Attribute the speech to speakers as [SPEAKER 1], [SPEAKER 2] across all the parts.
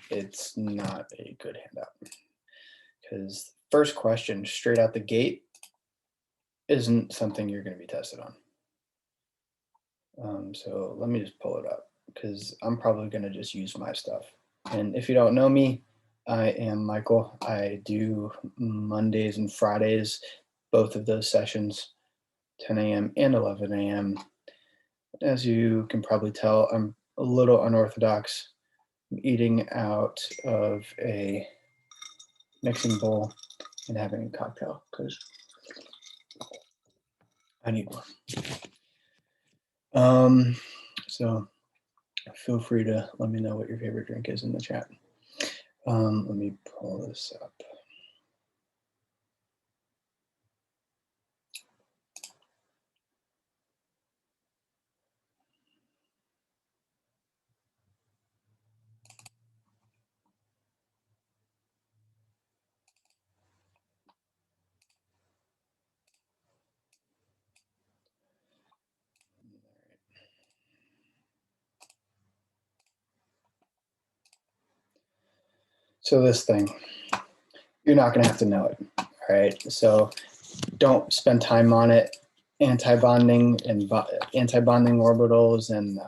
[SPEAKER 1] it's not a good handout because first question straight out the gate isn't something you're going to be tested on. So let me just pull it up because I'm probably going to just use my stuff. And if you don't know me, I am Michael. I do Mondays and Fridays, both of those sessions, 10 a.m. and 11 a.m. As you can probably tell, I'm a little unorthodox. I'm eating out of a mixing bowl and having a cocktail because I need one. So feel free to let me know what your favorite drink is in the chat. Let me pull this up. So this thing, you're not gonna have to know it, all right? So don't spend time on it. Anti-bonding and anti-bonding orbitals and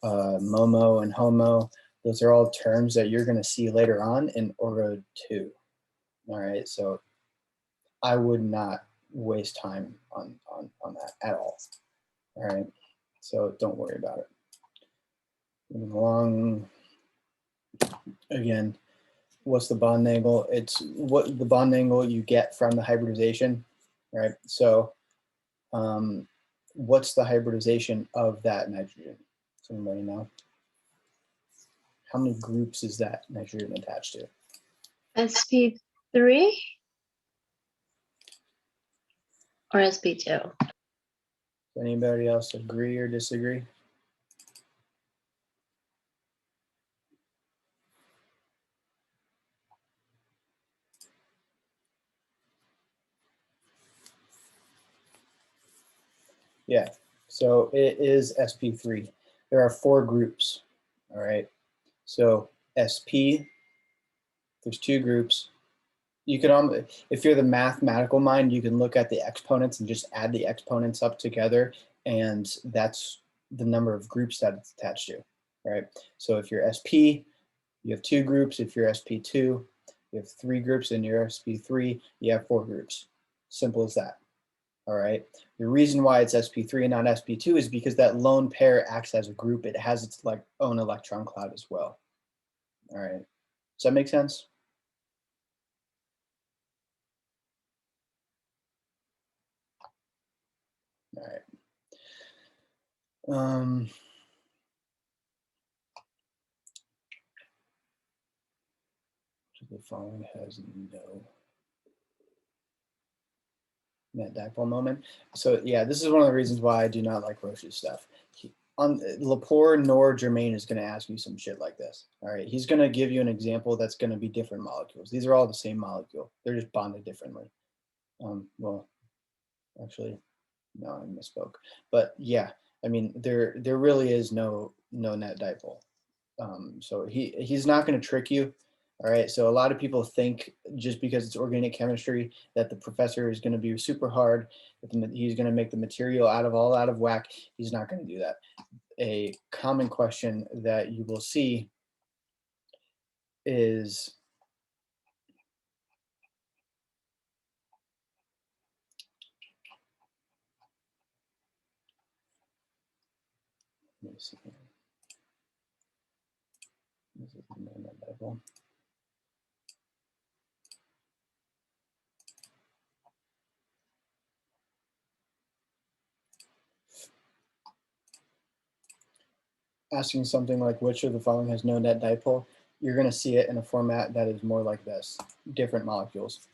[SPEAKER 1] MOMO and HOMO, those are all terms that you're gonna see later on in Orgo 2, all right? So I would not waste time on that at all right? So don't worry about it. Moving along, again, what's the bond angle? It's what the bond angle you get from the hybridization, right? So what's the hybridization of that nitrogen? Does anybody know? How many groups is that nitrogen attached to?
[SPEAKER 2] SP3 or SP2?
[SPEAKER 1] Does anybody else agree or disagree? Yeah, so it is SP3. There are 4 groups, all right? So SP, there's 2 groups. You can, if you're the mathematical mind, you can look at the exponents and just add the exponents up together, and that's the number of groups that it's attached to, right? So if you're SP, you have 2 groups. If you're SP2, you have 3 groups, and you're SP3, you have 4 groups. Simple as that, all right? The reason why it's SP3 and not SP2 is because that lone pair acts as a group. It has its own electron cloud as well, all right? Does that make sense? All right. The following has no net dipole moment. So yeah, this is one of the reasons why I do not like Roche's stuff. Lepore nor Germain is going to ask you some shit like this. All right, he's going to give you an example that's going to be different molecules. These are all the same molecule. They're just bonded differently. Well, actually, no, I misspoke. But yeah, I mean, there really is no net dipole. So he's not going to trick you. All right, so a lot of people think just because it's organic chemistry that the professor is going to be super hard, that he's going to make the material out of whack. He's not going to do that. A common question that you will see is, let me see here. This is the main level. Asking something like which of the following has no net dipole, you're going to see it in a format that is more like this, different molecules.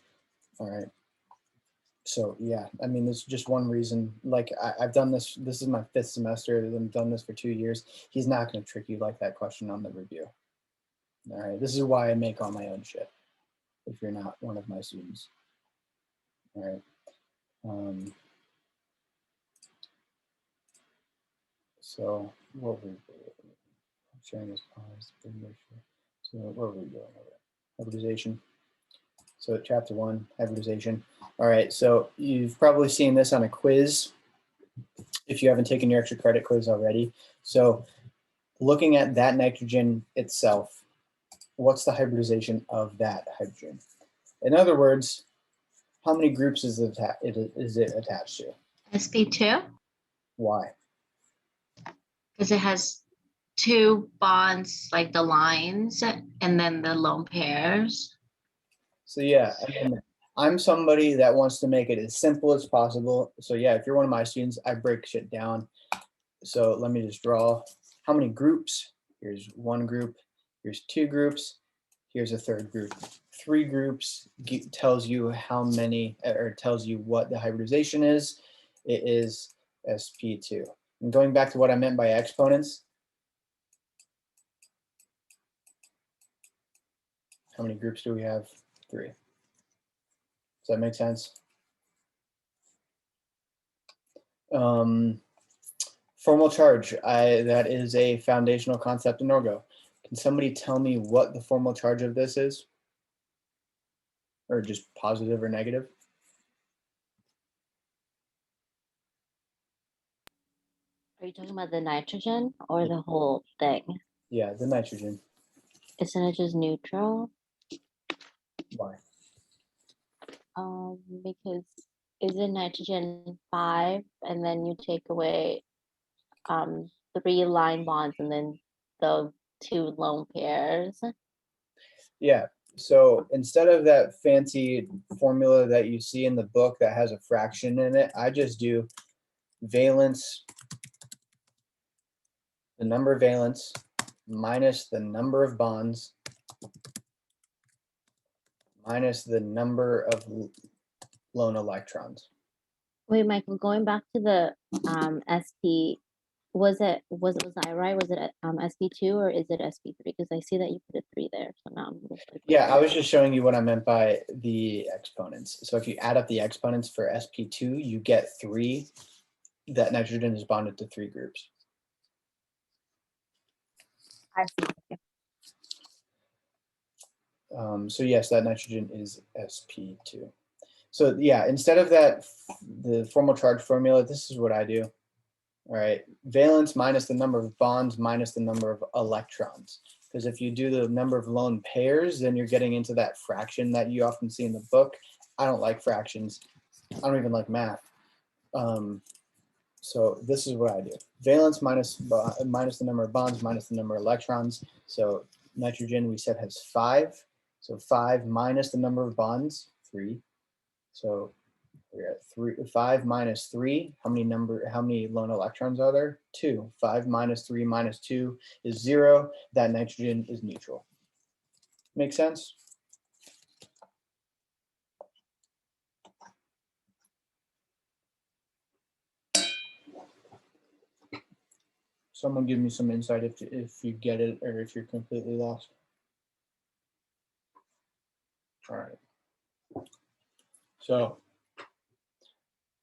[SPEAKER 1] All right. So yeah, I mean, there's just one reason. Like I've done this. This is my 5th semester. I've done this for 2 years. He's not going to trick you like that question on the review. All right. This is why I make all my own shit. If you're not one of my students. All right. So what we sharing this pause. So what were we doing over there? Hybridization. So chapter 1, hybridization. All right, so you've probably seen this on a quiz if you haven't taken your extra credit quiz already. So looking at that nitrogen itself, what's the hybridization of that hydrogen? In other words, how many groups is it attached to?
[SPEAKER 2] sp2,
[SPEAKER 1] Why?
[SPEAKER 2] because it has 2 bonds, like the lines, and then the lone pairs.
[SPEAKER 1] So yeah, I mean, I'm somebody that wants to make it as simple as possible. So yeah, if you're one of my students, I break shit down. So let me just draw how many groups. Here's one group, here's 2 groups, here's a 3rd group. 3 groups tells you how many, or tells you what the hybridization is. It is sp2. And going back to what I meant by exponents, how many groups do we have? 3. Does that make sense? Formal charge, that is a foundational concept in Orgo. Can somebody tell me what the formal charge of this is? Or just positive or negative?
[SPEAKER 3] Are you talking about the nitrogen or the whole thing?
[SPEAKER 1] Yeah, the nitrogen.
[SPEAKER 3] Isn't it just neutral?
[SPEAKER 1] Why?
[SPEAKER 3] Because isn't nitrogen 5 and then you take away 3 line bonds and then the 2 lone pairs?
[SPEAKER 1] Yeah, so instead of that fancy formula that you see in the book that has a fraction in it, I just do valence, the number of valence minus the number of bonds minus the number of lone electrons.
[SPEAKER 3] Wait, Michael, going back to the SP, was I right? Was it SP2 or is it SP3? Because I see that you put a 3 there. So now I'm just like,
[SPEAKER 1] Yeah, I was just showing you what I meant by the exponents. So if you add up the exponents for sp2, you get 3. That nitrogen is bonded to 3 groups.
[SPEAKER 3] I see. Okay.
[SPEAKER 1] So yes, that nitrogen is sp2. So yeah, instead of that, the formal charge formula, this is what I do. All right, valence minus the number of bonds minus the number of electrons. Because if you do the number of lone pairs, then you're getting into that fraction that you often see in the book. I don't like fractions. I don't even like math. So this is what I do. Valence minus the number of bonds minus the number of electrons. So nitrogen we said has 5. So 5 minus the number of bonds, 3. So we're at 5 minus 3. How many lone electrons are there? 2. 5 minus 3 minus 2 is 0. That nitrogen is neutral. Make sense? Someone give me some insight if you get it or if you're completely lost. All right. So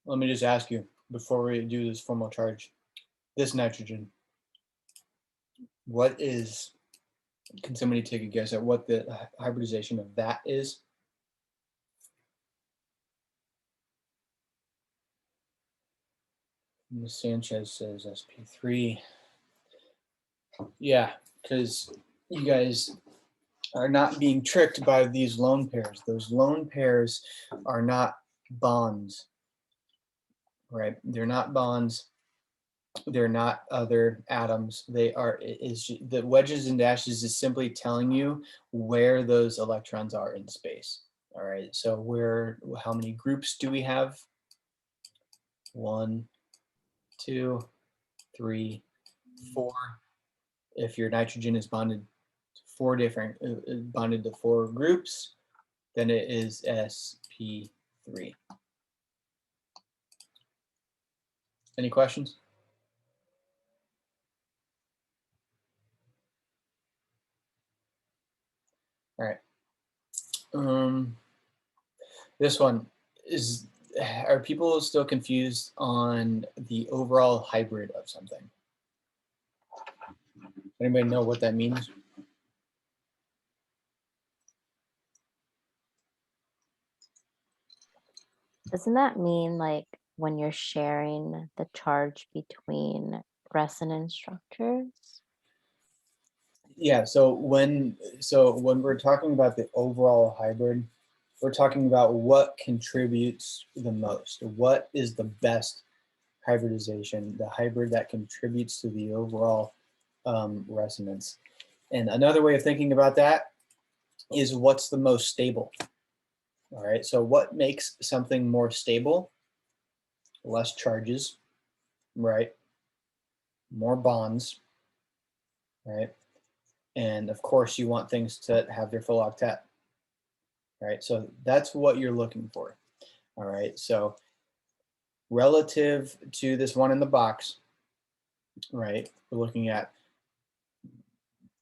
[SPEAKER 1] let me just ask you before we do this formal charge. This nitrogen, can somebody take a guess at what the hybridization of that is? Ms. Sanchez says sp3. Yeah, because you guys are not being tricked by these lone pairs. Those lone pairs are not bonds, right? They're not bonds. They're not other atoms. They are, the wedges and dashes is simply telling you where those electrons are in space. All right, so how many groups do we have? 1, 2, 3, 4. If your nitrogen is bonded to 4 groups, then it is sp3. Any questions? All right. This one is, are people still confused on the overall hybrid of something? Anybody know what that means?
[SPEAKER 3] Doesn't that mean like when you're sharing the charge between resonance structures?
[SPEAKER 1] Yeah, so when we're talking about the overall hybrid, we're talking about what contributes the most. What is the best hybridization, the hybrid that contributes to the overall resonance. And another way of thinking about that is what's the most stable. All right, so what makes something more stable? Less charges, right? More bonds, right? And of course, you want things to have their full octet, right? So that's what you're looking for. All right, so relative to this one in the box, right, we're looking at,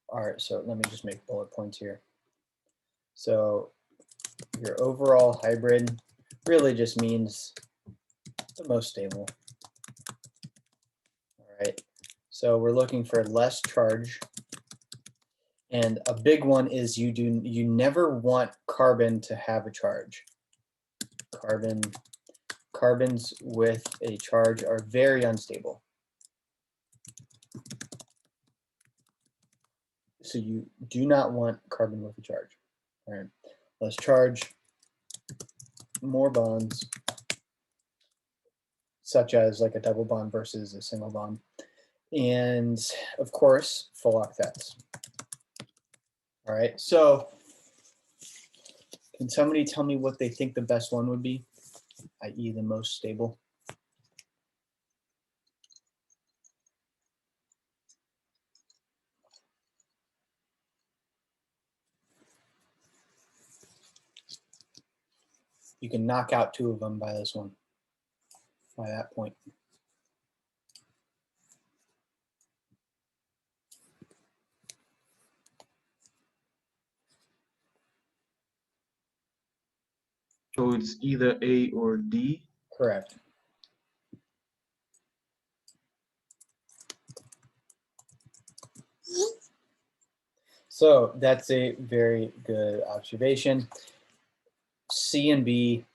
[SPEAKER 1] all right, so let me just make bullet points here. So your overall hybrid really just means the most stable. All right, so we're looking for less charge. And a big one is you never want carbon to have a charge. Carbons with a charge are very unstable. So you do not want carbon with a charge. All right, less charge, more bonds, such as like a double bond versus a single bond. And of course, full octets. All right, so can somebody tell me what they think the best one would be, i.e. the most stable? You can knock out 2 of them by this one, by that point.
[SPEAKER 4] So it's either A or D.
[SPEAKER 1] Correct. So that's a very good observation. C and B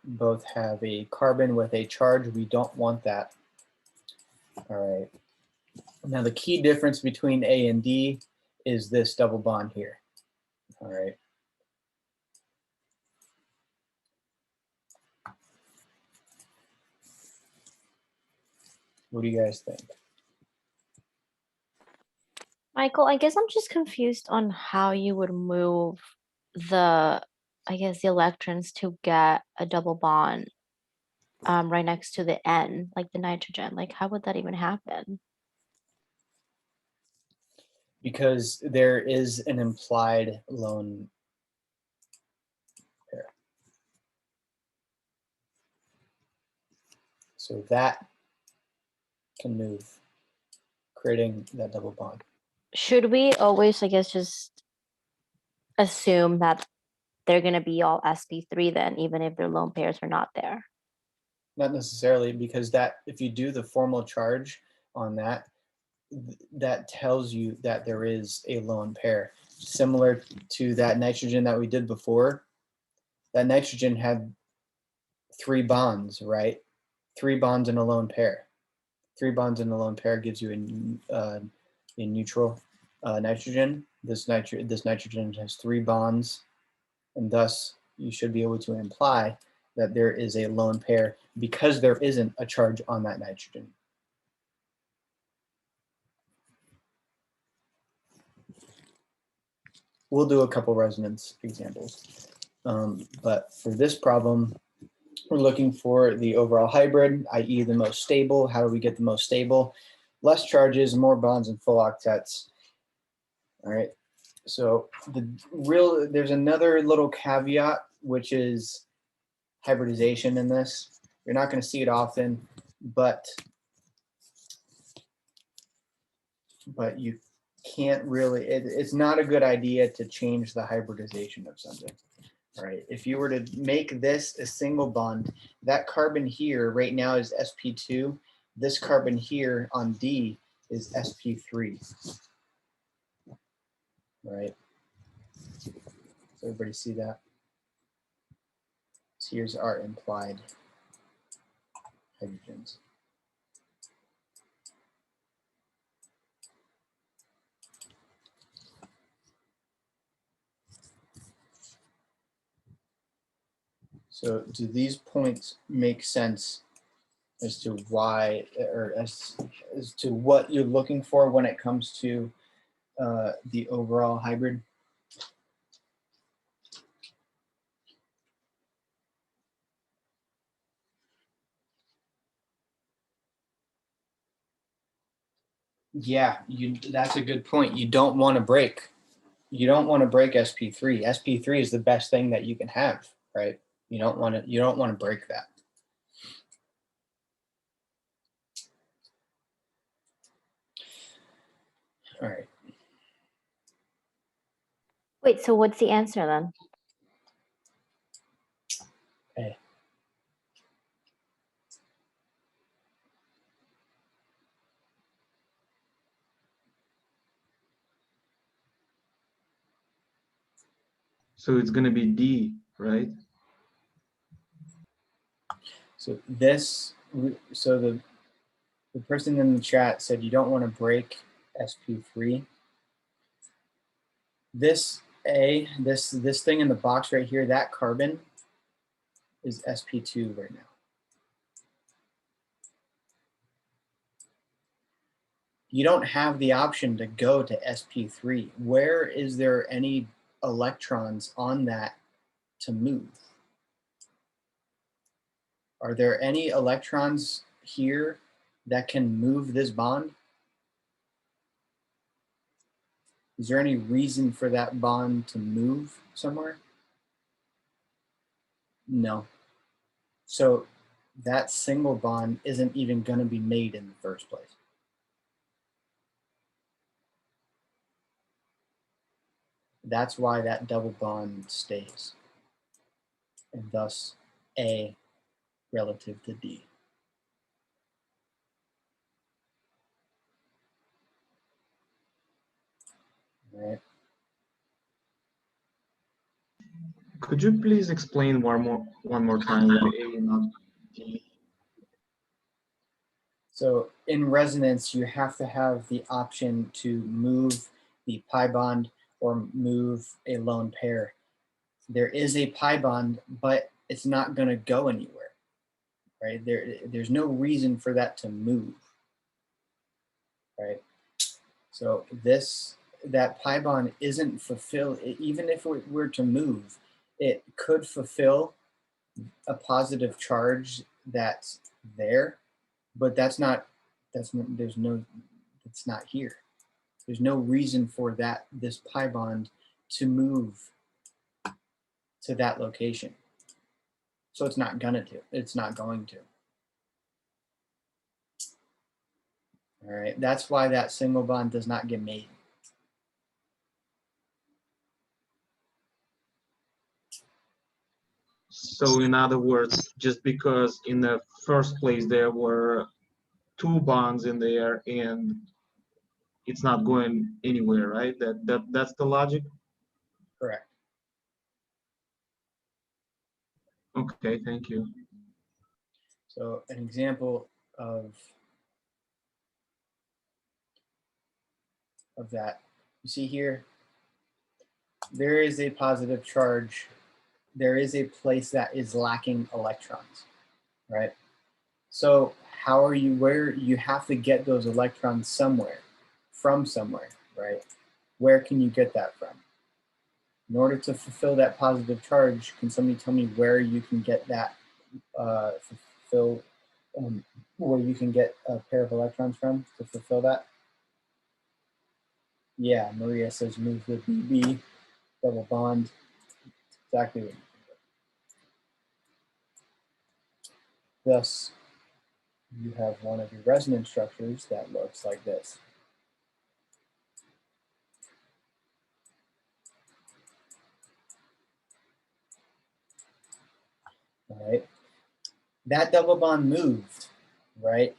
[SPEAKER 1] both have a carbon with a charge. We don't want that. All right. Now the key difference between A and D is this double bond here. All right. What do you guys think?
[SPEAKER 3] Michael, I guess I'm just confused on how you would move the, I guess, the electrons to get a double bond right next to the N, like the nitrogen. Like, how would that even happen?
[SPEAKER 1] Because there is an implied lone pair. So that can move, creating that double bond.
[SPEAKER 3] Should we always, I guess, just assume that they're going to be all sp3 then, even if their lone pairs are not there?
[SPEAKER 1] Not necessarily, because that if you do the formal charge on that, that tells you that there is a lone pair. Similar to that nitrogen that we did before, that nitrogen had 3 bonds, right? 3 bonds in a lone pair. 3 bonds in a lone pair gives you a neutral nitrogen. This nitrogen has 3 bonds, and thus you should be able to imply that there is a lone pair because there isn't a charge on that nitrogen. We'll do a couple resonance examples. But for this problem, we're looking for the overall hybrid, i.e. the most stable. How do we get the most stable? Less charges, more bonds, and full octets. All right. So there's another little caveat, which is hybridization in this. You're not going to see it often, but you can't really, it's not a good idea to change the hybridization of something. All right, if you were to make this a single bond, that carbon here right now is sp2. This carbon here on D is sp3. Right? Does everybody see that? Here's our implied hydrogens. So do these points make sense as to why, or as to what you're looking for when it comes to the overall hybrid? Yeah, that's a good point. You don't want to break. You don't want to break sp3. sp3 is the best thing that you can have, right? You don't want to break that. All right.
[SPEAKER 3] Wait, so what's the answer then?
[SPEAKER 1] A.
[SPEAKER 4] So it's going to be D, right?
[SPEAKER 1] So the person in the chat said you don't want to break sp3. This thing in the box right here, that carbon is sp2 right now. You don't have the option to go to sp3. Where is there any electrons on that to move? Are there any electrons here that can move this bond? Is there any reason for that bond to move somewhere? No. So that single bond isn't even going to be made in the first place. That's why that double bond stays, and thus A relative to D. All right.
[SPEAKER 4] Could you please explain one more time why A and not D?
[SPEAKER 1] So in resonance, you have to have the option to move the pi bond or move a lone pair. There is a pi bond, but it's not going to go anywhere, right? There's no reason for that to move, right? So that pi bond isn't fulfilled. Even if it were to move, it could fulfill a positive charge that's there, but it's not here. There's no reason for this pi bond to move to that location. So it's not going to. All right, that's why that single bond does not get made.
[SPEAKER 4] So in other words, just because in the first place there were two bonds in there and it's not going anywhere, right? That's the logic?
[SPEAKER 1] Correct.
[SPEAKER 4] Okay, thank you.
[SPEAKER 1] So an example of that, you see here, there is a positive charge. There is a place that is lacking electrons, right? So where you have to get those electrons from somewhere, right? Where can you get that from? In order to fulfill that positive charge, can somebody tell me where you can get that, where you can get a pair of electrons from to fulfill that? Yeah, Maria says move the BB, double bond. Exactly what you do. Thus, you have one of your resonance structures that looks like this. All right. That double bond moved, right?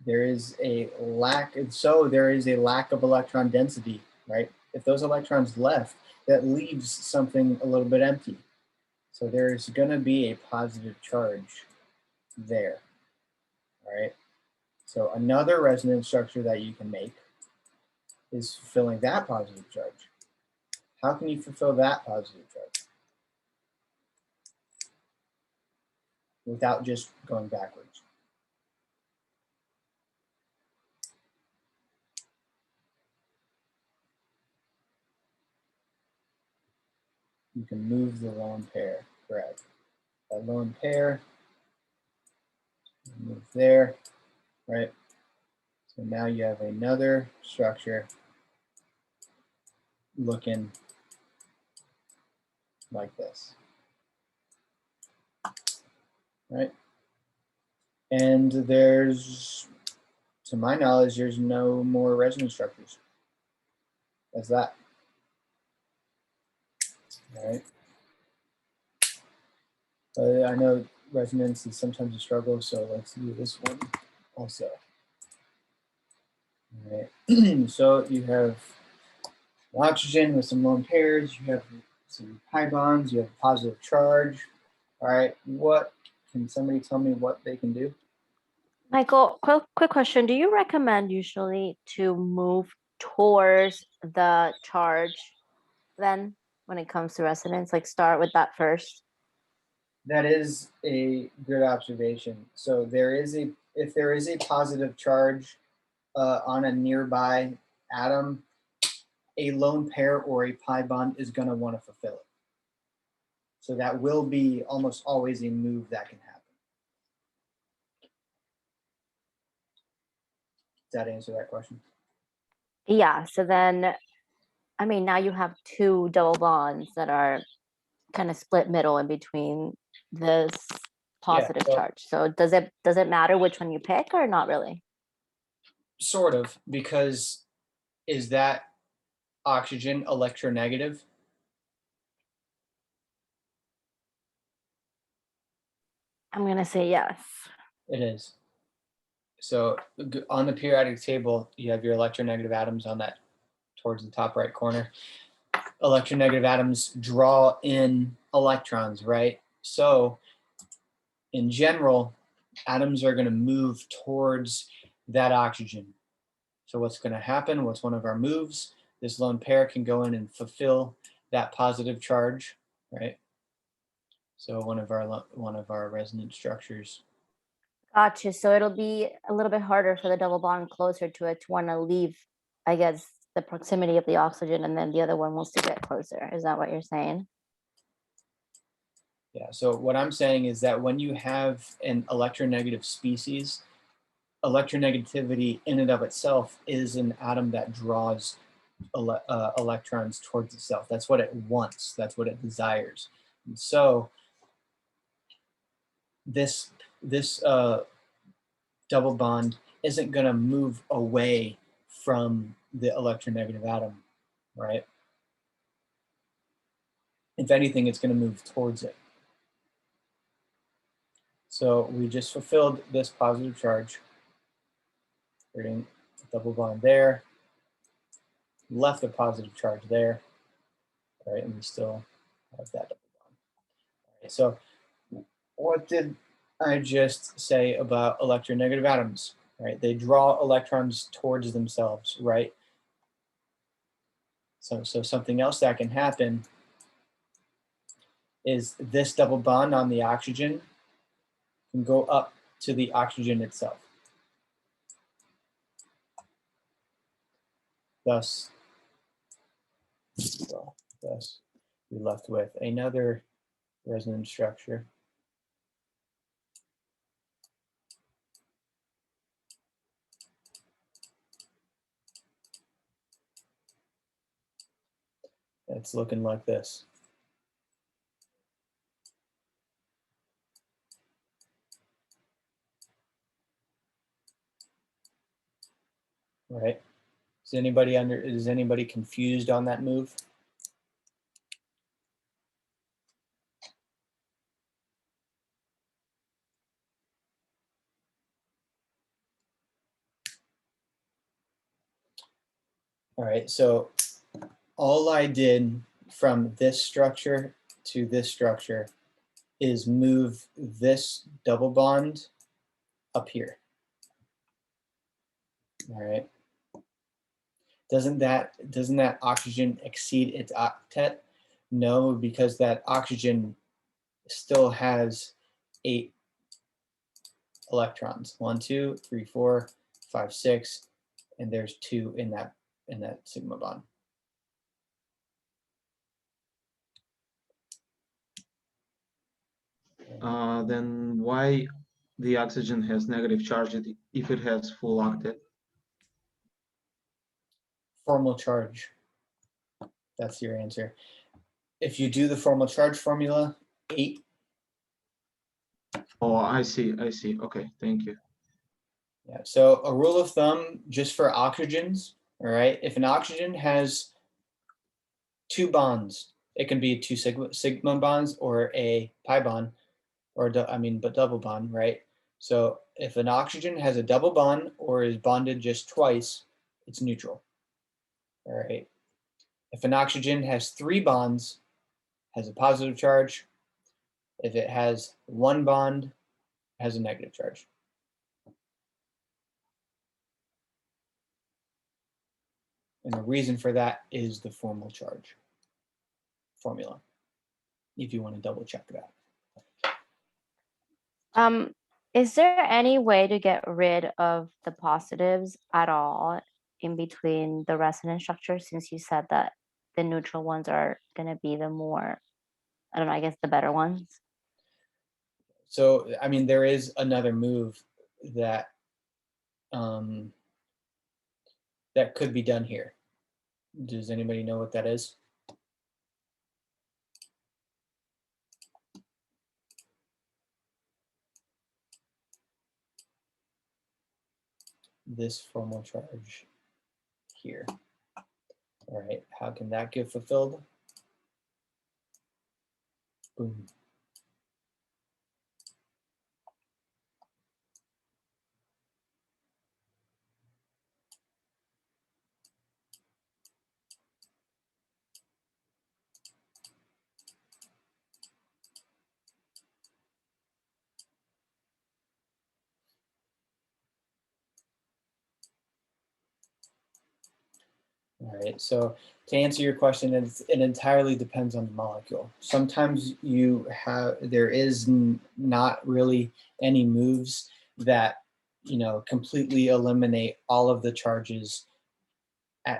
[SPEAKER 1] There is a lack, there is a lack of electron density, right? If those electrons left, that leaves something a little bit empty. So there's going to be a positive charge there. All right. So another resonance structure that you can make is fulfilling that positive charge. How can you fulfill that positive charge without just going backwards? You can move the lone pair, correct? That lone pair, move there, right? So now you have another structure looking like this, right? And there's, to my knowledge, there's no more resonance structures. That's that. All right. But I know resonance is sometimes a struggle, so let's do this one also. All right. So you have oxygen with some lone pairs, you have some pi bonds, you have a positive charge. All right. What can somebody tell me what they can do?
[SPEAKER 3] Michael, quick question. Do you recommend usually to move towards the charge then when it comes to resonance? Like start with that first?
[SPEAKER 1] That is a good observation. So there is a, if there is a positive charge on a nearby atom, a lone pair or a pi bond is going to want to fulfill it. So that will be almost always a move that can happen. Does that answer that question?
[SPEAKER 3] Yeah. So then, I mean, now you have two double bonds that are kind of split middle in between this positive
[SPEAKER 1] so-
[SPEAKER 3] charge. So does it matter which one you pick or not really?
[SPEAKER 1] Sort of, because is that oxygen electronegative?
[SPEAKER 3] I'm gonna say yes.
[SPEAKER 1] It is. So on the periodic table, you have your electronegative atoms on that towards the top right corner. Electronegative atoms draw in electrons, right? So in general, atoms are going to move towards that oxygen. So what's going to happen? What's one of our moves? This lone pair can go in and fulfill that positive charge, right? So one of our resonance structures.
[SPEAKER 3] Gotcha. So it'll be a little bit harder for the double bond closer to it to want to leave, I guess, the proximity of the oxygen, and then the other one wants to get closer. Is that what you're saying?
[SPEAKER 1] Yeah, so what I'm saying is that when you have an electronegative species, electronegativity in and of itself is an atom that draws electrons towards itself. That's what it wants. That's what it desires. And so this double bond isn't going to move away from the electronegative atom, right? If anything, it's going to move towards it. So we just fulfilled this positive charge, creating a double bond there, left a positive charge there, right? And we still have that double bond. All right, so what did I just say about electronegative atoms, right? They draw electrons towards themselves, right? So something else that can happen is this double bond on the oxygen can go up to the oxygen itself. Thus, we're left with another resonance structure. It's looking like this. Right? Is anybody confused on that move? All right, so all I did from this structure to this structure is move this double bond up here. All right. Doesn't that oxygen exceed its octet? No, because that oxygen still has 8 electrons. 1, 2, 3, 4, 5, 6, and there's 2 in that sigma bond.
[SPEAKER 4] Then why the oxygen has negative charge if it has full octet?
[SPEAKER 1] Formal charge. That's your answer. If you do the formal charge formula, 8.
[SPEAKER 4] Oh, I see. Okay, thank you.
[SPEAKER 1] Yeah. So a rule of thumb just for oxygens, all right, if an oxygen has 2 bonds, it can be 2 sigma bonds or a pi bond, or but double bond, right? So if an oxygen has a double bond or is bonded just twice, it's neutral. All right. If an oxygen has 3 bonds, has a positive charge. If it has 1 bond, it has a negative charge. And the reason for that is the formal charge formula, if you want to double check that.
[SPEAKER 3] Is there any way to get rid of the positives at all in between the resonance structures, since you said that the neutral ones are going to be the more, I don't know, I guess the better ones?
[SPEAKER 1] So, I mean, there is another move that that could be done here. Does anybody know what that is? This formal charge here. All right, how can that get fulfilled? Boom. All right, so to answer your question, it entirely depends on the molecule. Sometimes there is not really any moves that, completely eliminate all of the charges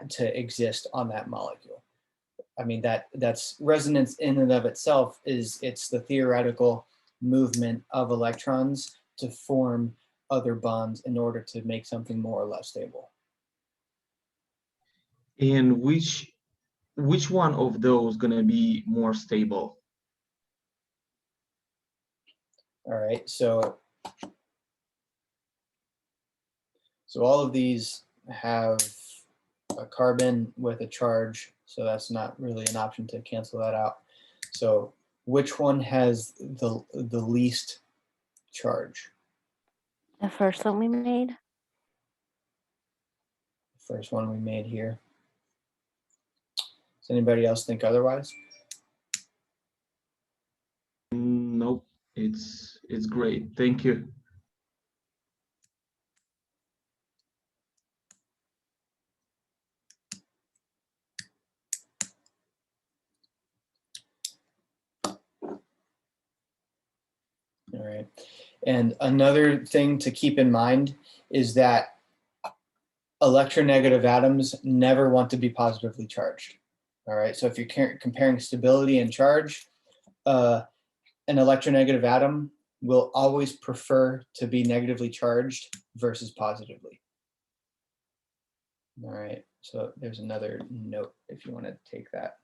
[SPEAKER 1] to exist on that molecule. I mean, that's resonance in and of itself it's the theoretical movement of electrons to form other bonds in order to make something more or less stable.
[SPEAKER 4] And which one of those gonna be more stable?
[SPEAKER 1] All right, so all of these have a carbon with a charge, so that's not really an option to cancel that out. So which one has the least charge?
[SPEAKER 3] The first one we made?
[SPEAKER 1] The first one we made here. Does anybody else think otherwise?
[SPEAKER 4] Nope, it's great. Thank you.
[SPEAKER 1] All right. And another thing to keep in mind is that electronegative atoms never want to be positively charged. All right. So if you're comparing stability and charge, an electronegative atom will always prefer to be negatively charged versus positively. All right. So there's another note if you want to take that.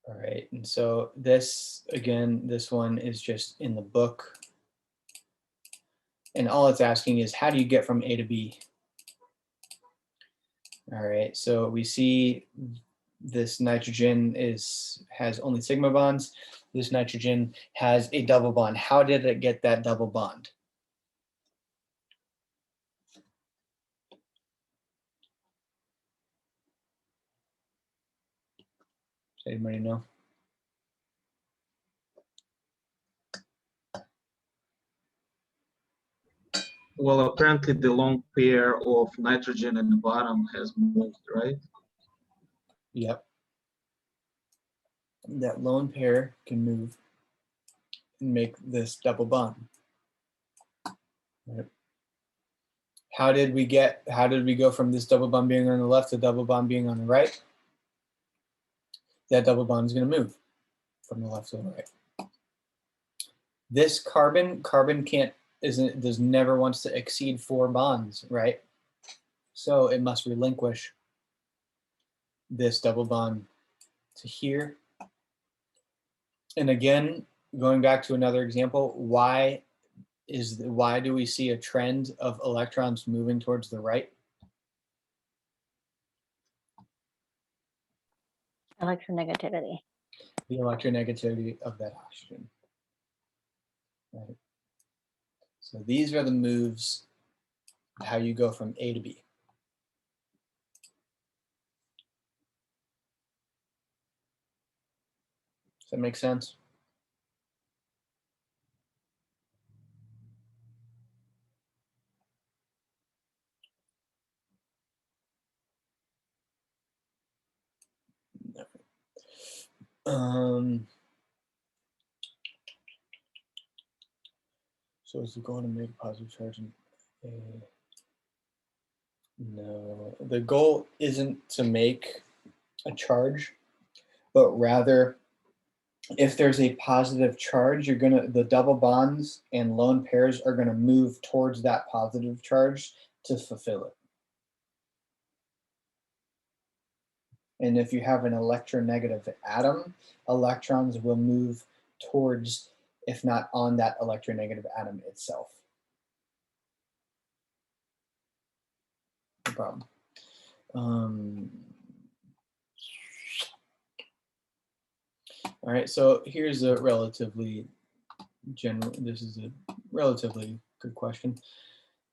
[SPEAKER 1] All right, and so this one is just in the book. And all it's asking is, how do you get from A to B? All right, so we see this nitrogen has only sigma bonds. This nitrogen has a double bond. How did it get that double bond? Does anybody know?
[SPEAKER 4] Well, apparently the lone pair of nitrogen at the bottom has moved, right?
[SPEAKER 1] Yep. That lone pair can move and make this double bond. Right. How did we go from this double bond being on the left to double bond being on the right? That double bond is going to move from the left to the right. This carbon never wants to exceed 4 bonds, right? So it must relinquish this double bond to here. And again, going back to another example, why do we see a trend of electrons moving towards the right?
[SPEAKER 3] Electronegativity.
[SPEAKER 1] The electronegativity of that oxygen. Right. So these are the moves, how you go from A to B. Does that make sense? So is it going to make a positive charge in A? No, the goal isn't to make a charge, but rather if there's a positive charge, the double bonds and lone pairs are gonna move towards that positive charge to fulfill it. And if you have an electronegative atom, electrons will move towards, if not on that electronegative atom itself. No problem. All right, so here's a relatively general, this is a relatively good question.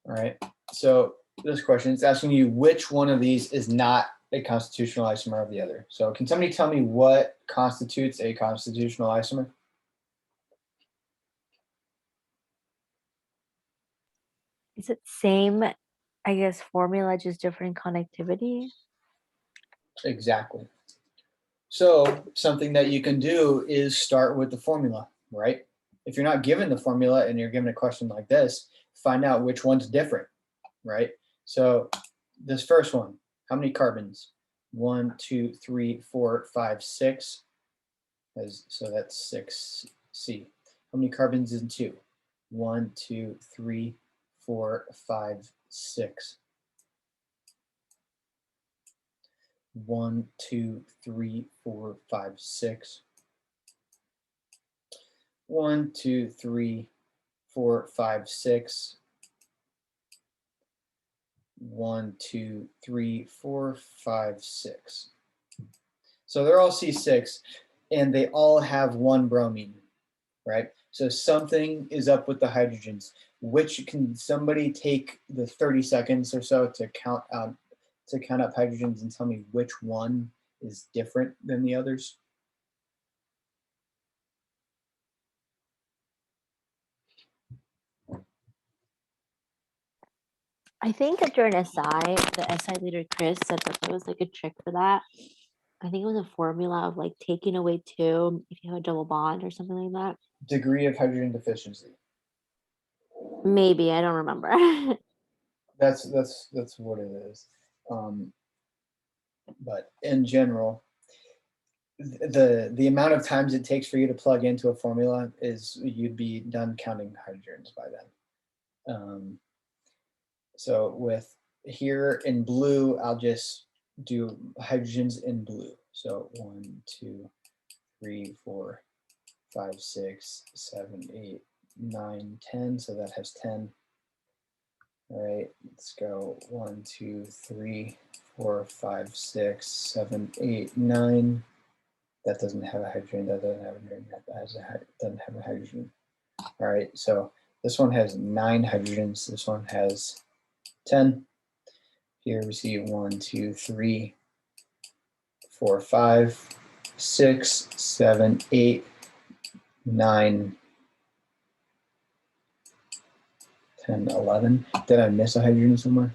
[SPEAKER 1] All right, so this question, it's asking you which one of these is not a constitutional isomer of the other. So can somebody tell me what constitutes a constitutional isomer?
[SPEAKER 3] Is it same, I guess, formula, just different connectivity?
[SPEAKER 1] Exactly. So something that you can do is start with the formula, right? If you're not given the formula and you're given a question like this, find out which one's different, right? So this first one, how many carbons? 1, 2, 3, 4, 5, 6. So that's 6C. How many carbons in 2? 1, 2, 3, 4, 5, 6. 1, 2, 3, 4, 5, 6. 1, 2, 3, 4, 5, 6. 1, 2, 3, 4, 5, 6. So they're all C6 and they all have 1 bromine, right? So something is up with the hydrogens. Which can somebody take the 30 seconds or so to count up hydrogens and tell me which one is different than the others?
[SPEAKER 3] I think that during SI, the SI leader Chris said that there was like a trick for that. I think it was a formula of like taking away 2 if you have a double bond or something like that.
[SPEAKER 1] Degree of hydrogen deficiency.
[SPEAKER 3] Maybe, I don't remember.
[SPEAKER 1] That's what it is. But in general, the amount of times it takes for you to plug into a formula is you'd be done counting hydrogens by then. So with here in blue, I'll just do hydrogens in blue. So 1, 2, 3, 4, 5, 6, 7, 8, 9, 10. So that has 10. All right, let's go 1, 2, 3, 4, 5, 6, 7, 8, 9. That doesn't have a hydrogen. That doesn't have a hydrogen. That doesn't have a hydrogen. All right, so this one has 9 hydrogens. This one has 10. Here we see 1, 2, 3, 4, 5, 6, 7, 8, 9, 10, 11. Did I miss a hydrogen somewhere?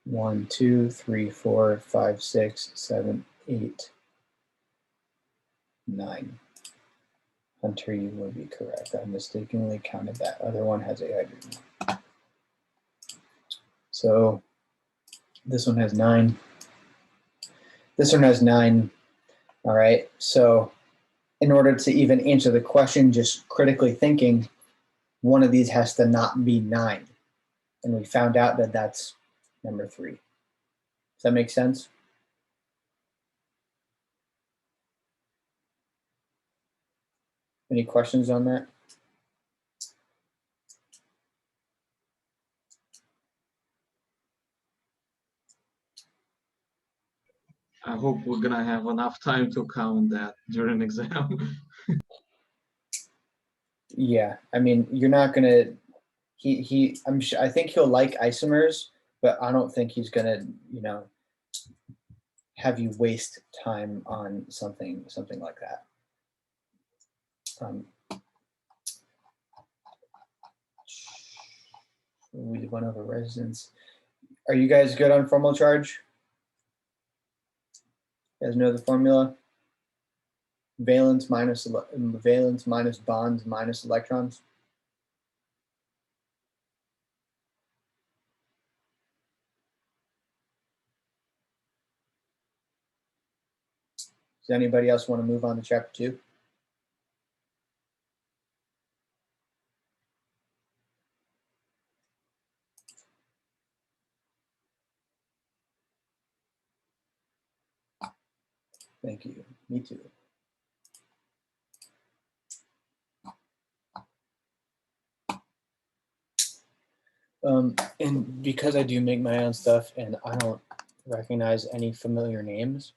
[SPEAKER 1] 1, 2, 3, 4, 5, 6, 7, 8, 9. Hunter, you would be correct. I mistakenly counted that. Other one has a hydrogen. So this one has 9. This one has 9. All right. So in order to even answer the question, just critically thinking, one of these has to not be 9. And we found out that that's number 3. Does that make sense? Any questions on that?
[SPEAKER 4] I hope we're gonna have enough time to count that during exam.
[SPEAKER 1] Yeah. I mean, you're not gonna. I think he'll like isomers, but I don't think he's gonna, have you waste time on something like that. We went over resonance. Are you guys good on formal charge? You guys know the formula? Valence minus bonds minus electrons. Does anybody else want to move on to chapter 2? Thank you. Me too. And because I do make my own stuff and I don't recognize any familiar names,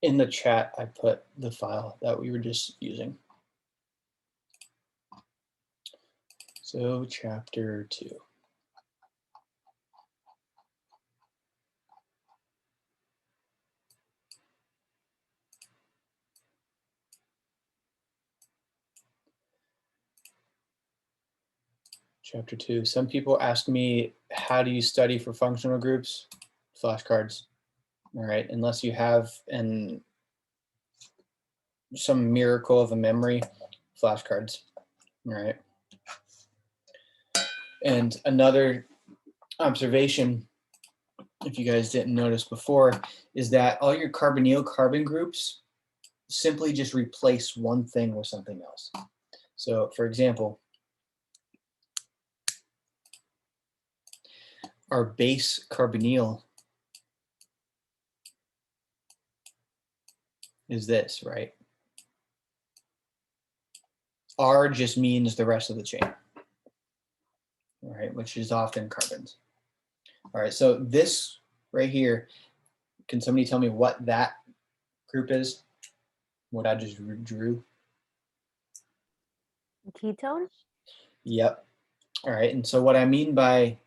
[SPEAKER 1] in the chat, I put the file that we were just using. So chapter 2. Chapter 2. Some people ask me, how do you study for functional groups? Flashcards. All right, unless you have some miracle of a memory, flashcards. All right. And another observation, if you guys didn't notice before, is that all your carbonyl carbon groups simply just replace one thing with something else. So for example, our base carbonyl is this, right? R just means the rest of the chain, all right, which is often carbons. All right, so this right here, can somebody tell me what that group is? What I just drew?
[SPEAKER 3] Ketone?
[SPEAKER 1] Yep. All right, and so what I mean by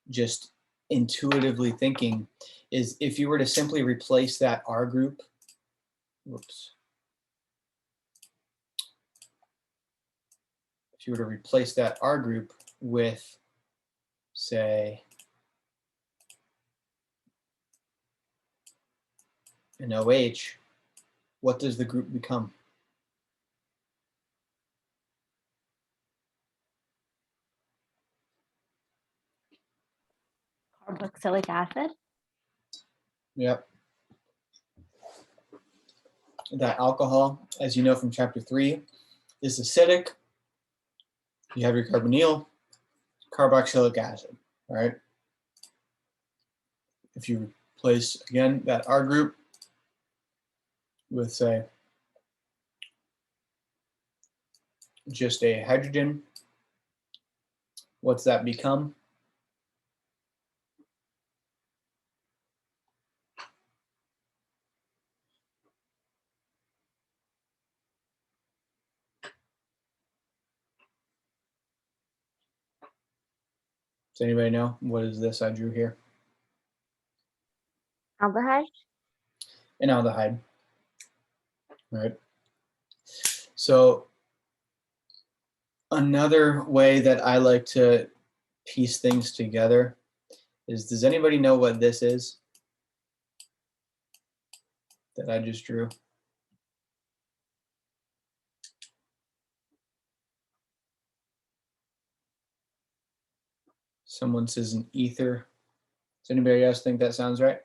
[SPEAKER 1] just intuitively thinking is if you were to simply replace that R group, whoops. If you were to replace that R group with, say, an OH, what does the group become?
[SPEAKER 3] Carboxylic acid?
[SPEAKER 1] Yep. That alcohol, as you know from chapter 3, is acidic. You have your carbonyl, carboxylic acid, all right? If you replace, again, that R group with, say, just a hydrogen, what's that become? Does anybody know what is this I drew here?
[SPEAKER 3] Aldehyde?
[SPEAKER 1] An aldehyde. All right. So another way that I like to piece things together is, does anybody know what this is that I just drew? Someone says an ether. Does anybody else think that sounds right?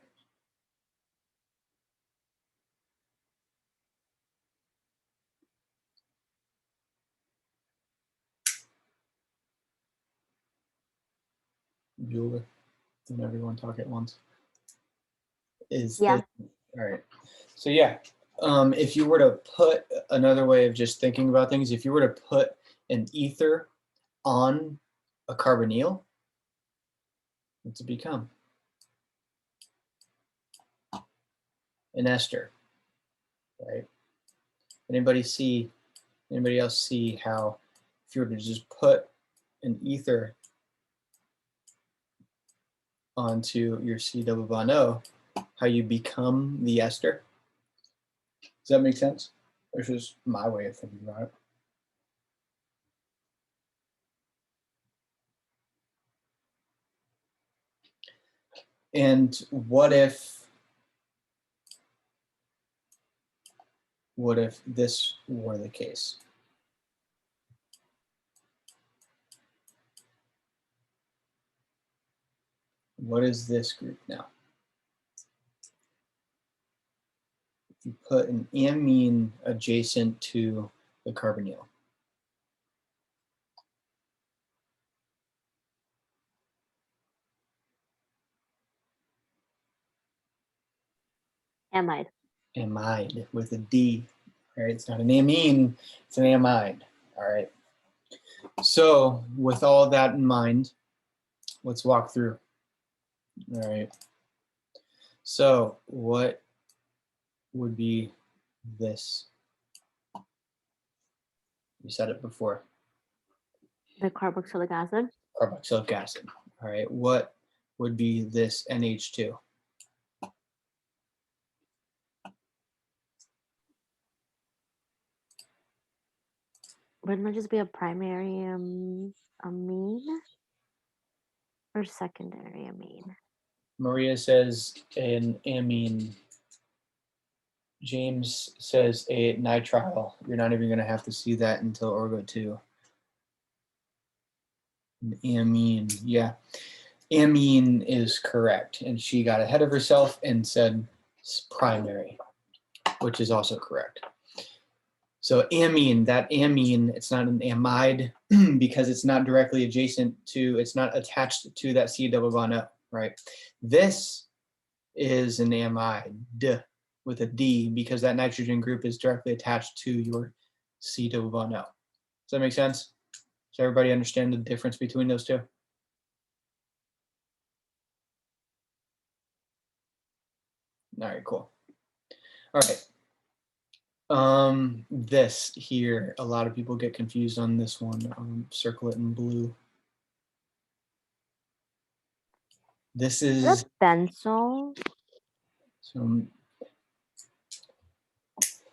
[SPEAKER 1] Bueller. Don't everyone talk at once.
[SPEAKER 3] Yeah.
[SPEAKER 1] All right. So yeah, if you were to put another way of just thinking about things, if you were to put an ether on a carbonyl, what's it become? An ester, right? Anybody else see how if you were to just put an ether onto your C double bond O, how you become the ester? Does that make sense? This is my way of thinking about it. And what if this were the case? What is this group now? If you put an amine adjacent to the carbonyl.
[SPEAKER 3] Amide.
[SPEAKER 1] Amide with a D. All right, it's not an amine, it's an amide. All right. So with all that in mind, let's walk through. All right. So what would be this? You said it before.
[SPEAKER 3] The carboxylic acid.
[SPEAKER 1] Carboxylic acid. All right. What would be this NH2?
[SPEAKER 3] Wouldn't that just be a primary amine or secondary amine?
[SPEAKER 1] Maria says an amine. James says a nitrile. You're not even going to have to see that until Orgo 2. An amine. Yeah. Amine is correct. And she got ahead of herself and said primary, which is also correct. So amine, that amine, it's not an amide because it's not directly adjacent to, it's not attached to that C double bond O, right? This is an amide with a D because that nitrogen group is directly attached to your C double bond O. Does that make sense? Does everybody understand the difference between those two? All right, cool. All right. This here, a lot of people get confused on this one. Circle it in blue. This is
[SPEAKER 3] Is that benzyl?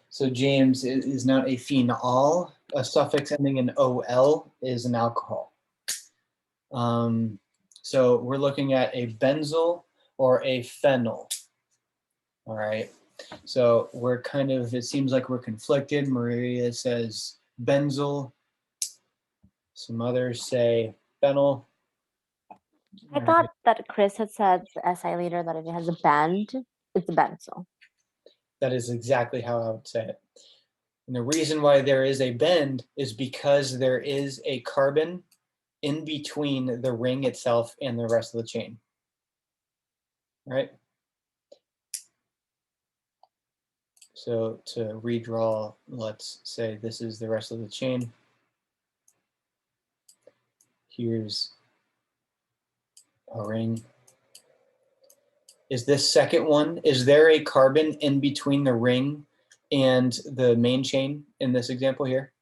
[SPEAKER 1] So James is not a phenol. A suffix ending in OL is an alcohol. So we're looking at a benzyl or a phenyl. All right. So we're kind of, it seems like we're conflicted. Maria says benzyl. Some others say phenyl.
[SPEAKER 3] I thought that Chris had said the SI leader that if it has a band, it's a benzyl.
[SPEAKER 1] That is exactly how I would say it. And the reason why there is a bend is because there is a carbon in between the ring itself and the rest of the chain. Right? So to redraw, let's say this is the rest of the chain. Here's a ring. Is this second one, is there a carbon in between the ring and the main chain in this example here?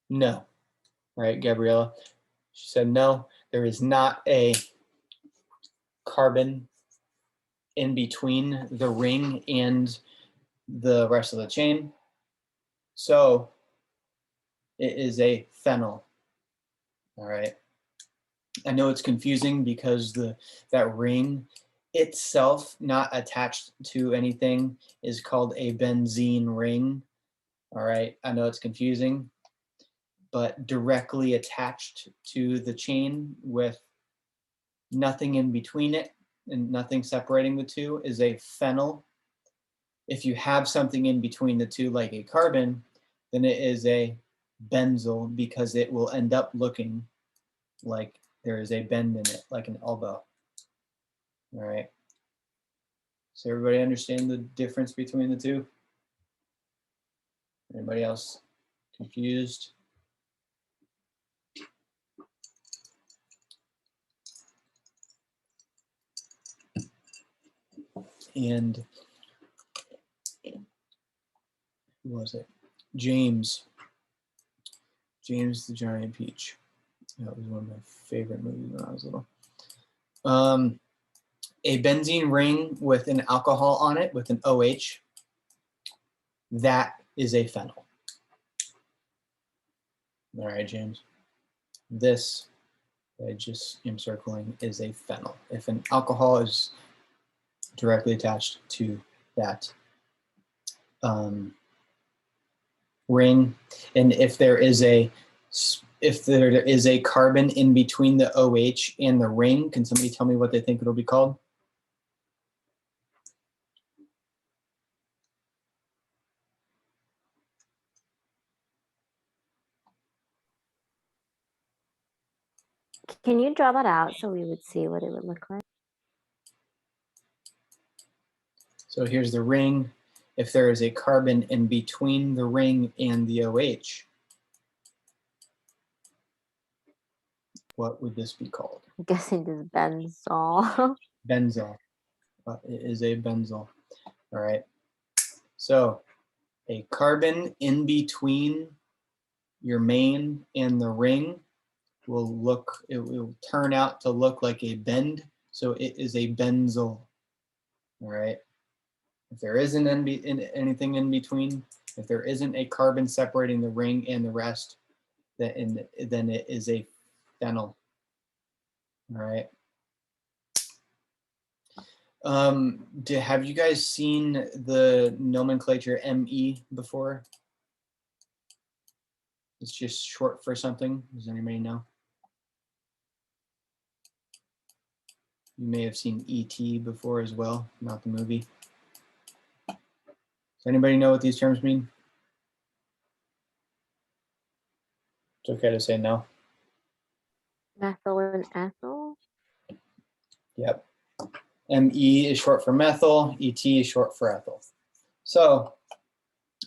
[SPEAKER 1] No, right, Gabriella? She said no, there is not a carbon in between the ring and the rest of the chain. So it is a phenyl. All right. I know it's confusing because that ring itself, not attached to anything, is called a benzene ring. All right. I know it's confusing, but directly attached to the chain with nothing in between it and nothing separating the two is a phenyl. If you have something in between the two, like a carbon, then it is a benzyl because it will end up looking like there is a bend in it, like an elbow. All right. So everybody understand the difference between the two? Anybody else confused? And who was it? James the Giant Peach. That was one of my favorite movies when I was little. A benzene ring with an alcohol on it, with an OH, that is a phenyl. All right, James. This I just am circling is a phenyl. If an alcohol is directly attached to that ring, and if there is a carbon in between the OH and the ring, can somebody tell me what they think it'll be called?
[SPEAKER 3] Can you draw that out so we would see what it would look like?
[SPEAKER 1] So here's the ring. If there is a carbon in between the ring and the OH, what would this be called?
[SPEAKER 3] I'm guessing this benzol.
[SPEAKER 1] Benzyl. It is a benzyl. All right. So a carbon in between your main and the ring it will turn out to look like a bend. So it is a benzyl. All right. If there isn't anything in between, if there isn't a carbon separating the ring and the rest, then it is a phenyl. All right. Have you guys seen the nomenclature ME before? It's just short for something. Does anybody know? You may have seen ET before as well, not the movie. Does anybody know what these terms mean? It's okay to say no.
[SPEAKER 3] Methyl and ethyl.
[SPEAKER 1] Yep. ME is short for methyl, ET is short for ethyl. So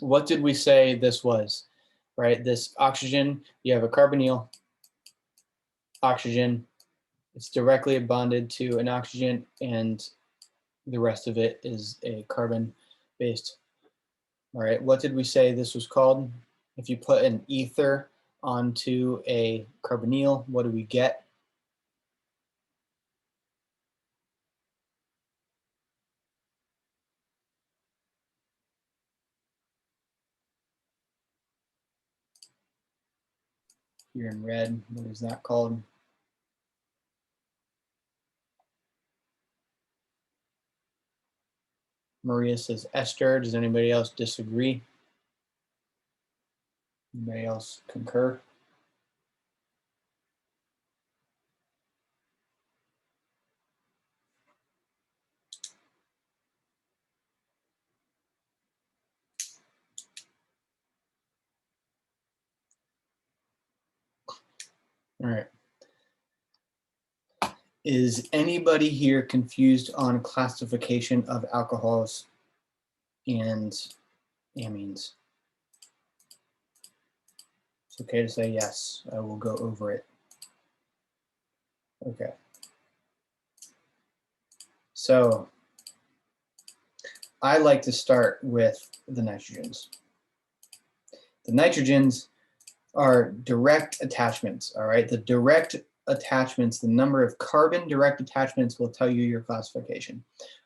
[SPEAKER 1] what did we say this was, right? This oxygen, you have a carbonyl, oxygen, it's directly bonded to an oxygen, and the rest of it is a carbon based. All right, what did we say this was called? If you put an ether onto a carbonyl, what do we get? Here in red, what is that called? Maria says ester. Does anybody else disagree? Anybody else concur? All right. Is anybody here confused on classification of alcohols and amines? It's okay to say yes. I will go over it. Okay. So I like to start with the nitrogens. The nitrogens, are direct attachments, all right? The direct attachments, the number of carbon direct attachments will tell you your classification,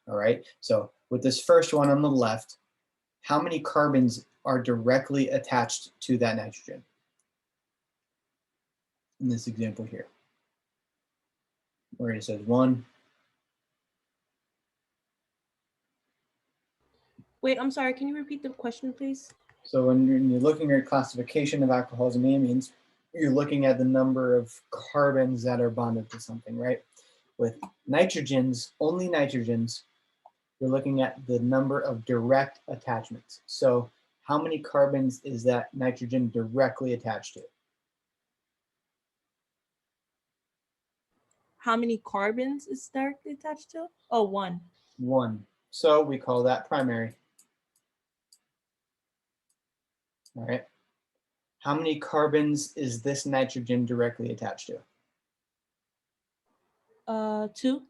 [SPEAKER 1] all right? So with this first one on the left, how many carbons are directly attached to that nitrogen? In this example here, where it says 1.
[SPEAKER 5] Wait, I'm sorry. Can you repeat the question, please?
[SPEAKER 1] So when you're looking at classification of alcohols and amines, you're looking at the number of carbons that are bonded to something, right? With nitrogens, only nitrogens, you're looking at the number of direct attachments. So how many carbons is that nitrogen directly attached to?
[SPEAKER 5] How many carbons is directly attached to? Oh, 1.
[SPEAKER 1] 1. So we call that primary. All right. How many carbons is this nitrogen directly attached to?
[SPEAKER 5] 2.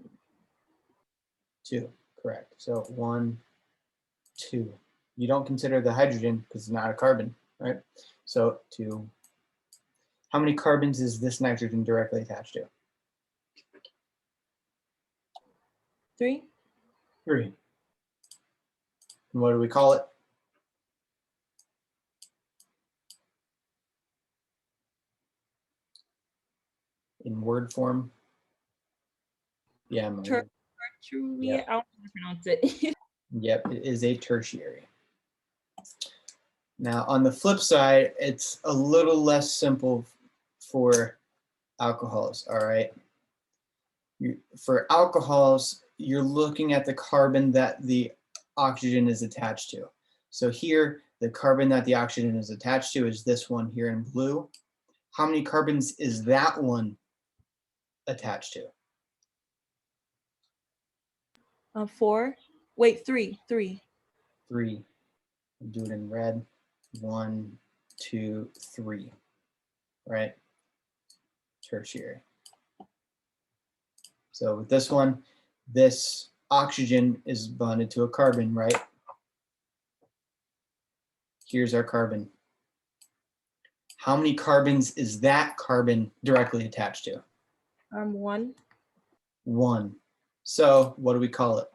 [SPEAKER 1] 2, correct. So 1, 2. You don't consider the hydrogen because it's not a carbon, right? So 2. How many carbons is this nitrogen directly attached to?
[SPEAKER 5] 3.
[SPEAKER 1] 3. And what do we call it? In word form? Yeah, Maria.
[SPEAKER 5] Truly,
[SPEAKER 1] Yeah.
[SPEAKER 5] I don't know how to pronounce it.
[SPEAKER 1] Yep, it is a tertiary. Now, on the flip side, it's a little less simple for alcohols, all right? For alcohols, you're looking at the carbon that the oxygen is attached to. So here, the carbon that the oxygen is attached to is this one here in blue. How many carbons is that one attached to?
[SPEAKER 5] 4. Wait, 3. 3.
[SPEAKER 1] 3. Do it in red. 1, 2, 3. Right? Tertiary. So with this one, this oxygen is bonded to a carbon, right? Here's our carbon. How many carbons is that carbon directly attached to?
[SPEAKER 5] 1.
[SPEAKER 1] 1. So what do we call it?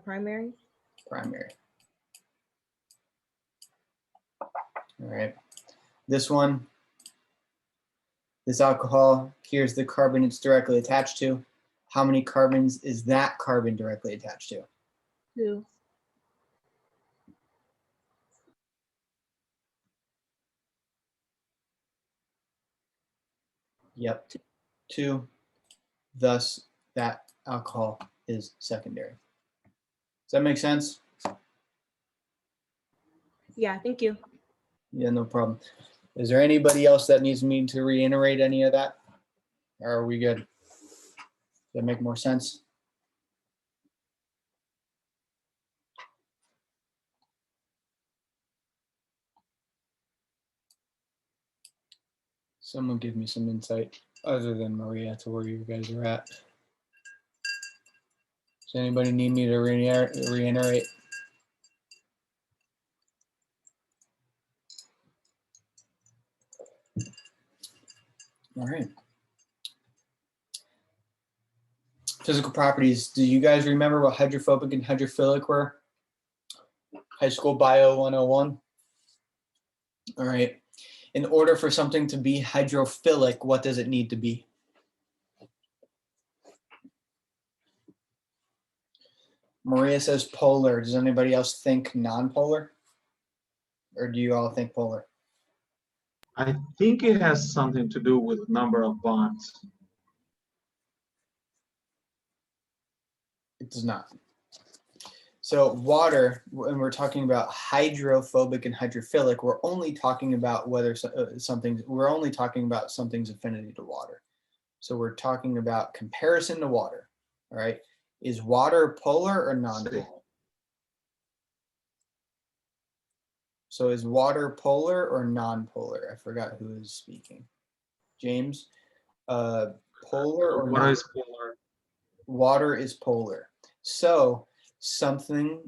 [SPEAKER 5] Primary.
[SPEAKER 1] Primary. All right. This one, this alcohol, here's the carbon it's directly attached to. How many carbons is that carbon directly attached to?
[SPEAKER 5] 2.
[SPEAKER 1] Yep. 2. Thus, that alcohol is secondary. Does that make sense?
[SPEAKER 5] Yeah, thank you.
[SPEAKER 1] Yeah, no problem. Is there anybody else that needs me to reiterate any of that? Or are we good? Does that make more sense? Someone give me some insight other than Maria to where you guys are at. Does anybody need me to reiterate? All right. Physical properties. Do you guys remember what hydrophobic and hydrophilic were? High school bio 101. All right. In order for something to be hydrophilic, what does it need to be? Maria says polar. Does anybody else think non-polar? Or do you all think polar?
[SPEAKER 4] I think it has something to do with number of bonds.
[SPEAKER 1] It does not. So water, when we're talking about hydrophobic and hydrophilic, we're only talking about whether something's affinity to water. So we're talking about comparison to water, all right? Is water polar or non-polar? So is water polar or non-polar? I forgot who is speaking. James, polar or
[SPEAKER 4] Water
[SPEAKER 1] non?
[SPEAKER 4] is polar.
[SPEAKER 1] Water is polar. So something,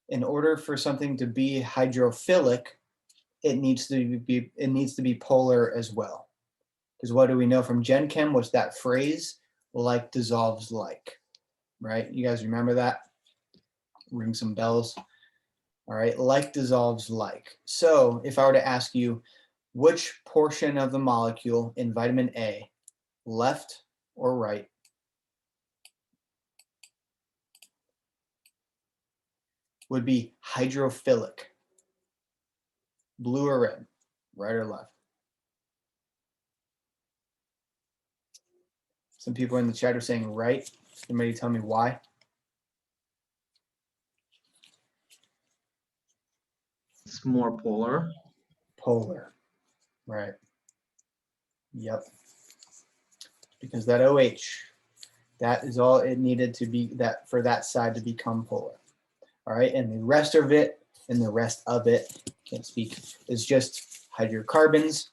[SPEAKER 1] in order for something to be hydrophilic, it needs to be polar as well. Because what do we know from Gen Chem was that phrase, like dissolves like, right? You guys remember that? Ring some bells. All right, like dissolves like. So if I were to ask you, which portion of the molecule in vitamin A, left or right, would be hydrophilic? Blue or red, right or left? Some people in the chat are saying right. Somebody tell me why?
[SPEAKER 4] It's more polar.
[SPEAKER 1] Polar, right? Yep. Because that OH, that is all it needed to be, that for that side to become polar. All right, and the rest of it, can't speak, is just hydrocarbons.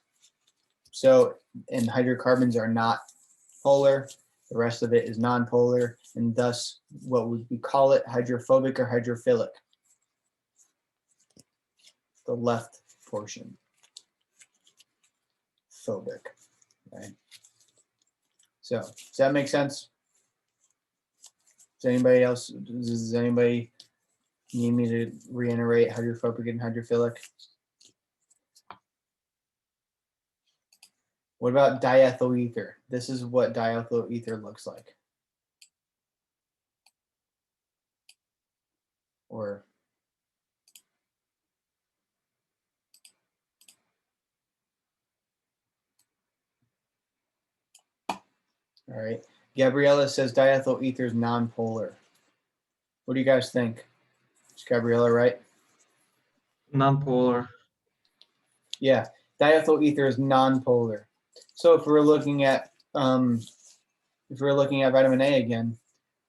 [SPEAKER 1] So, and hydrocarbons are not polar. The rest of it is non-polar, and thus, what would we call it? Hydrophobic or hydrophilic? The left portion. Phobic, right? So, does that make sense? Does anybody need me to reiterate hydrophobic and hydrophilic? What about diethyl ether? This is what diethyl ether looks like. Or all right. Gabriella says diethyl ether is non-polar. What do you guys think? Is Gabriella right?
[SPEAKER 4] Non-polar.
[SPEAKER 1] Yeah, diethyl ether is non-polar. So if we're looking at vitamin A again,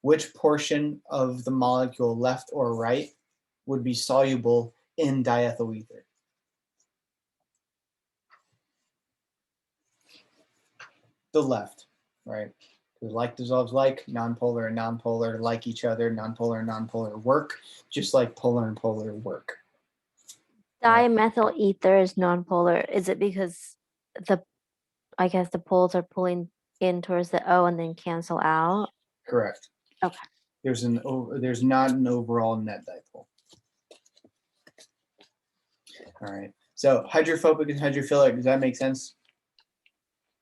[SPEAKER 1] which portion of the molecule, left or right, would be soluble in diethyl ether? The left, right? Like dissolves like, non-polar and non-polar like each other, non-polar and non-polar work, just like polar and polar work.
[SPEAKER 3] Dimethyl ether is non-polar. Is it because I guess the poles are pulling in towards the O and then cancel out?
[SPEAKER 1] Correct.
[SPEAKER 3] Okay.
[SPEAKER 1] There's not an overall net dipole. All right. So hydrophobic and hydrophilic, does that make sense?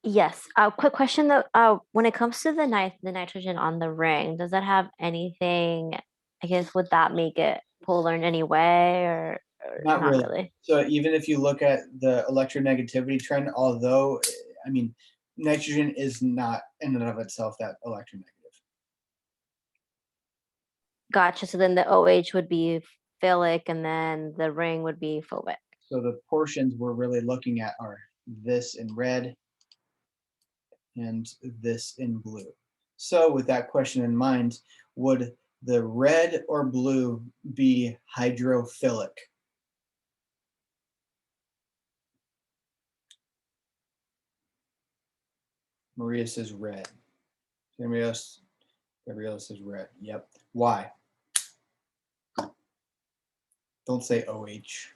[SPEAKER 3] Yes. Quick question though. When it comes to the nitrogen on the ring, does that have anything? I guess would that make it polar in any way, or
[SPEAKER 1] Not really. So even if you look at the electronegativity trend, although I mean, nitrogen is not in and of itself that electronegative.
[SPEAKER 3] Gotcha. So then the OH would be philic, and then the ring would be phobic.
[SPEAKER 1] So the portions we're really looking at are this in red and this in blue. So with that question in mind, would the red or blue be hydrophilic? Maria says red. Anybody else? Gabriella says red. Yep. Why? Don't say OH.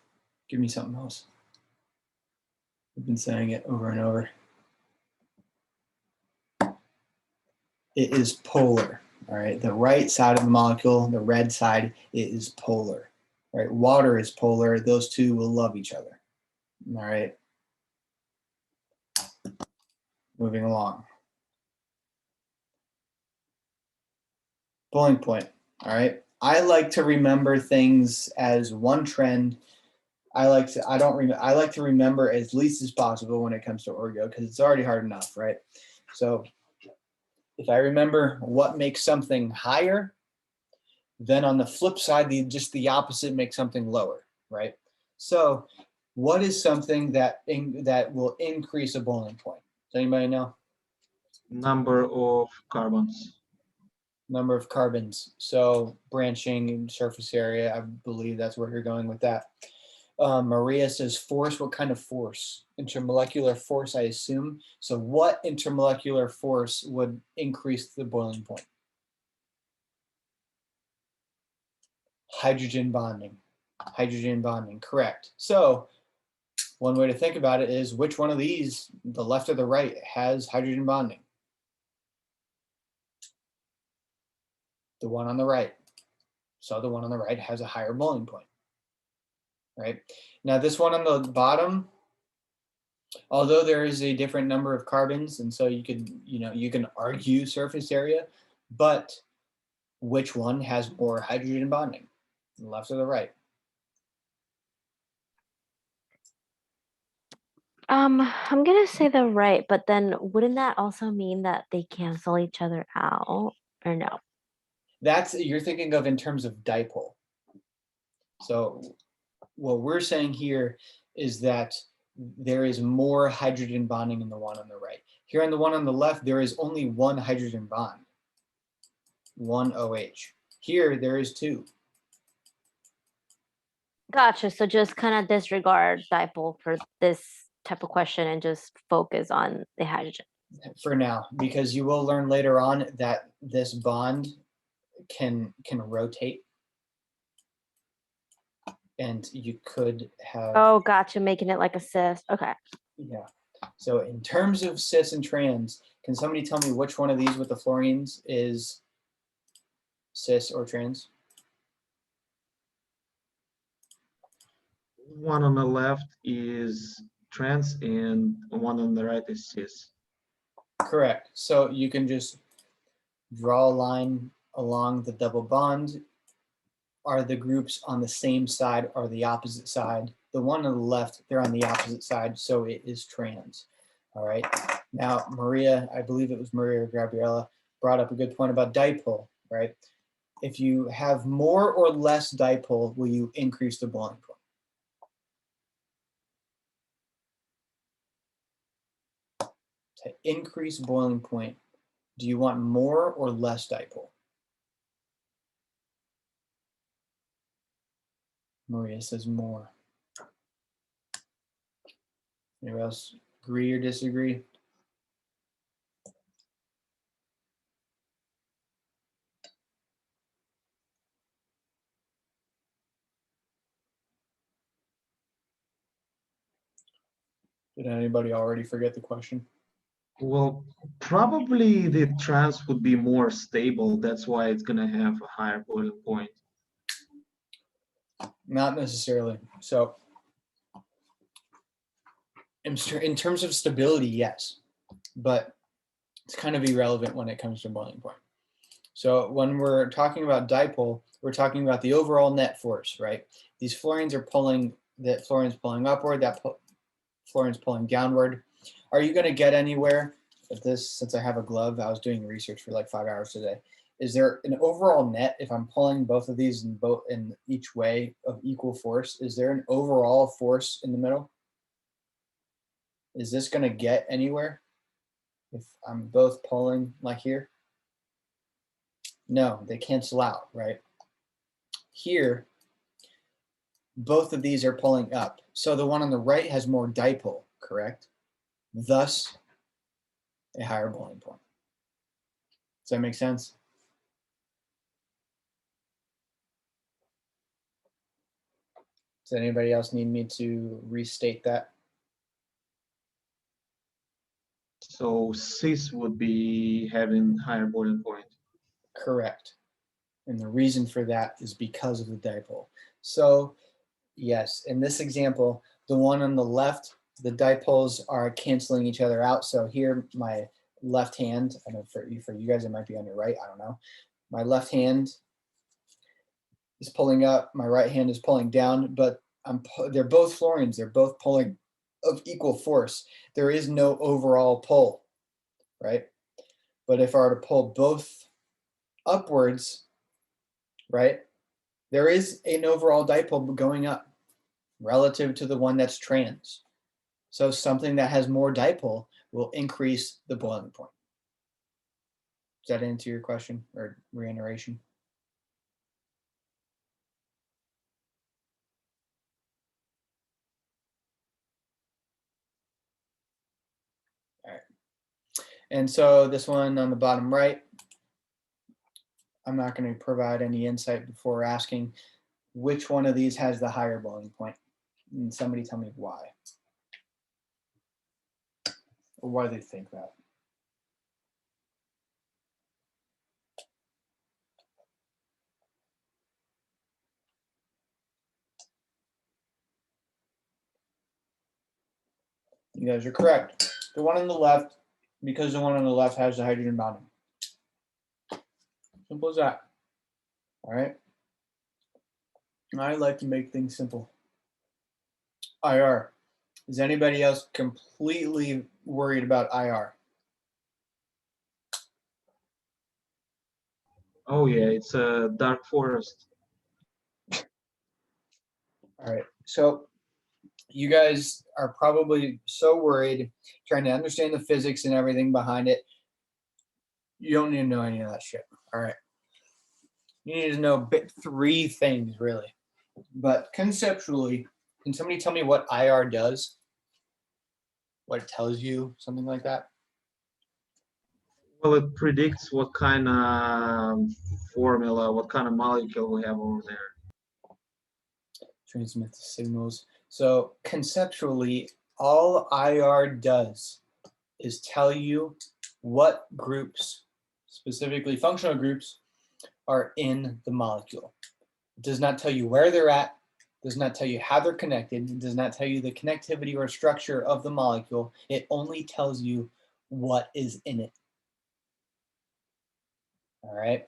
[SPEAKER 1] Give me something else. I've been saying it over and over. It is polar. All right. The right side of the molecule, the red side, it is polar. All right. Water is polar. Those two will love each other. All right. Moving along. Boiling point. All right. I like to remember things as one trend. I like to remember as least as possible when it comes to orgo because it's already hard enough, right? So if I remember what makes something higher, then on the flip side, just the opposite makes something lower, right? So what is something that will increase a boiling point? Does anybody know?
[SPEAKER 4] Number of carbons.
[SPEAKER 1] Number of carbons. So branching in surface area, I believe that's where you're going with that. Maria says force. What kind of force? Intermolecular force, I assume. So what intermolecular force would increase the boiling point? Hydrogen bonding. Hydrogen bonding, correct. So One way to think about it is which one of these, the left or the right, has hydrogen bonding? The one on the right. So the one on the right has a higher boiling point, right? Now this one on the bottom, although there is a different number of carbons, and so you can argue surface area, but which one has more hydrogen bonding, the left or the right?
[SPEAKER 3] I'm gonna say the right, but then wouldn't that also mean that they cancel each other out, or no?
[SPEAKER 1] You're thinking of in terms of dipole. So what we're saying here is that there is more hydrogen bonding in the one on the right. Here on the one on the left, there is only one hydrogen bond, one OH. Here, there is two.
[SPEAKER 3] Gotcha. So just kind of disregard dipole for this type of question and just focus on the hydrogen.
[SPEAKER 1] For now, because you will learn later on that this bond can rotate, and you could have.
[SPEAKER 3] Oh, gotcha. Making it like a cis. Okay.
[SPEAKER 1] Yeah. So in terms of cis and trans, can somebody tell me which one of these with the fluorines is cis or trans?
[SPEAKER 4] One on the left is trans and one on the right is cis.
[SPEAKER 1] Correct. So you can just draw a line along the double bond. Are the groups on the same side or the opposite side? The one on the left, they're on the opposite side, so it is trans. All right. Now, Maria, I believe it was Maria or Gabriella, brought up a good point about dipole, right? If you have more or less dipole, will you increase the boiling point? To increase boiling point, do you want more or less dipole? Maria says more. Anybody else agree or disagree? Did anybody already forget the question?
[SPEAKER 4] Well, probably the trans would be more stable. That's why it's going to have a higher boiling point.
[SPEAKER 1] Not necessarily. So in terms of stability, yes, but it's kind of irrelevant when it comes to boiling point. So when we're talking about dipole, we're talking about the overall net force, right? These fluorines are pulling, that fluorine's pulling upward, that fluorine's pulling downward. Are you going to get anywhere with this? Since I have a glove, I was doing research for like 5 hours today. Is there an overall net if I'm pulling both of these in each way of equal force? Is there an overall force in the middle? Is this going to get anywhere if I'm both pulling like here? No, they cancel out, right? Here, both of these are pulling up. So the one on the right has more dipole, correct? Thus, a higher boiling point. Does that make sense? Does anybody else need me to restate that?
[SPEAKER 4] So cis would be having higher boiling point.
[SPEAKER 1] Correct. And the reason for that is because of the dipole. So yes, in this example, the one on the left, the dipoles are canceling each other out. So here, my left hand, I know for you guys, it might be on your right, I don't know. My left hand is pulling up, my right hand is pulling down, but they're both fluorines, they're both pulling of equal force. There is no overall pull, right? But if I were to pull both upwards, right, there is an overall dipole going up relative to the one that's trans. So something that has more dipole will increase the boiling point. Does that answer your question or reiteration? All right. And so this one on the bottom right, I'm not going to provide any insight before asking which one of these has the higher boiling point. And somebody tell me why. or why they think that. You guys are correct. The one on the left, because the one on the left has the hydrogen bonding. Simple as that. All right. I like to make things simple. IR. Is anybody else completely worried about IR?
[SPEAKER 4] Oh yeah, it's a dark forest.
[SPEAKER 1] All right. So you guys are probably so worried trying to understand the physics and everything behind it. You don't need to know any of that shit. All right. You need to know three things really. But conceptually, can somebody tell me what IR does? What it tells you, something like that?
[SPEAKER 4] Well, it predicts what kind of formula, what kind of molecule we have over there.
[SPEAKER 1] Transmits signals. So conceptually, all IR does is tell you what groups, specifically functional groups, are in the molecule. It does not tell you where they're at, does not tell you how they're connected, it does not tell you the connectivity or structure of the molecule. It only tells you what is in it. All right.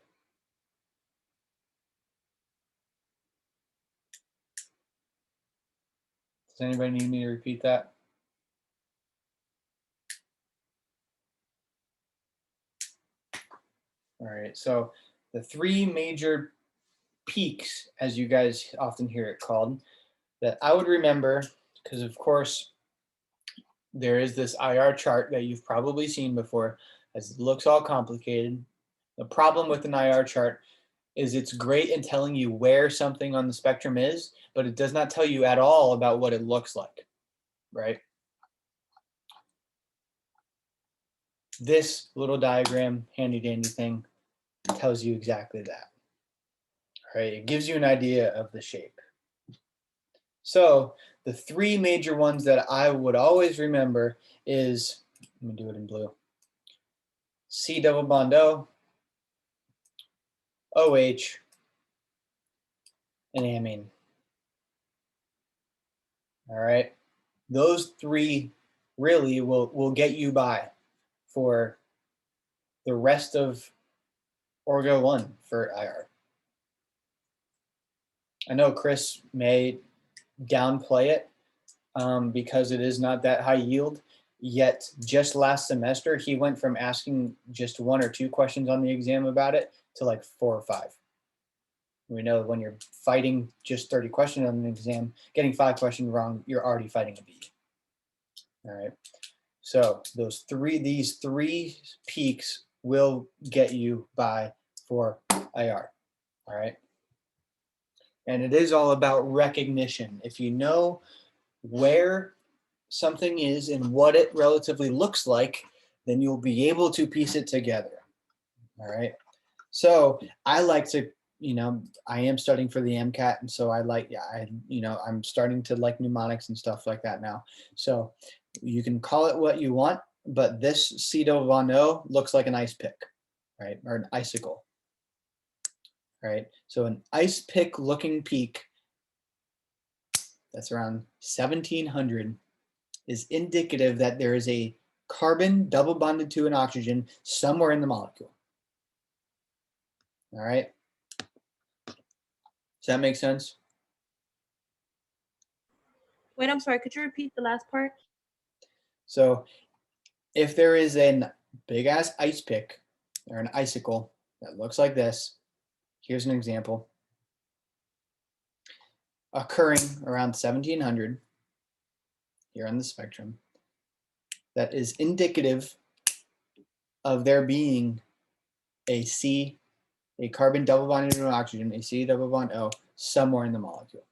[SPEAKER 1] Does anybody need me to repeat that? All right, so the three major peaks, as you guys often hear it called, that I would remember, because of course there is this IR chart that you've probably seen before, as it looks all complicated. The problem with an IR chart is it's great in telling you where something on the spectrum is, but it does not tell you at all about what it looks like, right? This little diagram, handy dandy thing, tells you exactly that. All right, it gives you an idea of the shape. So the three major ones that I would always remember is, let me do it in blue, C double bond O, OH, and amine. All right, those three really will get you by for the rest of Orgo 1 for IR. I know Chris may downplay it because it is not that high yield, yet just last semester he went from asking just 1 or 2 questions on the exam about it to like 4 or 5. We know when you're fighting just 30 questions on an exam, getting 5 questions wrong, you're already fighting a B. All right. So these three peaks will get you by for IR. All right. And it is all about recognition. If you know where something is and what it relatively looks like, then you'll be able to piece it together. All right. So I like to, I am studying for the MCAT, and so I'm starting to like mnemonics and stuff like that now. So you can call it what you want, but this C double bond O looks like an ice pick, right? Or an icicle, right? So an ice pick looking peak that's around 1700 is indicative that there is a carbon double bonded to an oxygen somewhere in the molecule. All right. Does that make sense?
[SPEAKER 5] Wait, I'm sorry. Could you repeat the last part?
[SPEAKER 1] So if there is a big ass ice pick or an icicle that looks like this, here's an example, occurring around 1700 here on the spectrum, that is indicative of there being a carbon double bonded to an oxygen, a C double bond O, somewhere in the molecule.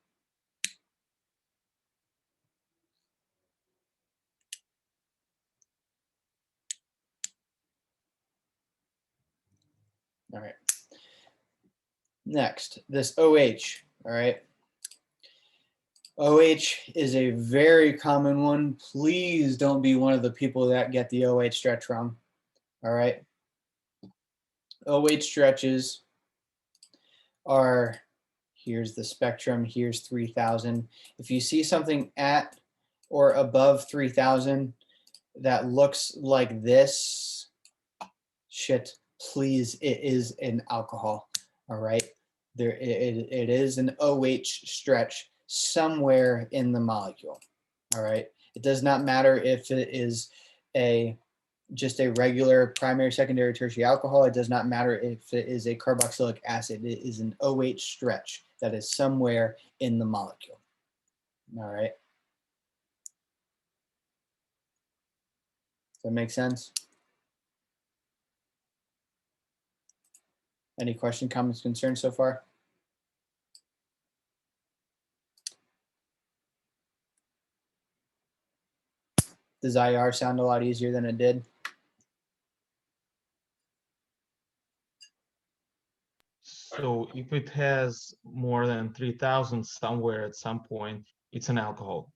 [SPEAKER 1] All right. Next, this OH, all right. OH is a very common one. Please don't be one of the people that get the OH stretch wrong. All right. OH stretches are, here's the spectrum, here's 3000. If you see something at or above 3000 that looks like this, shit, please, it is an alcohol. All right. It is an OH stretch somewhere in the molecule. All right. It does not matter if it is just a regular primary, secondary, tertiary alcohol. It does not matter if it is a carboxylic acid. It is an OH stretch that is somewhere in the molecule. All right. Does that make sense? Any question, comments, concerns so far? Does IR sound a lot easier than it did?
[SPEAKER 4] So if it has more than 3000 somewhere at some point, it's an alcohol.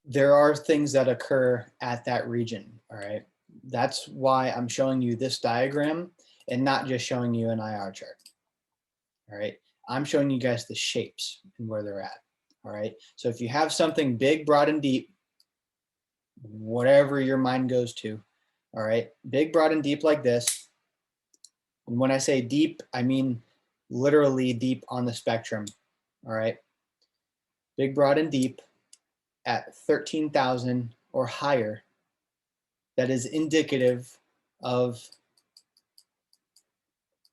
[SPEAKER 1] There are things that occur at that region. All right. That's why I'm showing you this diagram and not just showing you an IR chart. All right. I'm showing you guys the shapes and where they're at. All right. So if you have something big, broad, and deep, whatever your mind goes to, all right, big, broad, and deep like this. And when I say deep, I mean literally deep on the spectrum. All right. Big, broad, and deep at 13,000 or higher. That is indicative of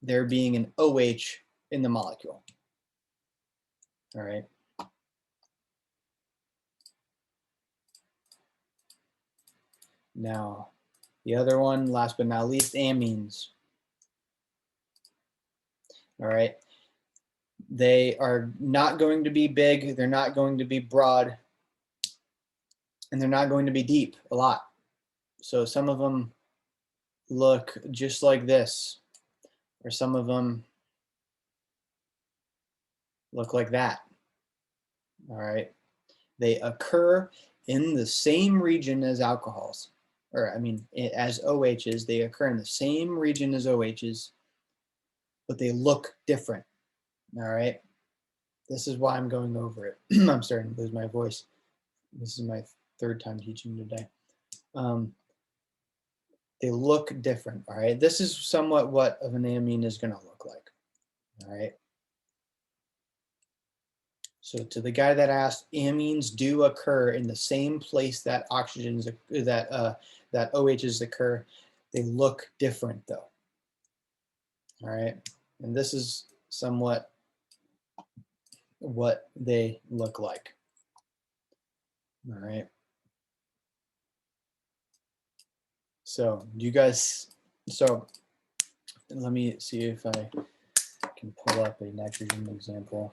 [SPEAKER 1] there being an OH in the molecule. All right. Now, the other one, last but not least, amines. All right. They are not going to be big. They're not going to be broad. And they're not going to be deep a lot. So some of them look just like this, or some of them look like that. All right. They occur in the same region as alcohols, or I mean, as OHs. They occur in the same region as OHs, but they look different. All right. This is why I'm going over it. I'm starting to lose my voice. This is my third time teaching today. They look different. All right. This is somewhat what an amine is going to look like. All right. So to the guy that asked, amines do occur in the same place that oxygens, that OHs occur. They look different though. All right. And this is somewhat what they look like. All right. So do you guys, so let me see if I can pull up a nitrogen example.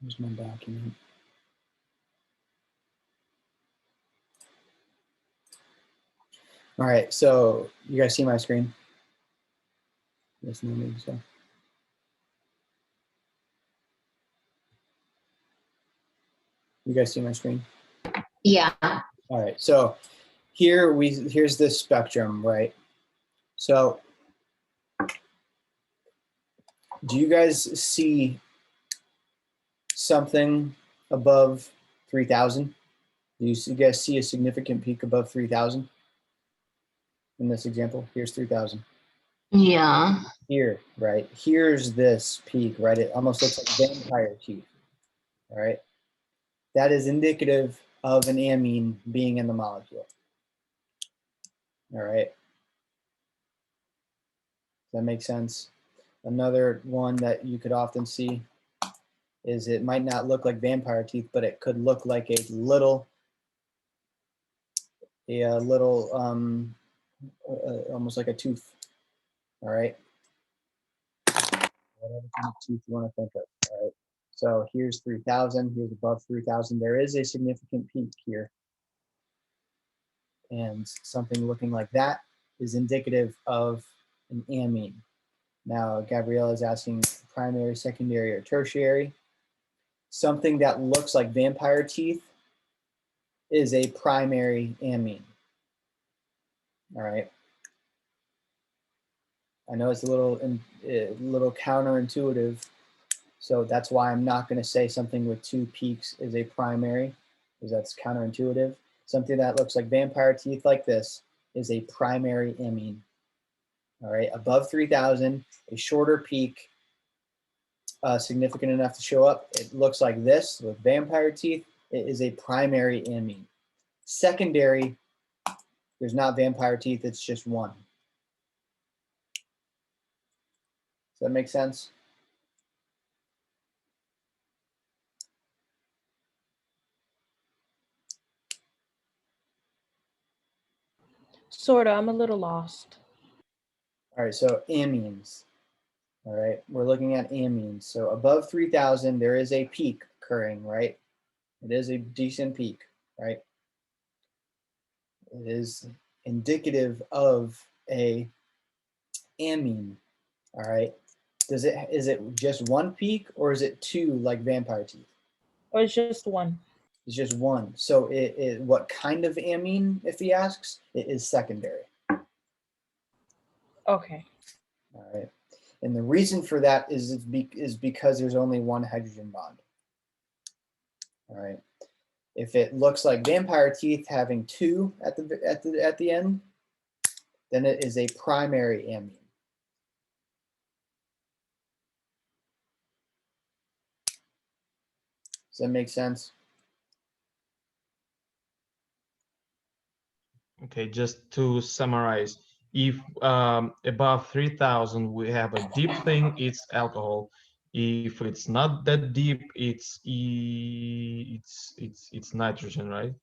[SPEAKER 1] Here's my document. All right, so you guys see my screen? Yes, no, maybe so. You guys see my screen?
[SPEAKER 2] Yeah.
[SPEAKER 1] All right, so here's this spectrum, right? So do you guys see something above 3,000? Do you guys see a significant peak above 3,000? In this example, here's 3,000.
[SPEAKER 2] Yeah.
[SPEAKER 1] Here, right? Here's this peak, right? It almost looks like vampire teeth, all right? That is indicative of an amine being in the molecule, all right? Does that make sense? Another one that you could often see is it might not look like vampire teeth, but it could look like a little almost like a tooth. All right. Whatever kind of tooth you want to think of. All right. So here's 3,000. Here's above 3,000. There is a significant peak here. And something looking like that is indicative of an amine. Now, Gabriella is asking primary, secondary, or tertiary. Something that looks like vampire teeth is a primary amine. All right. I know it's a little counterintuitive, so that's why I'm not going to say something with 2 peaks is a primary, because that's counterintuitive. Something that looks like vampire teeth like this is a primary amine. All right, above 3,000, a shorter peak, significant enough to show up. It looks like this with vampire teeth. It is a primary amine. Secondary, there's not vampire teeth, it's just one. Does that make sense?
[SPEAKER 5] Sorta, I'm a little lost.
[SPEAKER 1] All right, so amines. All right, we're looking at amines. So above 3,000, there is a peak occurring, right? It is a decent peak, right? It is indicative of a amine, all right? Is it just one peak or is it 2 like vampire teeth?
[SPEAKER 5] Or it's just one.
[SPEAKER 1] It's just one. So what kind of amine, if he asks, it is secondary.
[SPEAKER 5] Okay.
[SPEAKER 1] All right. And the reason for that is because there's only one hydrogen bond. All right. If it looks like vampire teeth having 2 at the end, then it is a primary amine. Does that make sense?
[SPEAKER 4] Okay, just to summarize, if above 3,000 we have a deep thing, it's alcohol. If it's not that deep, it's nitrogen, right?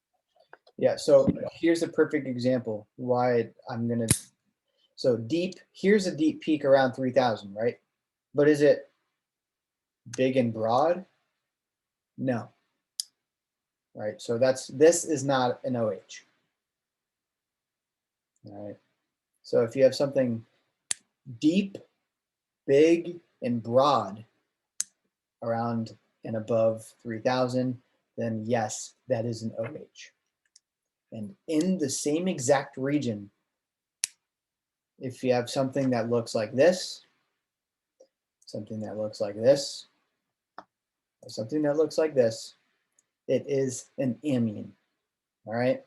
[SPEAKER 1] Yeah. So here's a perfect example why I'm gonna. So deep. Here's a deep peak around 3,000, right? But is it big and broad? No. Right. So this is not an OH. All right. So if you have something deep, big, and broad around and above 3,000, then yes, that is an OH. And in the same exact region, if you have something that looks like this, something that looks like this, or something that looks like this, it is an amine. All right.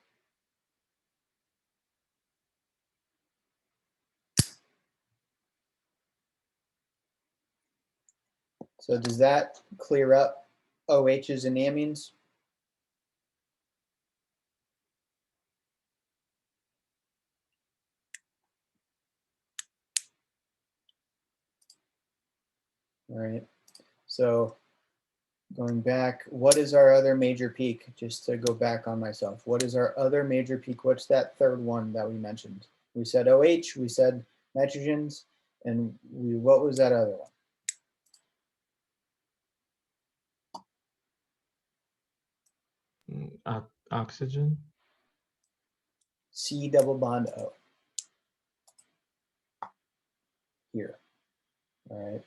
[SPEAKER 1] So does that clear up OHs and amines? All right. So going back, what is our other major peak? Just to go back on myself. What is our other major peak? What's that third one that we mentioned? We said OH, we said nitrogens, and what was that other one?
[SPEAKER 4] Oxygen.
[SPEAKER 1] C double bond O. Here. All right.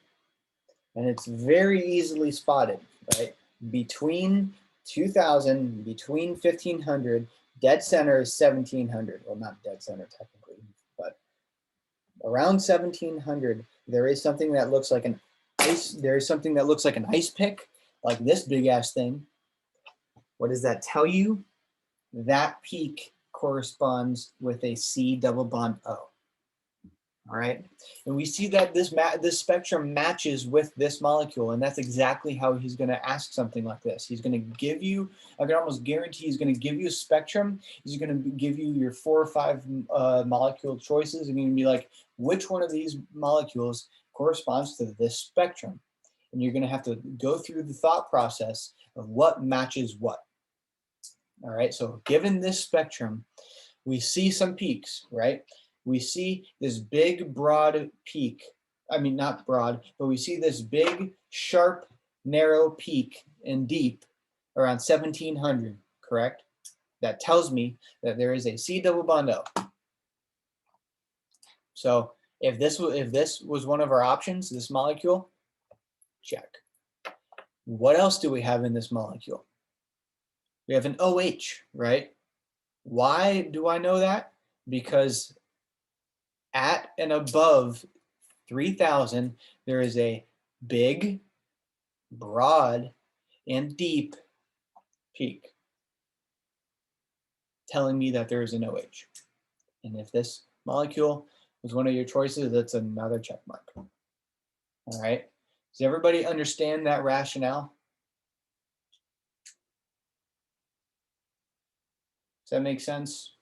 [SPEAKER 1] And it's very easily spotted, right? Between 2000, between 1500, dead center is 1700. Well, not dead center technically, but around 1700, there is something that looks like an ice. There is something that looks like an ice pick, like this big ass thing. What does that tell you? That peak corresponds with a C double bond O. All right, and we see that this spectrum matches with this molecule, and that's exactly how he's going to ask something like this. He's going to give you, I can almost guarantee he's going to give you a spectrum. He's going to give you your 4 or 5 molecule choices, and you're going to be like, which one of these molecules corresponds to this spectrum? and you're going to have to go through the thought process of what matches what. All right, so given this spectrum, we see some peaks, right? We see this big, broad peak. I mean, not broad, but we see this big, sharp, narrow peak and deep around 1700, correct? That tells me that there is a C double bond O. So if this was one of our options, this molecule, check. What else do we have in this molecule? We have an OH, right? Why do I know that? Because at and above 3000, there is a big, broad, and deep peak telling me that there is an OH. And if this molecule was one of your choices, that's another check mark. All right. Does everybody understand that rationale? Does that make sense?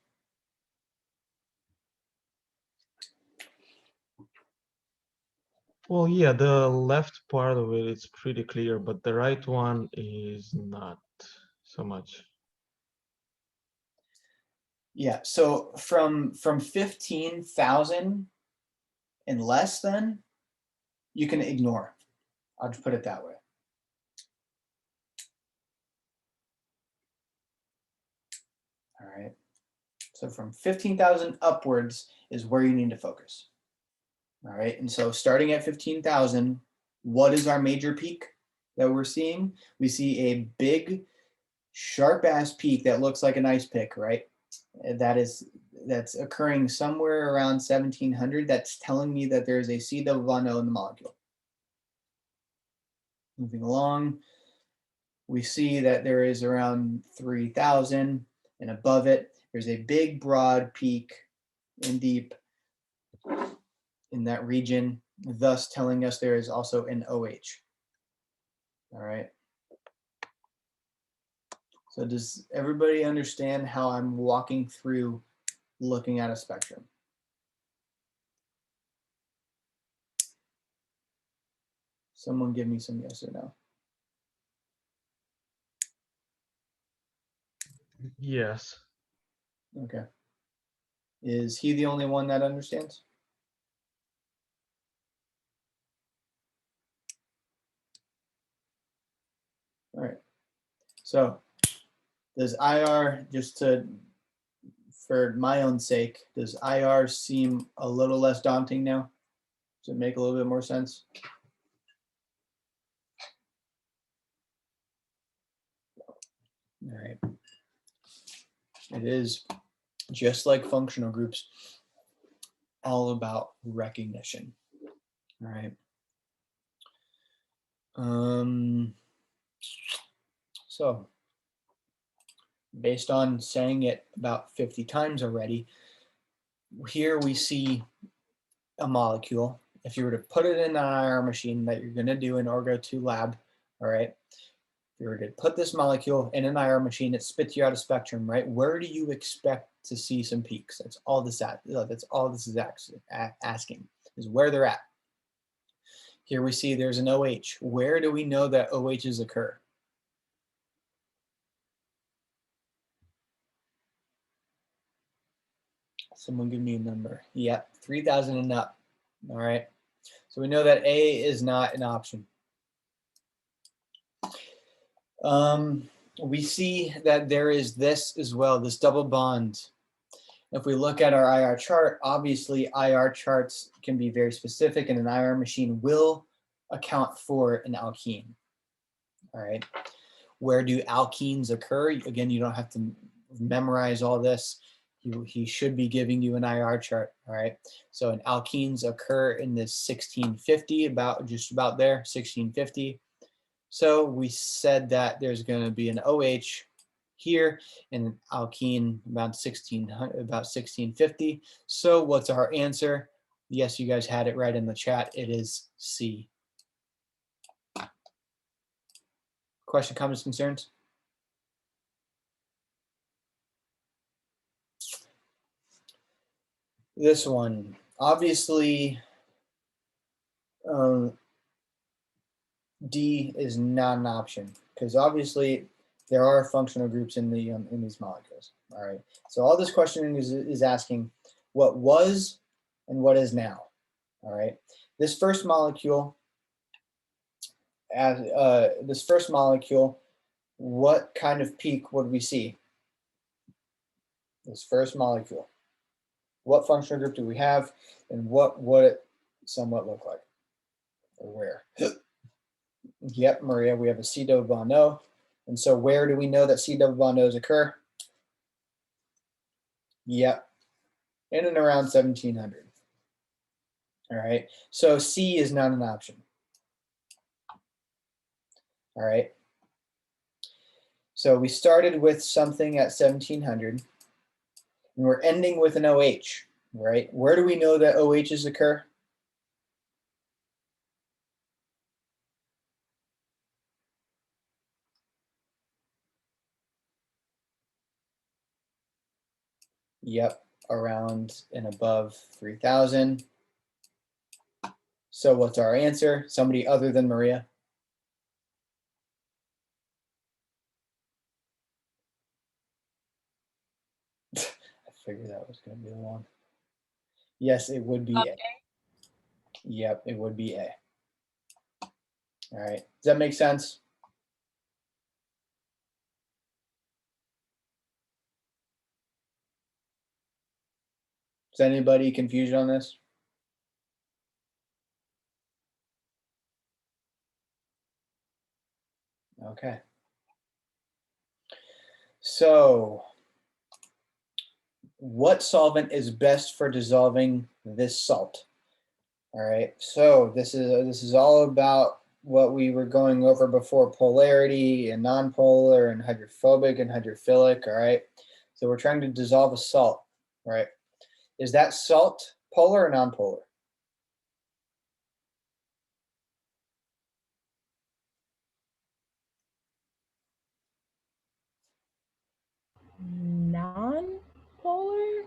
[SPEAKER 4] Well, yeah, the left part of it is pretty clear, but the right one is not so much.
[SPEAKER 1] Yeah, so from 15,000 and less than, you can ignore. I'll just put it that way. All right. So from 15,000 upwards is where you need to focus. All right. And so starting at 15,000, what is our major peak that we're seeing? We see a big, sharp ass peak that looks like an ice pick, right? That's occurring somewhere around 1700. That's telling me that there is a C double bond O in the molecule. Moving along, we see that there is around 3000, and above it, there's a big, broad peak and deep in that region, thus telling us there is also an OH. All right. So does everybody understand how I'm walking through looking at a spectrum? Someone give me some yes or no.
[SPEAKER 4] Yes.
[SPEAKER 1] Okay. Is he the only one that understands? All right. So does IR, for my own sake, does IR seem a little less daunting now? Does it make a little bit more sense? All right. It is just like functional groups, all about recognition. All right. So based on saying it about 50 times already, here we see a molecule. If you were to put it in an IR machine that you're going to do in Orgo 2 lab, all right, if you were to put this molecule in an IR machine, it spits you out a spectrum, right? Where do you expect to see some peaks? That's all this is asking, is where they're at. Here we see there's an OH. Where do we know that OHs occur? Someone give me a number. Yep, 3000 and up. All right. So we know that A is not an option. We see that there is this as well, this double bond. If we look at our IR chart, obviously IR charts can be very specific, and an IR machine will account for an alkene. All right. Where do alkenes occur? Again, you don't have to memorize all this. He should be giving you an IR chart. All right. So an alkenes occur in this 1650, just about there, 1650. So we said that there's going to be an OH here and an alkene about 1650. So what's our answer? Yes, you guys had it right in the chat. It is C. Question, comments, concerns? This one, obviously, D is not an option because obviously there are functional groups in the in these molecules. All right. So all this questioning is asking what was and what is now. All right. This first molecule, what kind of peak would we see? This first molecule. What functional group do we have, and what would it somewhat look like, or where? Yep, Maria, we have a C double bond O. And so where do we know that C double bond O's occur? Yep, in and around 1700. All right, so C is not an option. All right, so we started with something at 1700, and we're ending with an OH, right? Where do we know that OHs occur? Yep, around and above 3000. So what's our answer? Somebody other than Maria? I figured that was going to be the one. Yes, it would be A. Yep, it would be A. All right, does that make sense? Is anybody confused on this? Okay. So what solvent is best for dissolving this salt? All right, so this is all about what we were going over before, polarity and nonpolar and hydrophobic and hydrophilic. All right, so we're trying to dissolve a salt, right? Is that salt polar or nonpolar?
[SPEAKER 5] Non-polar?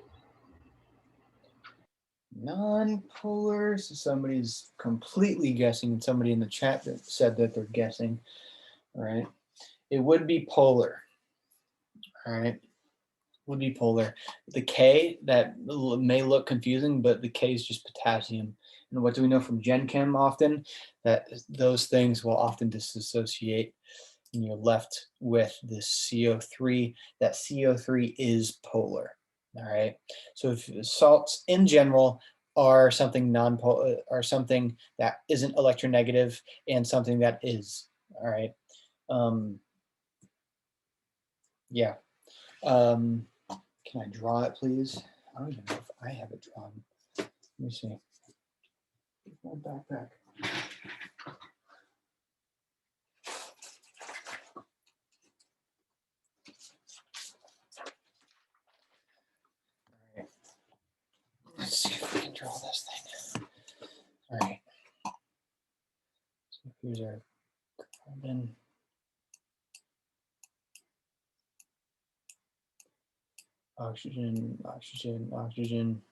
[SPEAKER 1] Non-polar, so somebody's completely guessing. Somebody in the chat that said that they're guessing. All right, it would be polar. All right, would be polar. The K, that may look confusing, but the K is just potassium. And what do we know from Gen Chem often? That those things will often disassociate, and you're left with this CO3. That CO3 is polar. All right, so if salts in general are something non-polar, are something that isn't electronegative, and something that is. All right, yeah. Can I draw it, please? I don't even know if I have it drawn. Let me see. My backpack. All right. Let's see if we can draw this thing. All right. So here's our carbon. Oxygen, oxygen, oxygen.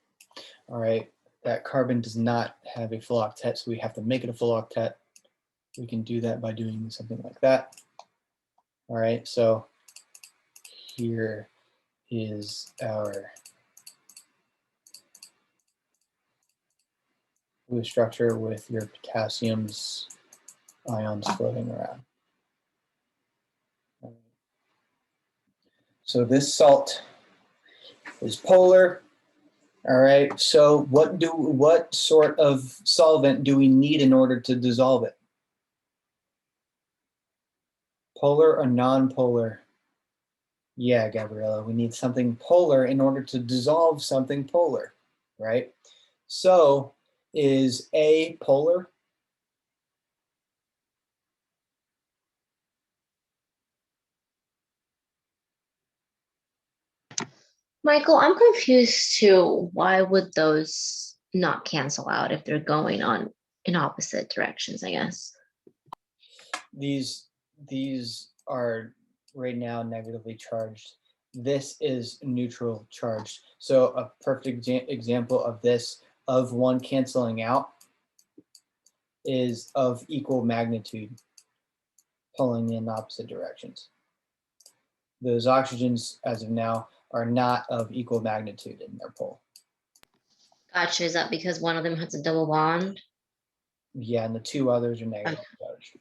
[SPEAKER 1] All right. That carbon does not have a full octet, so we have to make it a full octet. We can do that by doing something like that. All right. So here is our blue structure with your potassium's ions floating around. So this salt is polar. All right. So what sort of solvent do we need in order to dissolve it? Polar or non-polar? Yeah, Gabriella, we need something polar in order to dissolve something polar, right? So is A polar?
[SPEAKER 2] Michael, I'm confused too. Why would those not cancel out if they're going on in opposite directions, I guess?
[SPEAKER 1] These are right now negatively charged. This is neutral charged. So a perfect example of this, of one canceling out, is of equal magnitude. pulling in opposite directions. Those oxygens, as of now, are not of equal magnitude in their pull.
[SPEAKER 2] Gotcha. Is that because one of them has a double bond?
[SPEAKER 1] Yeah, and the two others are negative charged.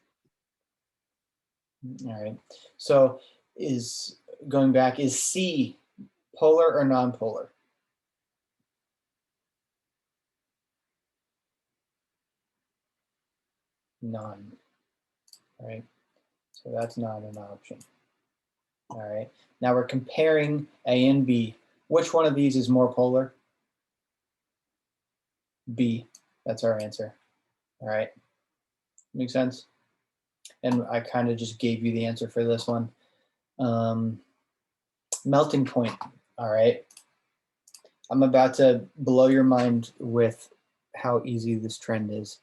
[SPEAKER 1] All right. So is going back, is C polar or nonpolar? Non. All right. So that's not an option. All right. Now we're comparing A and B. Which one of these is more polar? B. That's our answer. All right. Make sense? And I kind of just gave you the answer for this one. Melting point. All right. I'm about to blow your mind with how easy this trend is.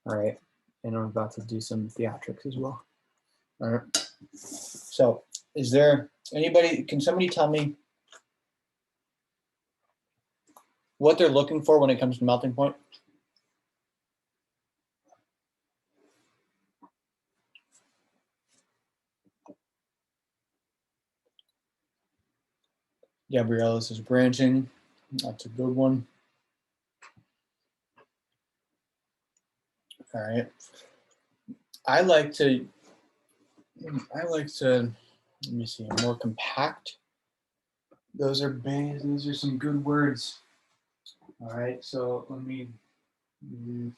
[SPEAKER 1] All right. And I'm about to do some theatrics as well. All right. So is there anybody, can somebody tell me what they're looking for when it comes to melting point? Gabriella says branching. That's a good one. All right. I like to, let me see, more compact. Those are some good words. All right, so let me, do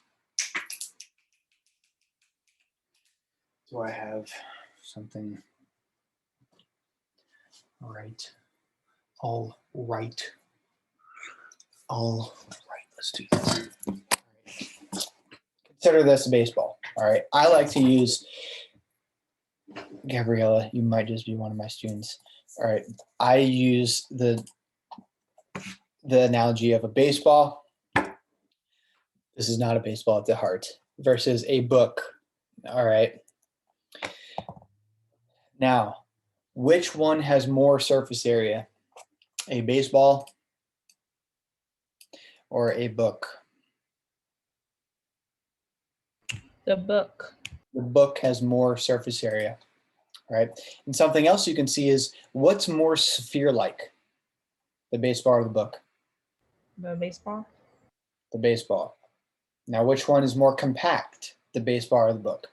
[SPEAKER 1] I have something? All right. All right. All right, let's do this. Consider this a baseball. All right, I like to use, Gabriella, you might just be one of my students. All right, I use the analogy of a baseball. This is not a baseball at the heart versus a book. All right. Now, which one has more surface area? A baseball or a book?
[SPEAKER 5] The book.
[SPEAKER 1] The book has more surface area, right? And something else you can see is what's more sphere-like, the baseball or the book?
[SPEAKER 5] The baseball.
[SPEAKER 1] The baseball. Now, which one is more compact, the baseball or the book?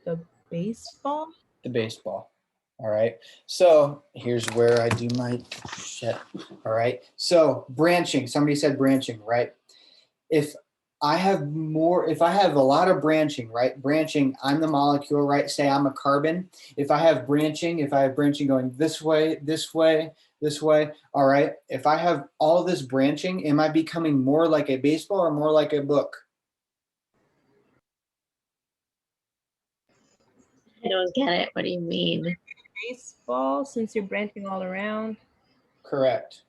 [SPEAKER 5] The baseball.
[SPEAKER 1] The baseball. All right. So here's where I do my shit. All right. So branching, somebody said branching, right? If I have a lot of branching, right? Branching, I'm the molecule, right? Say I'm a carbon. If I have branching going this way, this way, this way, all right. If I have all this branching, am I becoming more like a baseball or more like a book?
[SPEAKER 2] I don't get it. What do you mean?
[SPEAKER 5] Baseball, since you're branching all around.
[SPEAKER 1] Correct.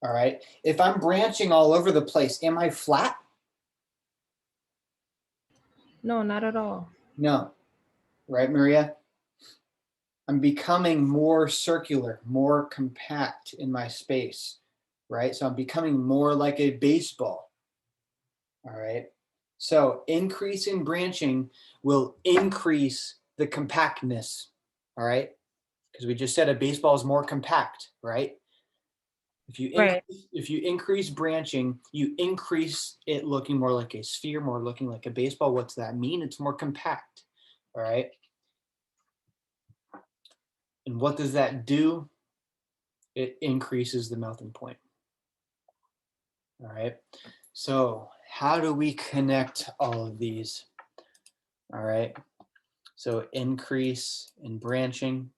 [SPEAKER 1] All right. If I'm branching all over the place, am I flat?
[SPEAKER 5] No, not at all.
[SPEAKER 1] No. Right, Maria? I'm becoming more circular, more compact in my space, right? So I'm becoming more like a baseball. All right. So increasing branching will increase the compactness. All right. Because we just said a baseball is more compact, right? If you increase branching, you increase it looking more like a sphere, more looking like a baseball. What's that mean? It's more compact. All right. And what does that do? It increases the melting point. All right. So how do we connect all of these? All right. So increase in branching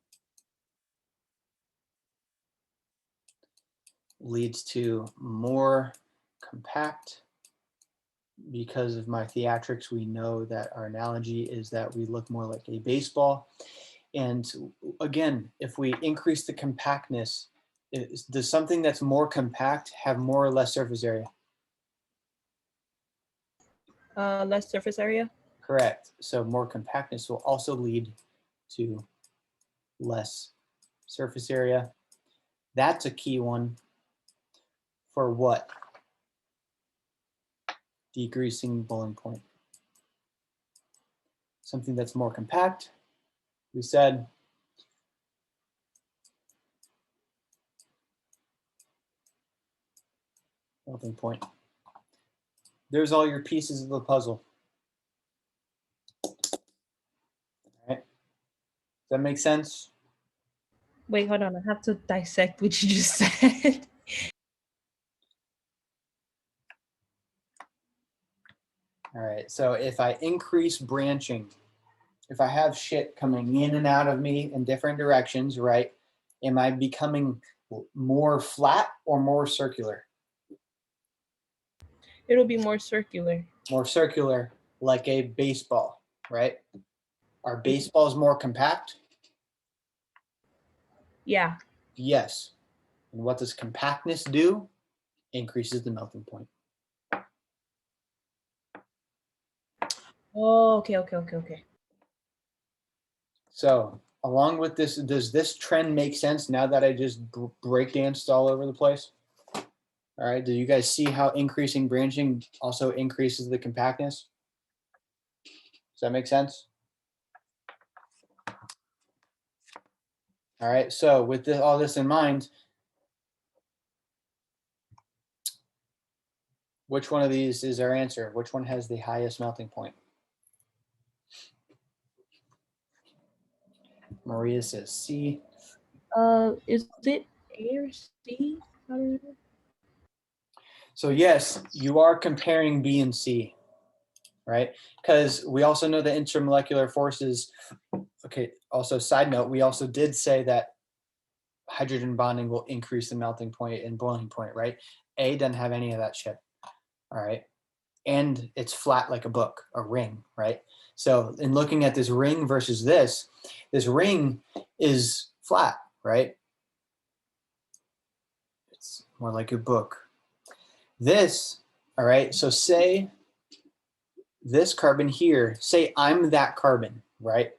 [SPEAKER 1] leads to more compact. Because of my theatrics, we know that our analogy is that we look more like a baseball. And again, if we increase the compactness, does something that's more compact have more or less surface area?
[SPEAKER 5] Less surface area.
[SPEAKER 1] Correct. So more compactness will also lead to less surface area. That's a key one for what? Decreasing boiling point. something that's more compact. We said melting point. There's all your pieces of the puzzle. All right. Does that make sense?
[SPEAKER 5] Wait, hold on. I have to dissect what you just said.
[SPEAKER 1] All right, so if I increase branching, if I have shit coming in and out of me in different directions, right, am I becoming more flat or more circular?
[SPEAKER 5] It'll be more circular.
[SPEAKER 1] More circular, like a baseball, right? Are baseballs more compact?
[SPEAKER 5] Yeah.
[SPEAKER 1] Yes. And what does compactness do? Increases the melting point.
[SPEAKER 5] Oh, okay.
[SPEAKER 1] So along with this, does this trend make sense now that I just breakdanced all over the place? All right, do you guys see how increasing branching also increases the compactness? Does that make sense? All right, so with this, all this in mind, which one of these is our answer? Which one has the highest melting point? Maria says C.
[SPEAKER 5] Is it A or C? I don't know.
[SPEAKER 1] So yes, you are comparing B and C, right? Because we also know the intermolecular forces. Okay, also side note, we also did say that hydrogen bonding will increase the melting point and boiling point, right? A doesn't have any of that shit, all right? And it's flat like a book, a ring, right? So in looking at this ring versus this ring is flat, right? It's more like a book. This, all right, so say this carbon here, say I'm that carbon, right?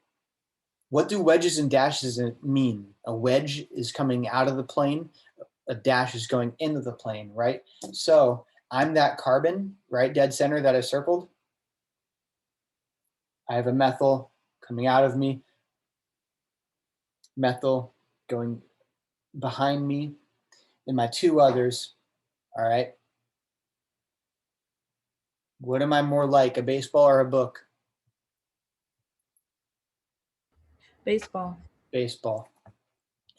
[SPEAKER 1] What do wedges and dashes mean? A wedge is coming out of the plane, a dash is going into the plane, right? So I'm that carbon, right, dead center that I circled. I have a methyl coming out of me, methyl going behind me, and my two others, all right? What am I more like, a baseball or a book?
[SPEAKER 5] Baseball.
[SPEAKER 1] Baseball.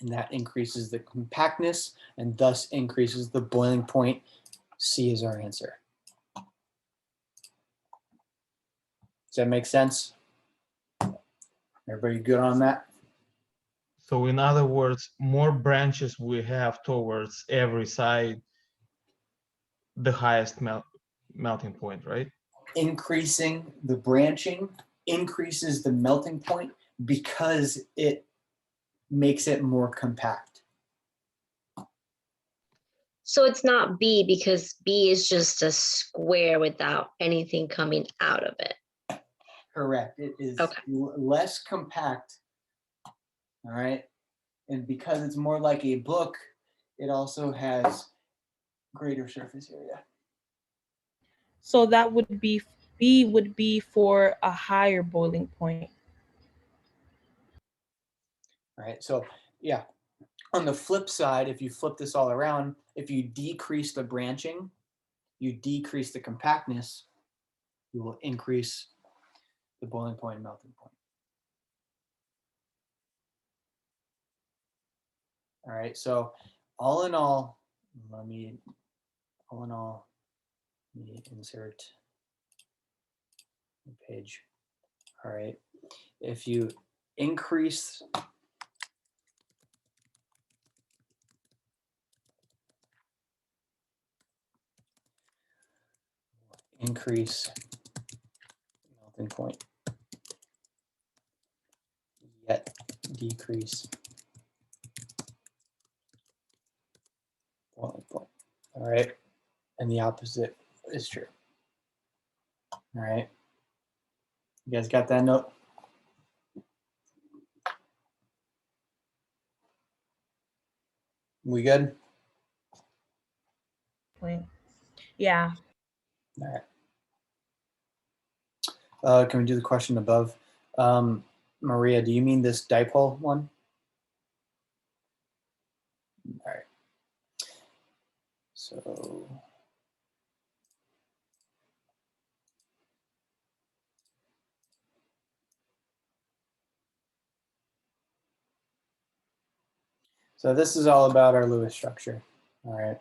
[SPEAKER 1] And that increases the compactness and thus increases the boiling point. C is our answer. Does that make sense? Everybody good on that?
[SPEAKER 4] So in other words, more branches we have towards every side, the highest melting point, right?
[SPEAKER 1] Increasing the branching increases the melting point because it makes it more compact.
[SPEAKER 2] So it's not B because B is just a square without anything coming out of it.
[SPEAKER 1] Correct. It is
[SPEAKER 2] Okay.
[SPEAKER 1] less compact. All right. And because it's more like a book, it also has greater surface area.
[SPEAKER 5] So that would be B would be for a higher boiling point.
[SPEAKER 1] All right. So yeah. On the flip side, if you flip this all around, if you decrease the branching, you decrease the compactness, you will increase the boiling point and melting point. All right, so all in all, let me insert the page. All right, if you increase melting point, yet decrease boiling point. All right, and the opposite is true. All right, you guys got that note? We good?
[SPEAKER 5] Point. Yeah.
[SPEAKER 1] All right. Can we do the question above? Maria, do you mean this dipole one? All right. So this is all about our Lewis structure. All right.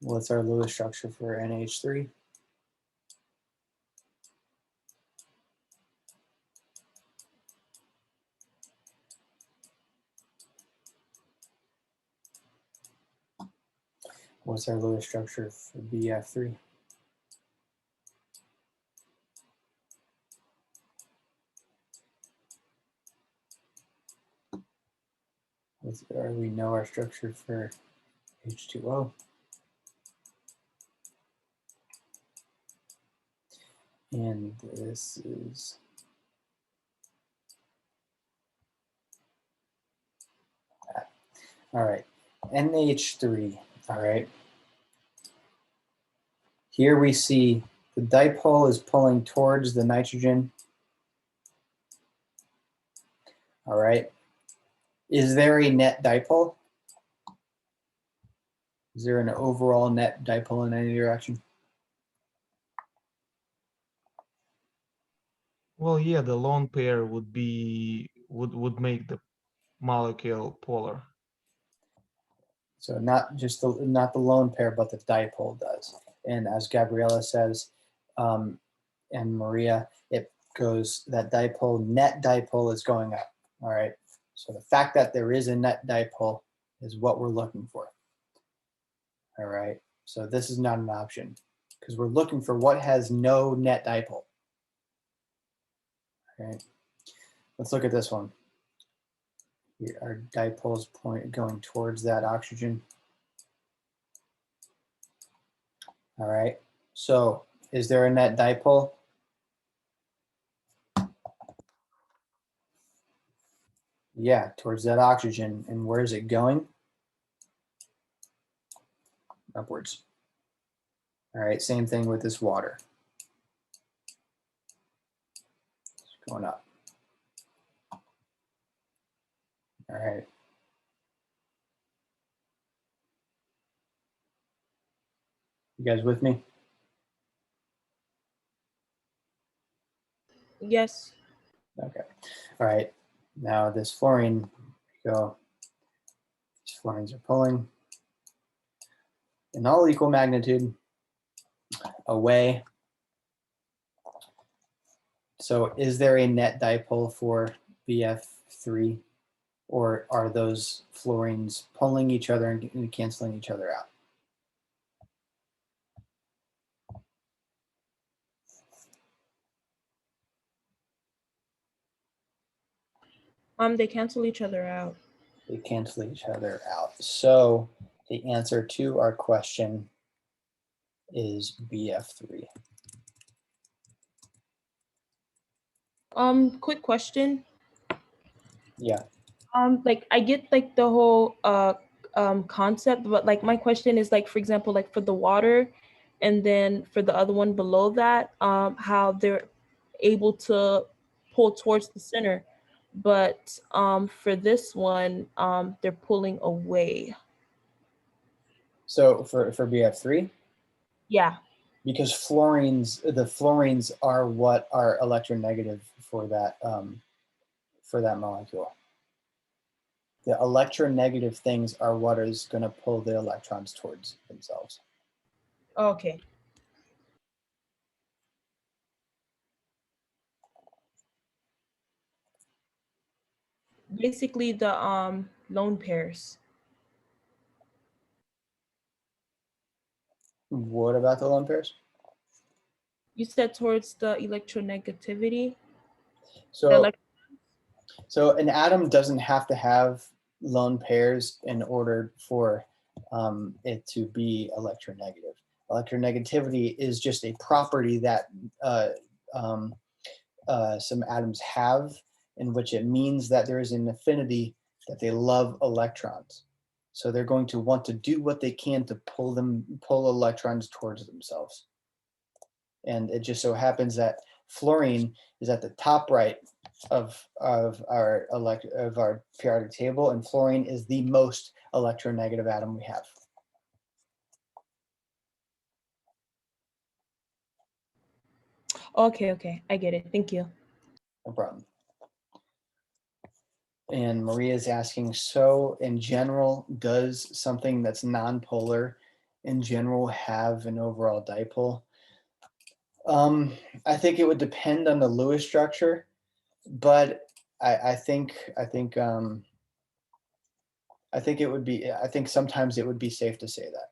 [SPEAKER 1] What's our Lewis structure for NH3? What's our Lewis structure for BF3? We know our structure for H2O. And this is that. All right, NH3, all right. Here we see the dipole is pulling towards the nitrogen. All right. Is there a net dipole? Is there an overall net dipole in any direction?
[SPEAKER 4] Well, yeah, the lone pair would be would make the molecule polar.
[SPEAKER 1] So not just not the lone pair, but the dipole does. And as Gabriella says, and Maria, it goes that dipole, net dipole is going up. All right. So the fact that there is a net dipole is what we're looking for. All right. So this is not an option because we're looking for what has no net dipole. All right. Let's look at this one. Here, our dipole's going towards that oxygen. All right. So is there a net dipole? Yeah, towards that oxygen. And where is it going? Upwards. All right, same thing with this water. It's going up. All right. You guys with me?
[SPEAKER 5] Yes.
[SPEAKER 1] Okay. All right. Now this fluorine, go. These fluorines are pulling in all equal magnitude away. So is there a net dipole for BF3, or are those fluorines pulling each other and canceling each other out?
[SPEAKER 5] They cancel each other out.
[SPEAKER 1] They cancel each other out. So the answer to our question is BF3.
[SPEAKER 5] Quick question.
[SPEAKER 1] Yeah.
[SPEAKER 5] Like I get like the whole concept, but like my question is like, for example, like for the water and then for the other one below that, how they're able to pull towards the center. But for this one, they're pulling away.
[SPEAKER 1] So for BF3,
[SPEAKER 5] Yeah.
[SPEAKER 1] because the fluorines are what are electronegative for that molecule. The electronegative things are what is going to pull the electrons towards themselves.
[SPEAKER 5] Okay. Basically the lone pairs.
[SPEAKER 1] What about the lone pairs?
[SPEAKER 5] You said towards the electronegativity.
[SPEAKER 1] So an atom doesn't have to have lone pairs in order for it to be electronegative. Electronegativity is just a property that some atoms have, in which it means that there is an affinity that they love electrons. So they're going to want to do what they can to pull electrons towards themselves. And it just so happens that Fluorine is at the top right of our periodic table, and fluorine is the most electronegative atom we have.
[SPEAKER 5] Okay, I get it. Thank you.
[SPEAKER 1] No problem. And Maria's asking, so in general, does something that's nonpolar in general have an overall dipole? I think it would depend on the Lewis structure, but I think it would be, I think sometimes it would be safe to say that.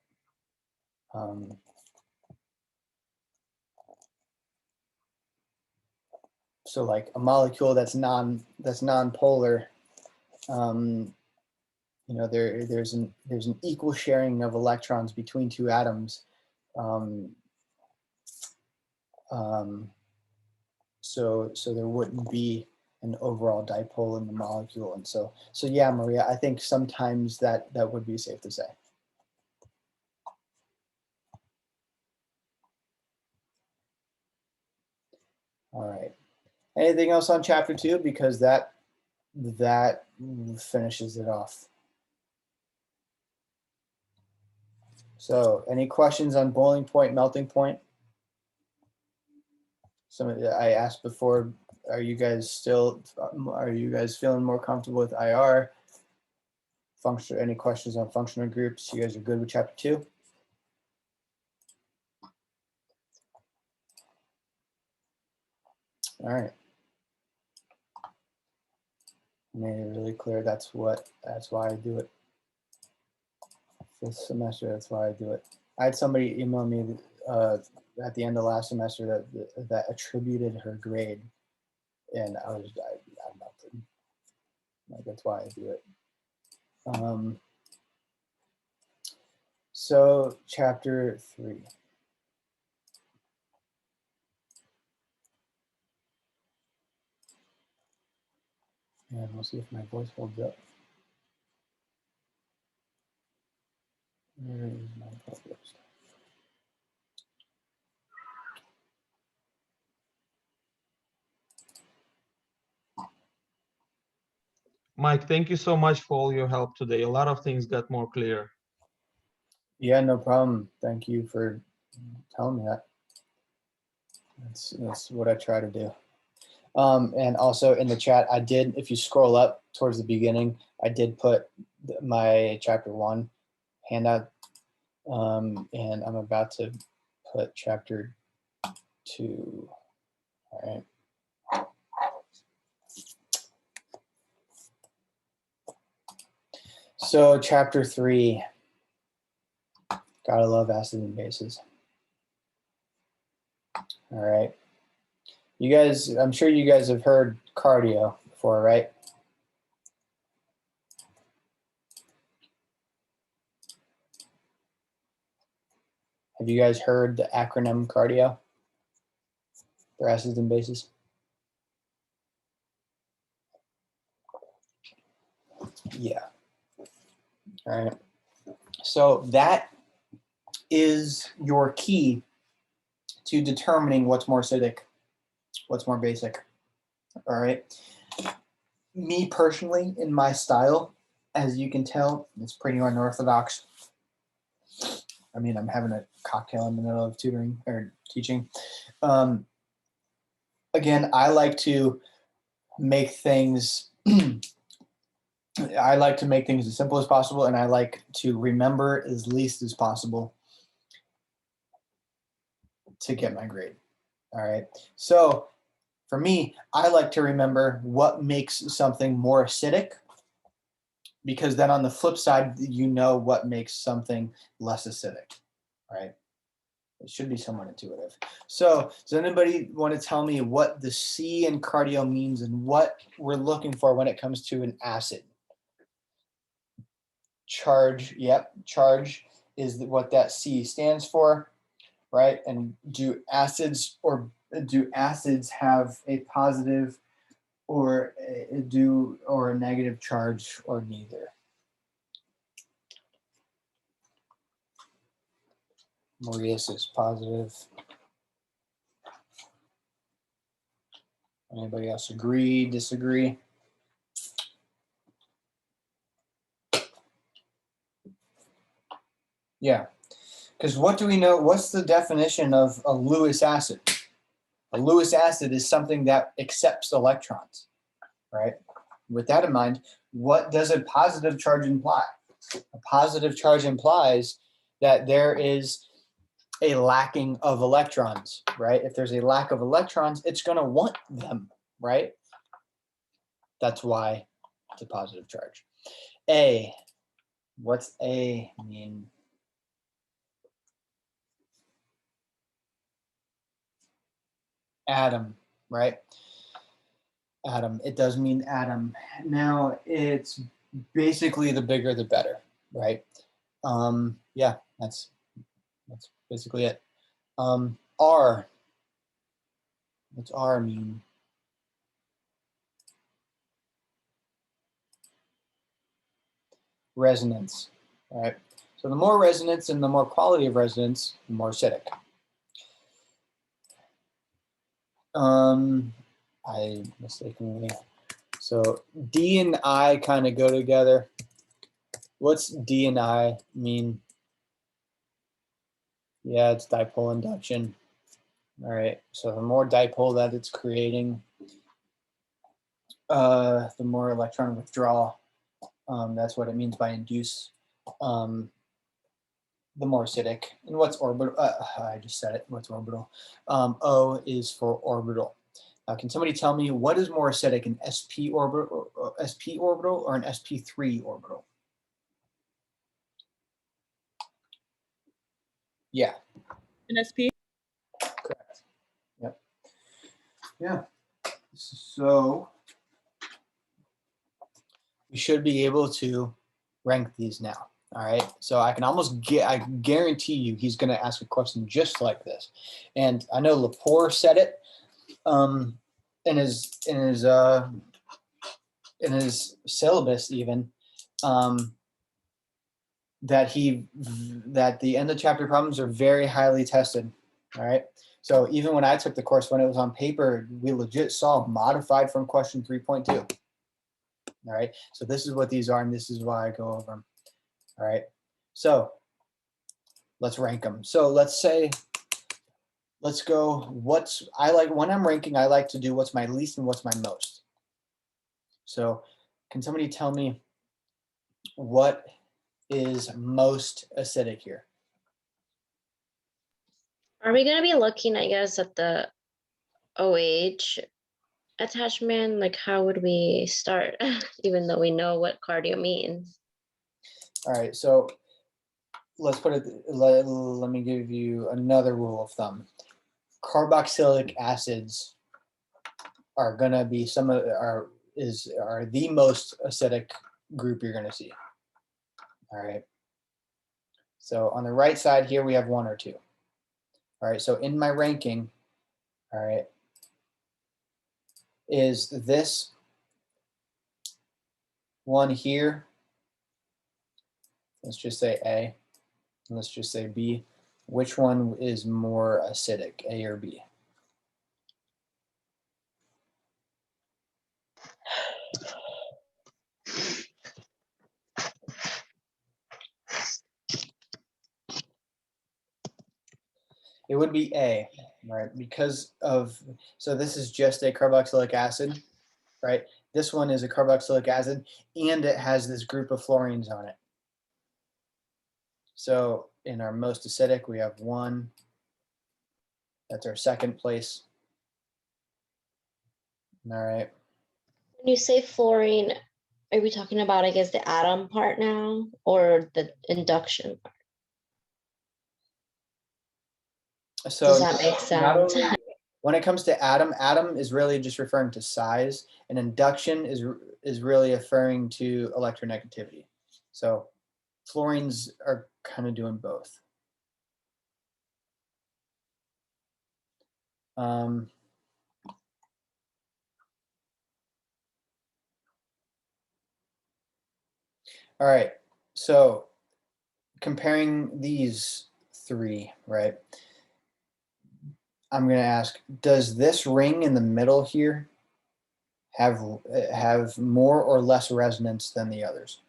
[SPEAKER 1] So like a molecule that's nonpolar, you know, there's an equal sharing of electrons between two atoms. So there wouldn't be an overall dipole in the molecule, and so yeah, Maria, I think sometimes that would be safe to say. All right. Anything else on chapter 2? Because that finishes it off. So any questions on boiling point, melting point? I asked before, are you guys feeling more comfortable with IR? Any questions on functional groups? You guys are good with chapter 2? All right. Made it really clear that's why I do it. This semester, that's why I do it. I had somebody email me at the end of last semester that attributed her grade, and I melted. Like, that's why I do it. So chapter 3. And we'll see if my voice holds up. Where is my published?
[SPEAKER 4] Mike, thank you so much for all your help today. A lot of things got more clear.
[SPEAKER 1] Yeah, no problem. Thank you for telling me that. That's what I try to do. And also in the chat, I did, if you scroll up towards the beginning, I did put my chapter 1 handout, and I'm about to put chapter 2. All right. So chapter 3, gotta love acids and bases. All right. You guys, I'm sure you guys have heard cardio before, right? Have you guys heard the acronym cardio for acids and bases? Yeah. All right. So that is your key to determining what's more acidic, what's more basic. All right. Me personally, in my style, as you can tell, it's pretty unorthodox. I mean, I'm having a cocktail in the middle of tutoring or teaching. Again, I like to make things as simple as possible, and I like to remember as least as possible to get my grade. All right. So for me, I like to remember what makes something more acidic, because then on the flip side, you know what makes something less acidic, right? It should be somewhat intuitive. So does anybody want to tell me what the C in cardio means and what we're looking for when it comes to an acid? Charge, yep, charge is what that C stands for, right? And do acids have a positive or a negative charge, or neither? Maria says positive. Anybody else agree, disagree? Yeah, because what do we know? What's the definition of a Lewis acid? A Lewis acid is something that accepts electrons, right? With that in mind, what does a positive charge imply? A positive charge implies that there is a lacking of electrons, right? If there's a lack of electrons, it's going to want them, right? That's why it's a positive charge. A, what's A mean? Atom, right? Atom, it does mean atom. Now, it's basically the bigger the better, right? Yeah, that's basically it. R, what's R mean? Resonance, all right? So the more resonance and the more quality of resonance, the more acidic. I mistakenly, so D and I kind of go together. What's D and I mean? Yeah, it's dipole induction. All right, so the more dipole that it's creating, the more electron withdrawal. That's what it means by induce. The more acidic. And what's orbital? I just said it. What's orbital? O is for orbital. Can somebody tell me what is more acidic, an sp orbital or an sp3 orbital? Yeah.
[SPEAKER 5] An SP?
[SPEAKER 1] Correct. Yep. Yeah. So we should be able to rank these now. All right. So I can almost I guarantee you he's going to ask a question just like this. And I know Lepore said it in his syllabus even, that the end of chapter problems are very highly tested. All right. So even when I took the course, when it was on paper, we legit saw modified from question 3.2. All right. So this is what these are, and this is why I go over them. All right. So let's rank them. So let's go, when I'm ranking, I like to do what's my least and what's my most. So can somebody tell me what is most acidic here?
[SPEAKER 2] Are we going to be looking, I guess, at the OH attachment? Like, how would we start, even though we know what cardio means?
[SPEAKER 1] All right, so let's put it, let me give you another rule of thumb. Carboxylic acids are gonna be are the most acidic group you're gonna see. All right. So on the right side here, we have 1 or 2. All right, so in my ranking, all right, is this one here, let's just say A, and let's just say B. Which one is more acidic, A or B? It would be A, right? Because of, so this is just a carboxylic acid, right? This one is a carboxylic acid, and it has this group of fluorines on it. So in our most acidic, we have 1. That's our second place. All right.
[SPEAKER 2] When you say fluorine, are we talking about, I guess, the atom part now, or the induction part?
[SPEAKER 1] So
[SPEAKER 2] Does that make sense?
[SPEAKER 1] When it comes to atom is really just referring to size, and induction is really referring to electronegativity. So fluorines are kind of doing both. All right, so comparing these 3, right? I'm going to ask, does this ring in the middle here have more or less resonance than the others?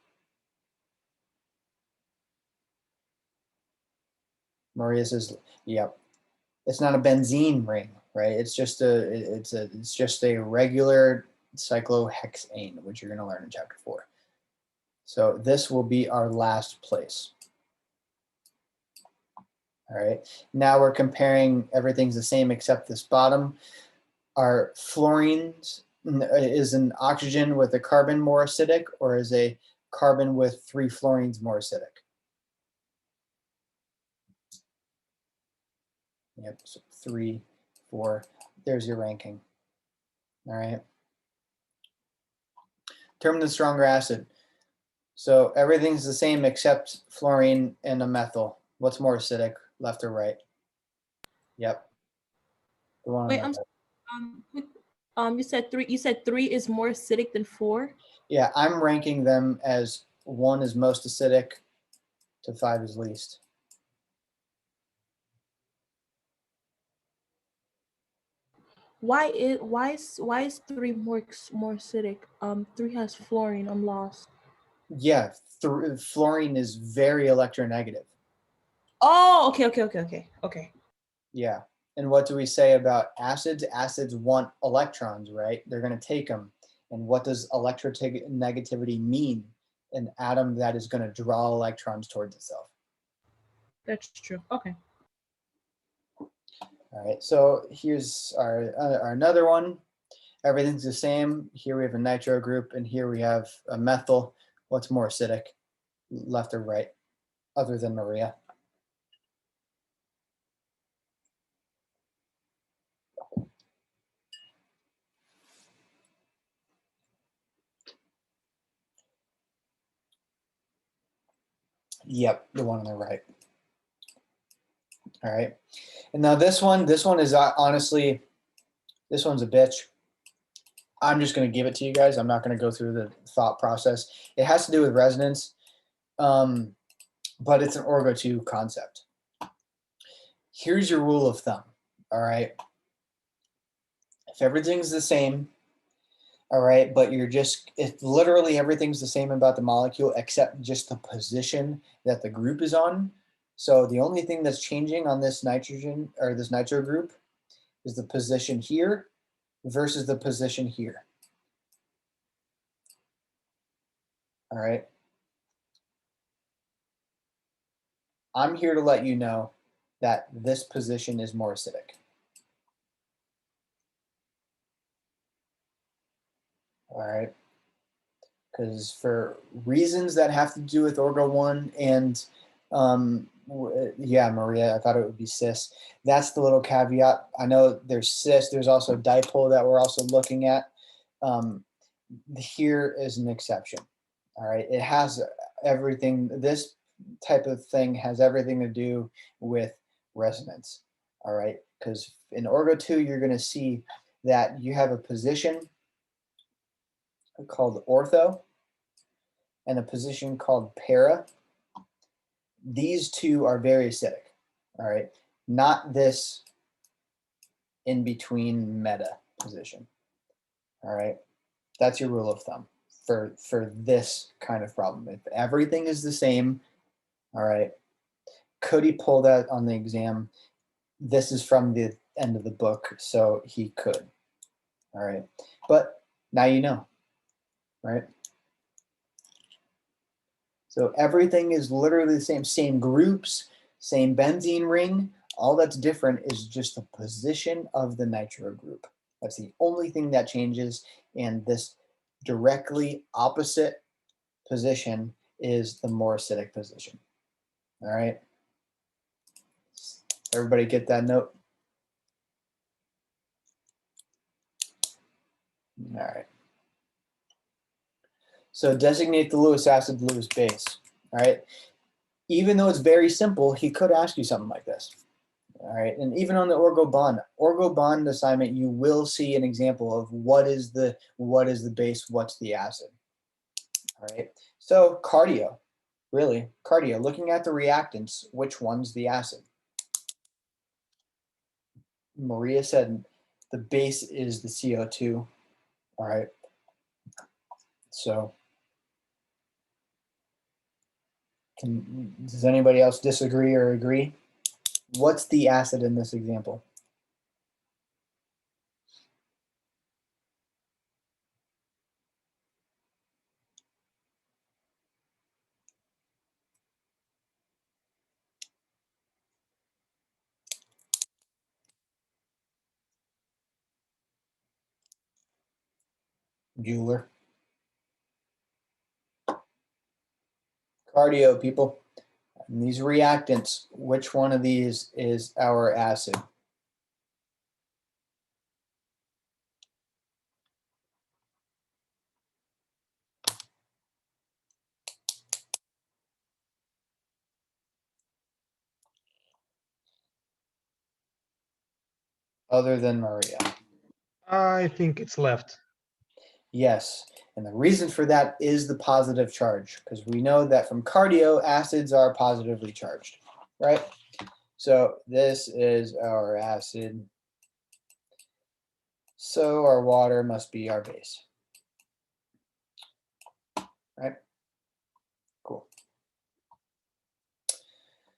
[SPEAKER 1] Maria says, yep. It's not a benzene ring, right? It's just a regular cyclohexane, which you're going to learn in chapter 4. So this will be our last place. All right. Now we're comparing, everything's the same except this bottom. Are fluorines, is an oxygen with a carbon more acidic, or is a carbon with 3 fluorines more acidic? Yep, so 3, 4, there's your ranking. All right. Determine the stronger acid. So everything's the same except fluorine and a methyl. What's more acidic, left or right? Yep. The one on
[SPEAKER 5] Wait,
[SPEAKER 1] the
[SPEAKER 5] I'm
[SPEAKER 1] right.
[SPEAKER 5] you said 3. You said 3 is more acidic than 4.
[SPEAKER 1] Yeah, I'm ranking them as 1 is most acidic to 5 is least.
[SPEAKER 5] Why is 3 more acidic? 3 has fluorine. I'm lost.
[SPEAKER 1] Yeah, fluorine is very electronegative.
[SPEAKER 5] Oh, okay.
[SPEAKER 1] Yeah. And what do we say about acids? Acids want electrons, right? They're going to take them. And what does electronegativity mean? An atom that is going to draw electrons towards itself.
[SPEAKER 5] That's true. Okay.
[SPEAKER 1] All right, so here's our another one. Everything's the same. Here we have a nitro group, and here we have a methyl. What's more acidic, left or right, other than Maria? Yep, the one on the right. All right, and now this one is honestly, this one's a bitch. I'm just going to give it to you guys. I'm not going to go through the thought process. It has to do with resonance, but it's an Orgo 2 concept. Here's your rule of thumb, all right? If everything's the same, all right, but if literally everything's the same about the molecule except just the position that the group is on. So the only thing that's changing on this nitrogen or this nitro group is the position here versus the position here. All right. I'm here to let you know that this position is more acidic. All right. Because for reasons that have to do with Orgo 1 and yeah, Maria, I thought it would be cis. That's the little caveat. I know there's cis. There's also dipole that we're also looking at. Here is an exception. All right. It has everything. This type of thing has everything to do with resonance. All right. Because in Orgo 2, you're going to see that you have a position called ortho and a position called para. These two are very acidic, all right? Not this in between meta position, all right? That's your rule of thumb for this kind of problem. If everything is the same, all right, could he pull that on the exam? This is from the end of the book, so he could, all right? But now you know, right? So everything is literally the same groups, same benzene ring. All that's different is just the position of the nitro group. That's the only thing that changes. And this directly opposite position is the more acidic position. All right. Everybody get that note? All right. So designate the Lewis acid, Lewis base. All right. Even though it's very simple, he could ask you something like this. All right, and even on the Orgo bond assignment, you will see an example of what is the base, what's the acid. All right, so cardio, looking at the reactants, which one's the acid? Maria said the base is the CO2. All right, So does anybody else disagree or agree? What's the acid in this example? Bueller. Cardio, people. And these reactants, which one of these is our acid? Other than Maria.
[SPEAKER 4] I think it's left.
[SPEAKER 1] Yes, and the reason for that is the positive charge, because we know that from cardio, acids are positively charged, right? So this is our acid. So our water must be our base, right? Cool.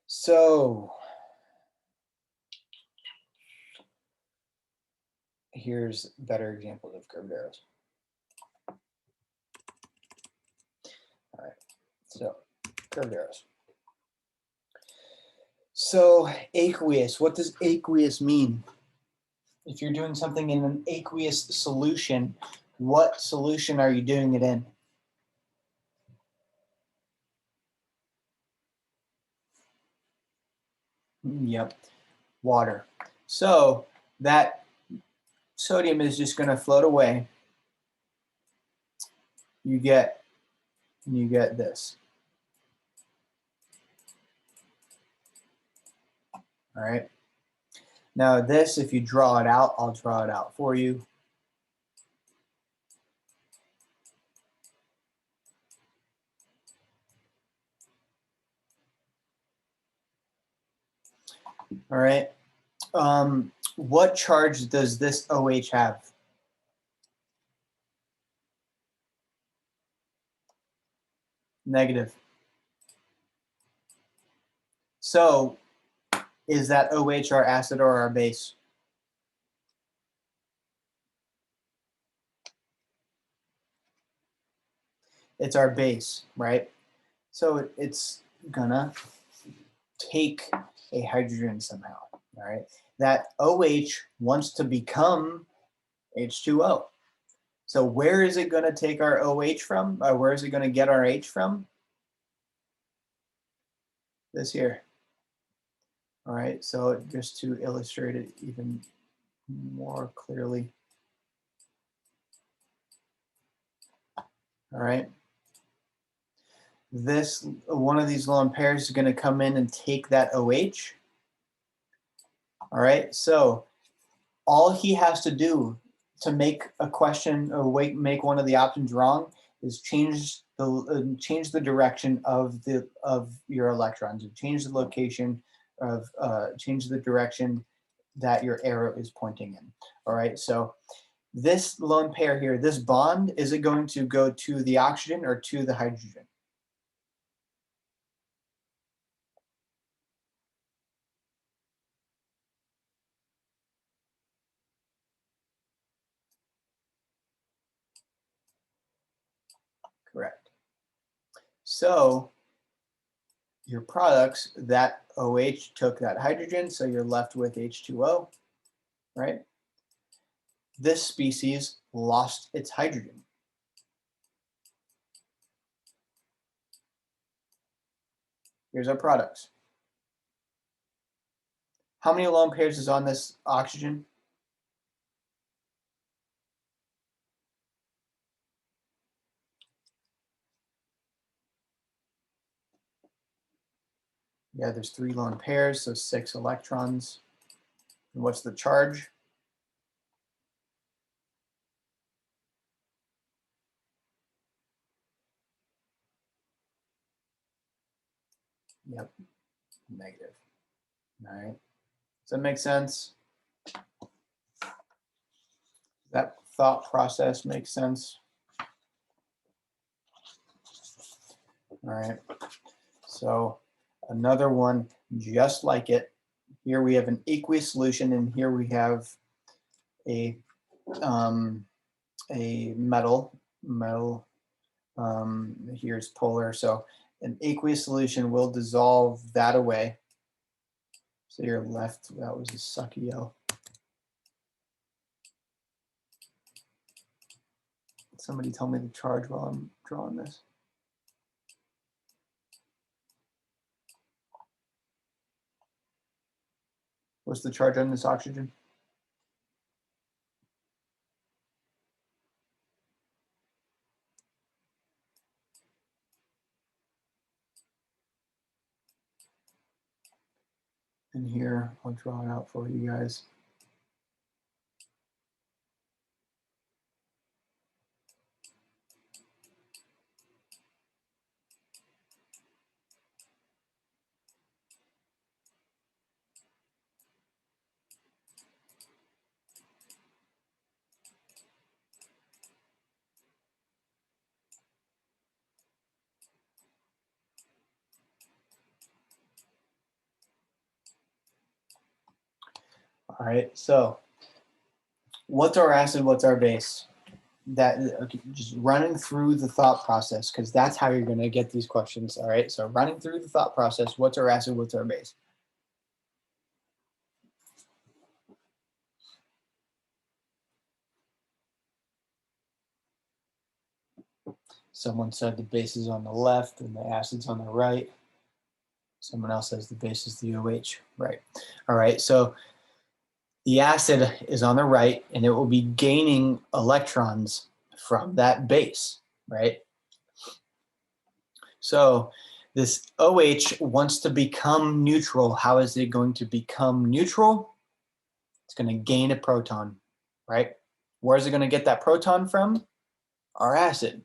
[SPEAKER 1] So here's better examples of curved arrows. All right, so curved arrows. So aqueous, what does aqueous mean? If you're doing something in an aqueous solution, what solution are you doing it in? Yep, water. So that sodium is just going to float away. You get this. All right. Now this, if you draw it out, I'll draw it out for you. All right. What charge does this OH have? Negative. So is that OH our acid or our base? It's our base, right? So it's gonna take a hydrogen somehow, all right? That OH wants to become H2O. So where is it gonna take our OH from? Where is it gonna get our H from? This here. All right, so just to illustrate it even more clearly. All right. This, one of these lone pairs is gonna come in and take that OH. All right, so all he has to do to make a question or make one of the options wrong is change the direction of your electrons, change the location of change the direction that your arrow is pointing in. All right, so this lone pair here, this bond, is it going to go to the oxygen or to the hydrogen? Correct. So your products, that OH took that hydrogen, so you're left with H2O, right? This species lost its hydrogen. Here's our products. How many lone pairs is on this oxygen? Yeah, there's 3 lone pairs, so 6 electrons. And what's the charge? Yep, negative. All right. Does that make sense? That thought process makes sense? All right. So another one just like it. Here we have an aqueous solution, and here we have a metal. Here's polar. So an aqueous solution will dissolve that away. So you're left, that was a sucky yellow. Somebody tell me the charge while I'm drawing this. What's the charge on this oxygen? And here, I'll draw it out for you guys. All right, so what's our acid, what's our base? That, okay, just running through the thought process, because that's how you're going to get these questions. All right, so running through the thought process, what's our acid, what's our base? Someone said the base is on the left and the acid's on the right. Someone else says the base is the OH, right? All right, so the acid is on the right, and it will be gaining electrons from that base, right? So this OH wants to become neutral. How is it going to become neutral? It's going to gain a proton, right? Where is it going to get that proton from? Our acid.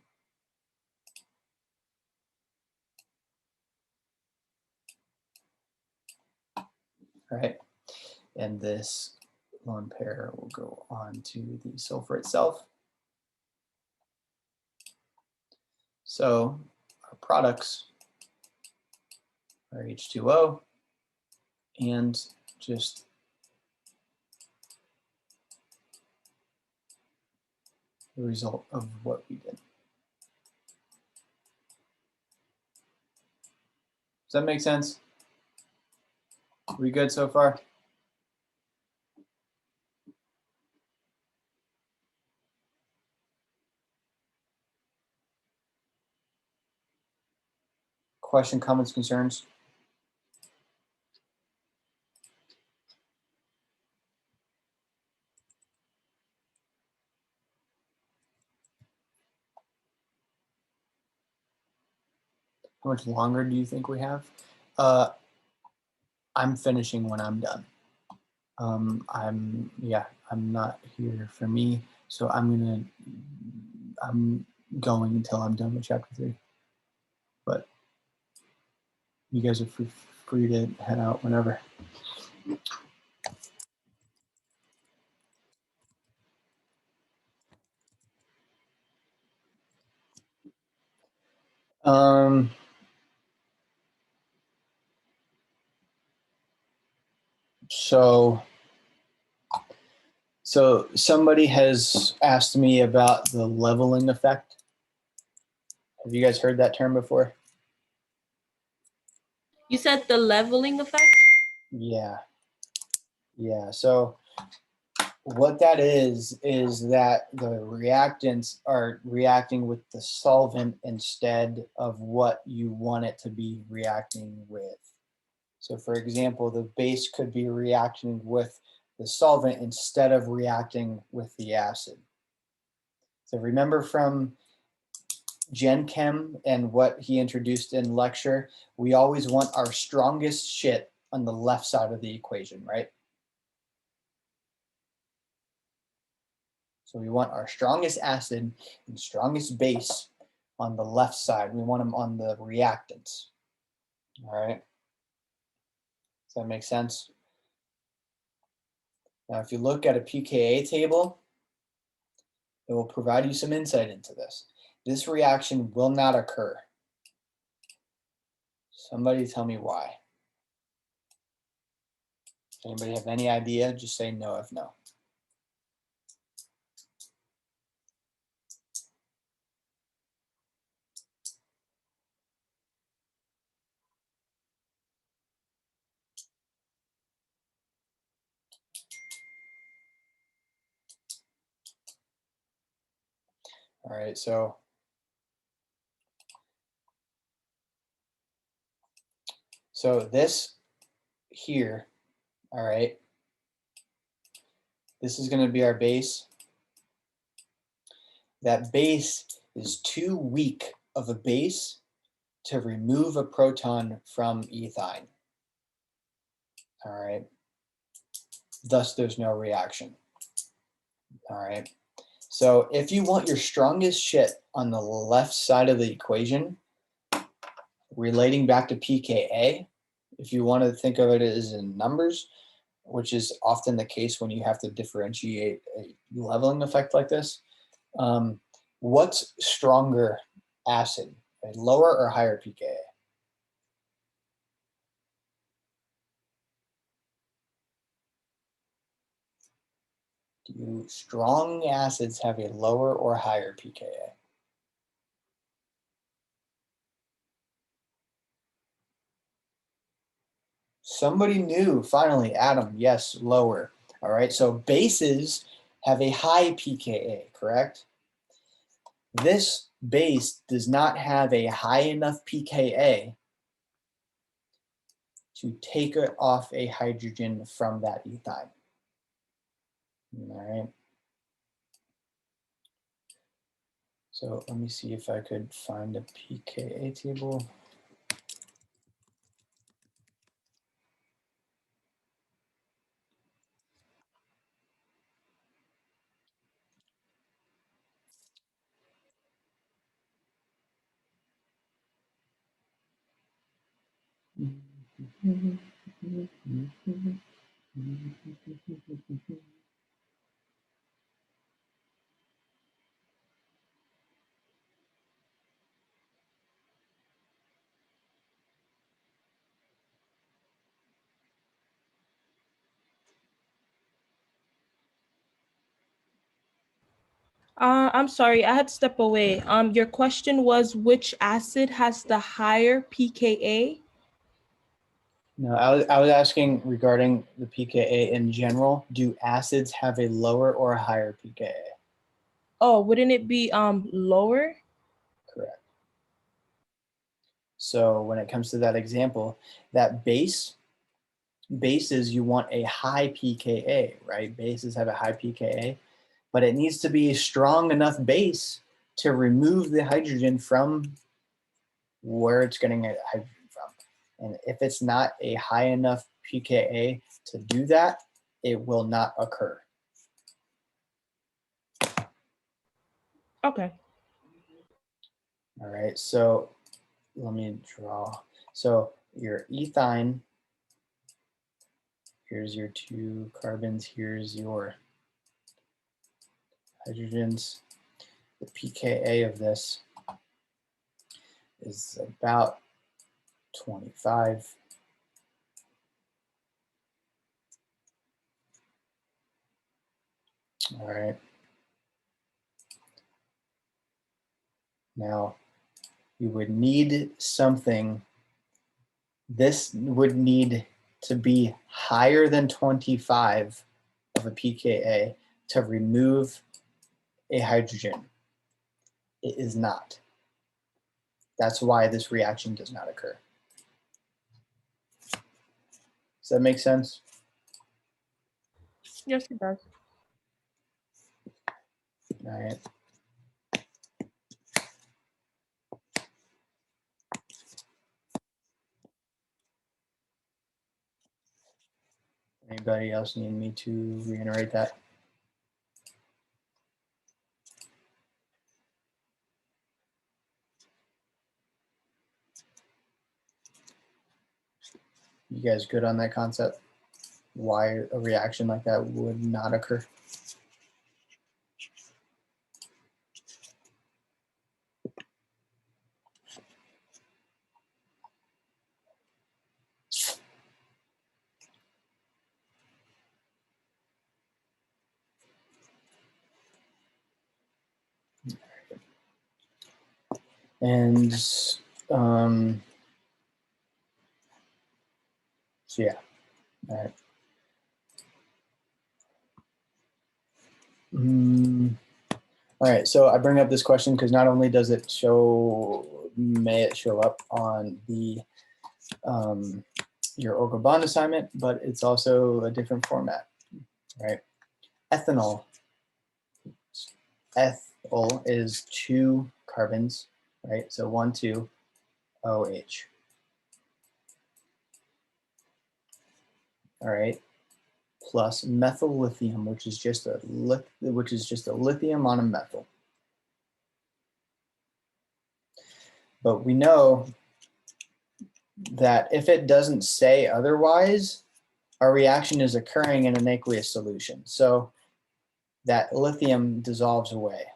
[SPEAKER 1] All right, and this lone pair will go on to the sulfur itself. So our products are H2O and just the result of what we did. Does that make sense? Are we good so far? Question, comments, concerns? How much longer do you think we have? I'm finishing when I'm done. I'm not here for me, so I'm going until I'm done with chapter 3. But you guys are free to head out whenever. So somebody has asked me about the leveling effect. Have you guys heard that term before?
[SPEAKER 5] You said the leveling effect?
[SPEAKER 1] Yeah. So what that is that the reactants are reacting with the solvent instead of what you want it to be reacting with. So for example, the base could be reacting with the solvent instead of reacting with the acid. So remember from Gen Chem and what he introduced in lecture, we always want our strongest shit on the left side of the equation, right? So we want our strongest acid and strongest base on the left side. We want them on the reactants. All right. Does that make sense? Now, if you look at a pKa table, it will provide you some insight into this. This reaction will not occur Somebody tell me why. Anybody have any idea? Just say no if no. All right, so this here, all right, this is going to be our base. That base is too weak of a base to remove a proton from ethyne. All right, thus there's no reaction. All right, so if you want your strongest shit on the left side of the equation, relating back to pKa, if you want to think of it as in numbers, which is often the case when you have to differentiate a leveling effect like this, what's stronger acid, a lower or higher pKa? Do strong acids have a lower or higher pKa? Somebody knew, finally, Adam, yes, lower. All right, so bases have a high pKa, correct? This base does not have a high enough pKa to take it off a hydrogen from that ethyne. All right. So let me see if I could find a pKa table.
[SPEAKER 5] I'm sorry, I had to step away. Your question was which acid has the higher pKa?
[SPEAKER 1] No, I was asking regarding the pKa in general. Do acids have a lower or a higher pKa?
[SPEAKER 5] Oh, wouldn't it be lower?
[SPEAKER 1] Correct. So when it comes to that example, that bases, you want a high pKa, right? Bases have a high pKa, but it needs to be a strong enough base to remove the hydrogen from where it's getting a hydrogen from. And if it's not a high enough pKa to do that, it will not occur.
[SPEAKER 5] Okay.
[SPEAKER 1] All right, so let me draw. So your ethyne, here's your two carbons, here's your hydrogens. The pKa of this is about 25. All right. Now, you would need something, this would need to be higher than 25 of a pKa to remove a hydrogen. It is not. That's why this reaction does not occur. Does that make sense?
[SPEAKER 5] Yes, it does.
[SPEAKER 1] All right. Anybody else need me to reiterate that? You guys good on that concept? Why a reaction like that would not occur? And so yeah, all right. All right, so I bring up this question because not only does it may it show up on the your orgo bond assignment, but it's also a different format, right? Ethanol. Ethyl is 2 carbons, right? So 1, 2, OH. All right, plus methyl lithium, which is just a lithium on a methyl. But we know that if it doesn't say otherwise, our reaction is occurring in an aqueous solution. So that lithium dissolves away,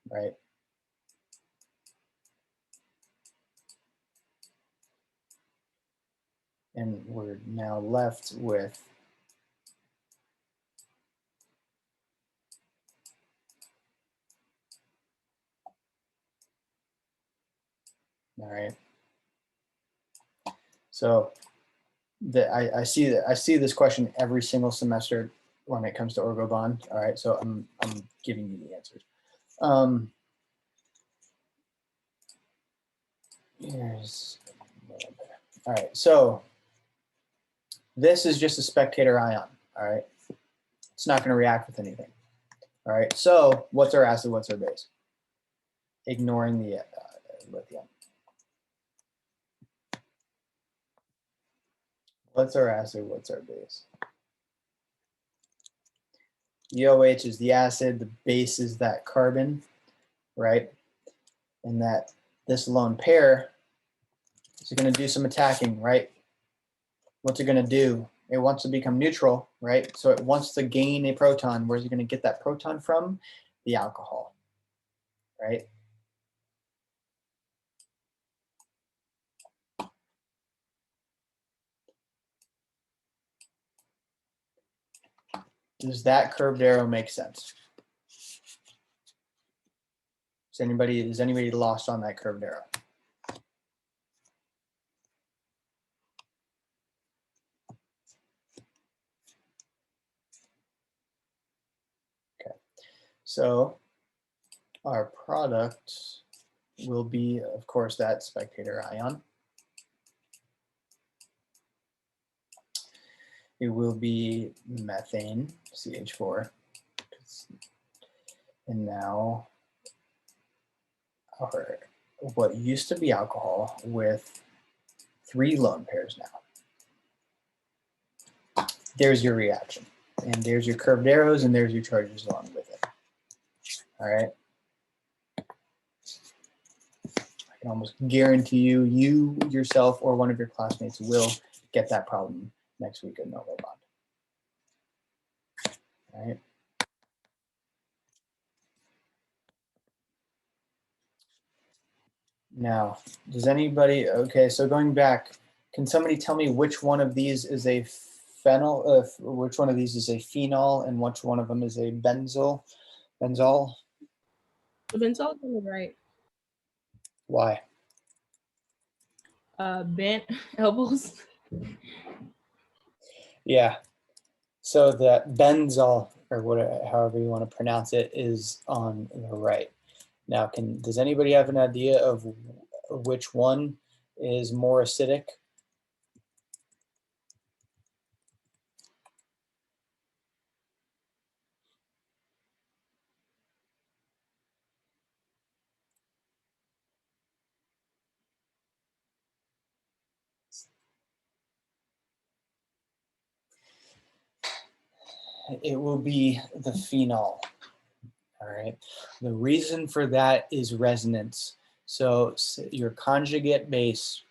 [SPEAKER 1] right? And we're now left with all right. So I see this question every single semester when it comes to orgo bond. All right, so I'm giving you the answers. Here's all right. So this is just a spectator ion. All right, it's not going to react with anything. All right. So what's our acid? What's our base? Ignoring the lithium. What's our acid? What's our base? The OH is the acid. The base is that carbon, right? And that this lone pair is going to do some attacking, right? What's it going to do? It wants to become neutral, right? So it wants to gain a proton. Where's it going to get that proton from? The alcohol, right? Does that curved arrow make sense? Is anybody lost on that curved arrow? Okay, so our product will be, of course, that spectator ion. It will be methane, CH4. And now our what used to be alcohol with 3 lone pairs now. There's your reaction. And there's your curved arrows, and there's your charges along with it. All right. I can almost guarantee you yourself or one of your classmates will get that problem next week at Nonverbal. All right. Now, does anybody, okay, so going back, can somebody tell me which one of these is a phenyl, which one of these is a phenol, and which one of them is a benzol? Benzol?
[SPEAKER 5] The benzol on the right.
[SPEAKER 1] Why?
[SPEAKER 5] Bent elbows.
[SPEAKER 1] Yeah. So the benzol, or whatever, however you want to pronounce it, is on the right. Now, does anybody have an idea of which one is more acidic? It will be the phenol. All right. The reason for that is resonance. So your conjugate base,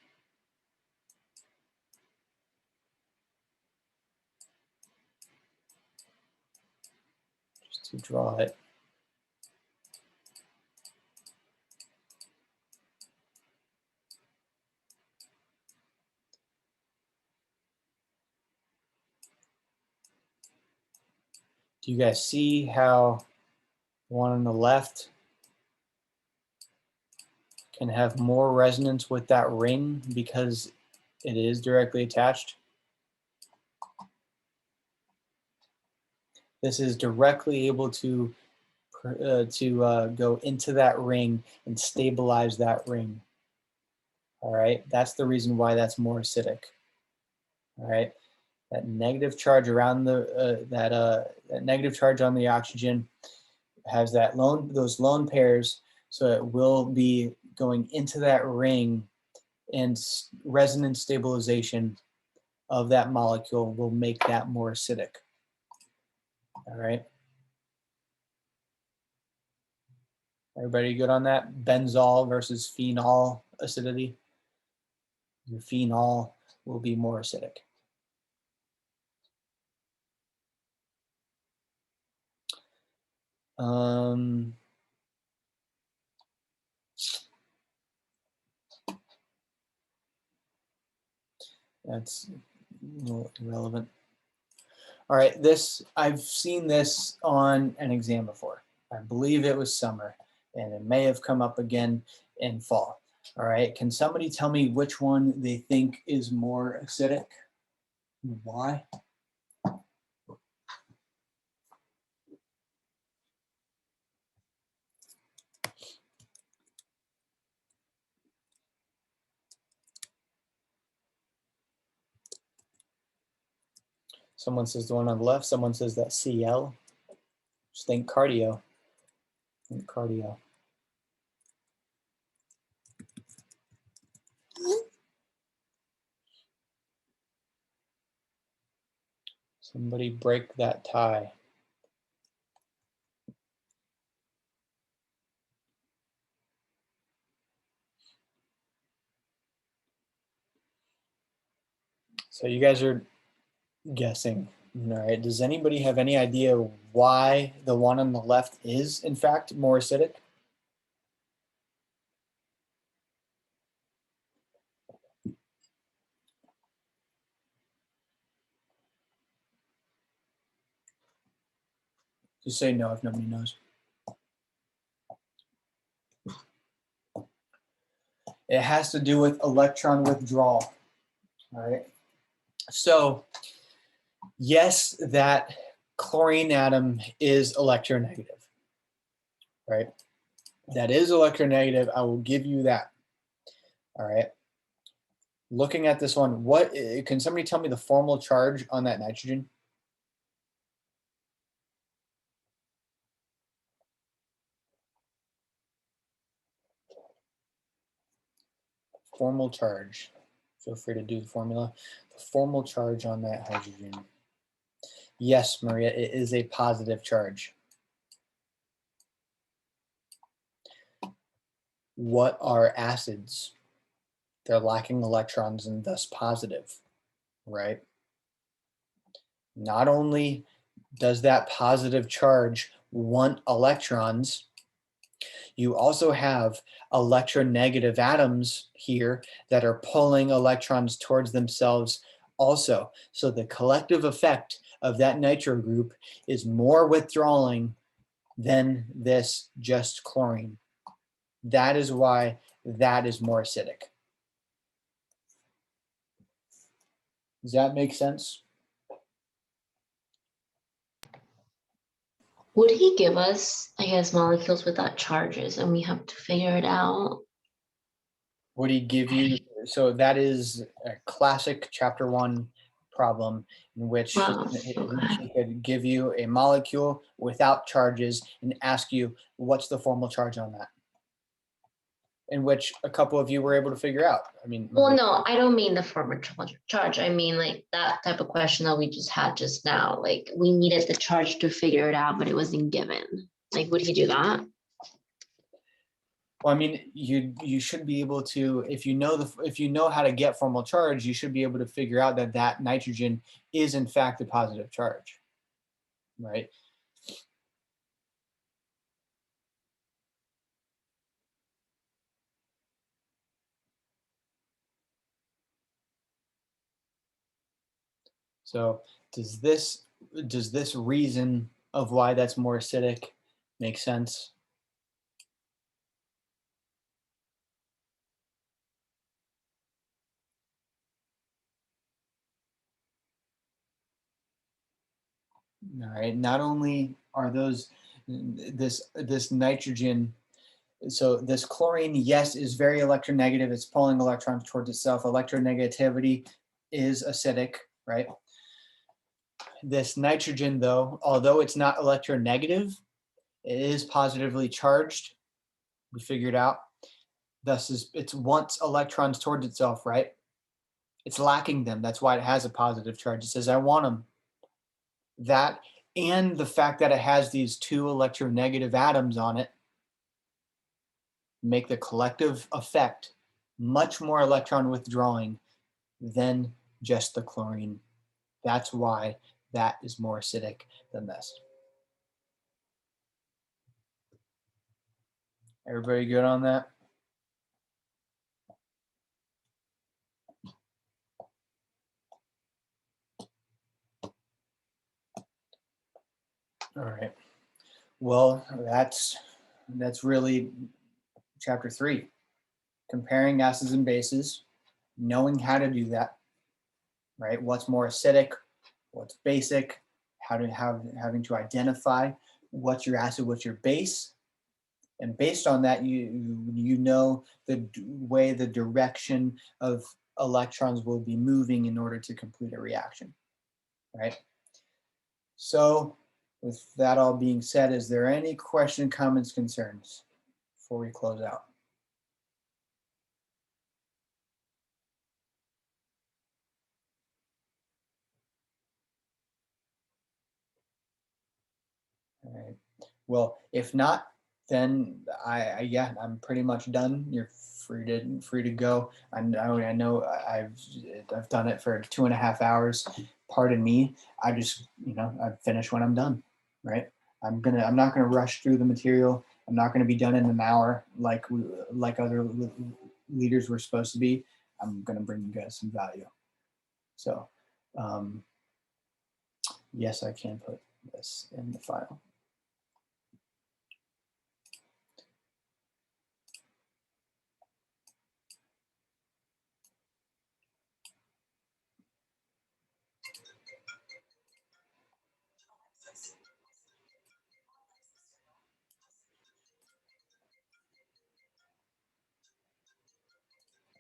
[SPEAKER 1] just to draw it, do you guys see how one on the left can have more resonance with that ring because it is directly attached. This is directly able to go into that ring and stabilize that ring. All right, that's the reason why that's more acidic. All right, that negative charge around the that negative charge on the oxygen has those lone pairs, so it will be going into that ring, and resonance stabilization of that molecule will make that more acidic. All right. Everybody good on that? Benzol versus phenol acidity. Your phenol will be more acidic. That's a little irrelevant. All right, I've seen this on an exam before. I believe it was summer, and it may have come up again in fall. All right, can somebody tell me which one they think is more acidic? Why? Someone says the one on the left, someone says that Cl. Just think cardio. Think cardio. Somebody break that tie. So you guys are guessing. All right. Does anybody have any idea why the one on the left is, in fact, more acidic? Just say no if nobody knows. It has to do with electron withdrawal. All right. So yes, that chlorine atom is electronegative. Right. That is electronegative. I will give you that. All right. Looking at this one, what can somebody tell me the formal charge on that nitrogen? Formal charge. Feel free to do the formula. The formal charge on that hydrogen. Yes, Maria, it is a positive charge. What are acids? They're lacking electrons and thus positive, right? Not only does that positive charge want electrons, you also have electronegative atoms here that are pulling electrons towards themselves also. So the collective effect of that nitro group is more withdrawing than this just chlorine. That is why that is more acidic. Does that make sense?
[SPEAKER 2] Would he give us, I guess, molecules without charges and we have to figure it out?
[SPEAKER 1] Would he give you, so that is a classic chapter 1 problem in which
[SPEAKER 2] Wow,
[SPEAKER 1] he
[SPEAKER 2] okay.
[SPEAKER 1] could give you a molecule without charges and ask you, what's the formal charge on that? In which a couple of you were able to figure out. I mean,
[SPEAKER 2] Well, no, I don't mean the former charge. I mean like that type of question that we just had just now. Like we needed the charge to figure it out, but it wasn't given. Like, would he do that?
[SPEAKER 1] well, I mean, you should be able to, if you know how to get formal charge, you should be able to figure out that that nitrogen is in fact a positive charge, right? So does this reason of why that's more acidic make sense? All right, not only are those, this nitrogen, so this chlorine, yes, is very electronegative. It's pulling electrons towards itself. Electronegativity is acidic, right? This nitrogen, though, although it's not electronegative, it is positively charged. We figured out. Thus, it wants electrons towards itself, right? It's lacking them. That's why it has a positive charge. It says, I want them. That and the fact that it has these two electronegative atoms on it make the collective effect much more electron withdrawing than just the chlorine. That's why that is more acidic than this. Everybody good on that? All right. Well, that's really chapter 3. Comparing acids and bases, knowing how to do that, right? What's more acidic, what's basic, having to identify what's your acid, what's your base, and based on that, you know the way, the direction of electrons will be moving in order to complete a reaction, right? So with that all being said, is there any question, comments, concerns before we close out? All right. Well, if not, then yeah, I'm pretty much done. You're free to go. I know I've done it for 2.5 hours. Pardon me. I just, I finish when I'm done, right? I'm not gonna rush through the material. I'm not gonna be done in an hour like other leaders were supposed to be. I'm gonna bring you guys some value. So, yes, I can put this in the file.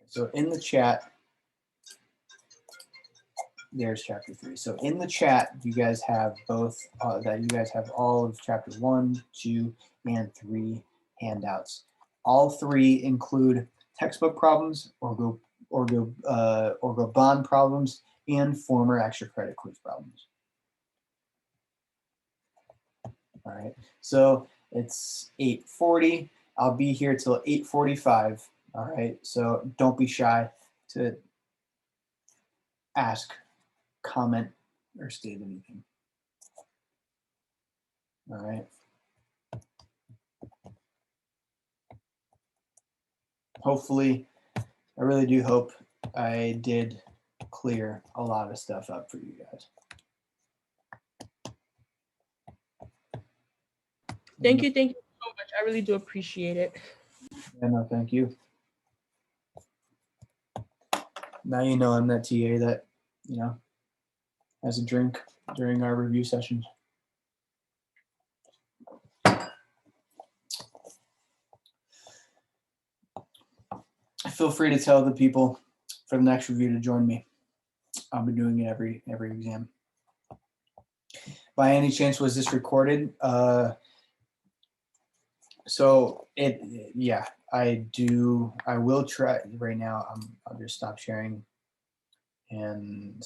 [SPEAKER 1] So in the chat, there's chapter 3. So in the chat, you guys have both, that you guys have all of chapter 1, 2, and 3 handouts. All 3 include textbook problems, orgo bond problems, and former extra credit quiz problems. All right, so it's 8:40. I'll be here till 8:45. All right, so don't be shy to ask, comment, or state anything. All right. Hopefully, I really do hope I did clear a lot of stuff up for you guys.
[SPEAKER 5] Thank you so much. I really do appreciate it.
[SPEAKER 1] Yeah, no, thank you. Now you know I'm that TA that, has a drink during our review sessions. Feel free to tell the people for the next review to join me. I'll be doing it every exam. By any chance, was this recorded? So yeah, I will try right now. I'll just stop sharing and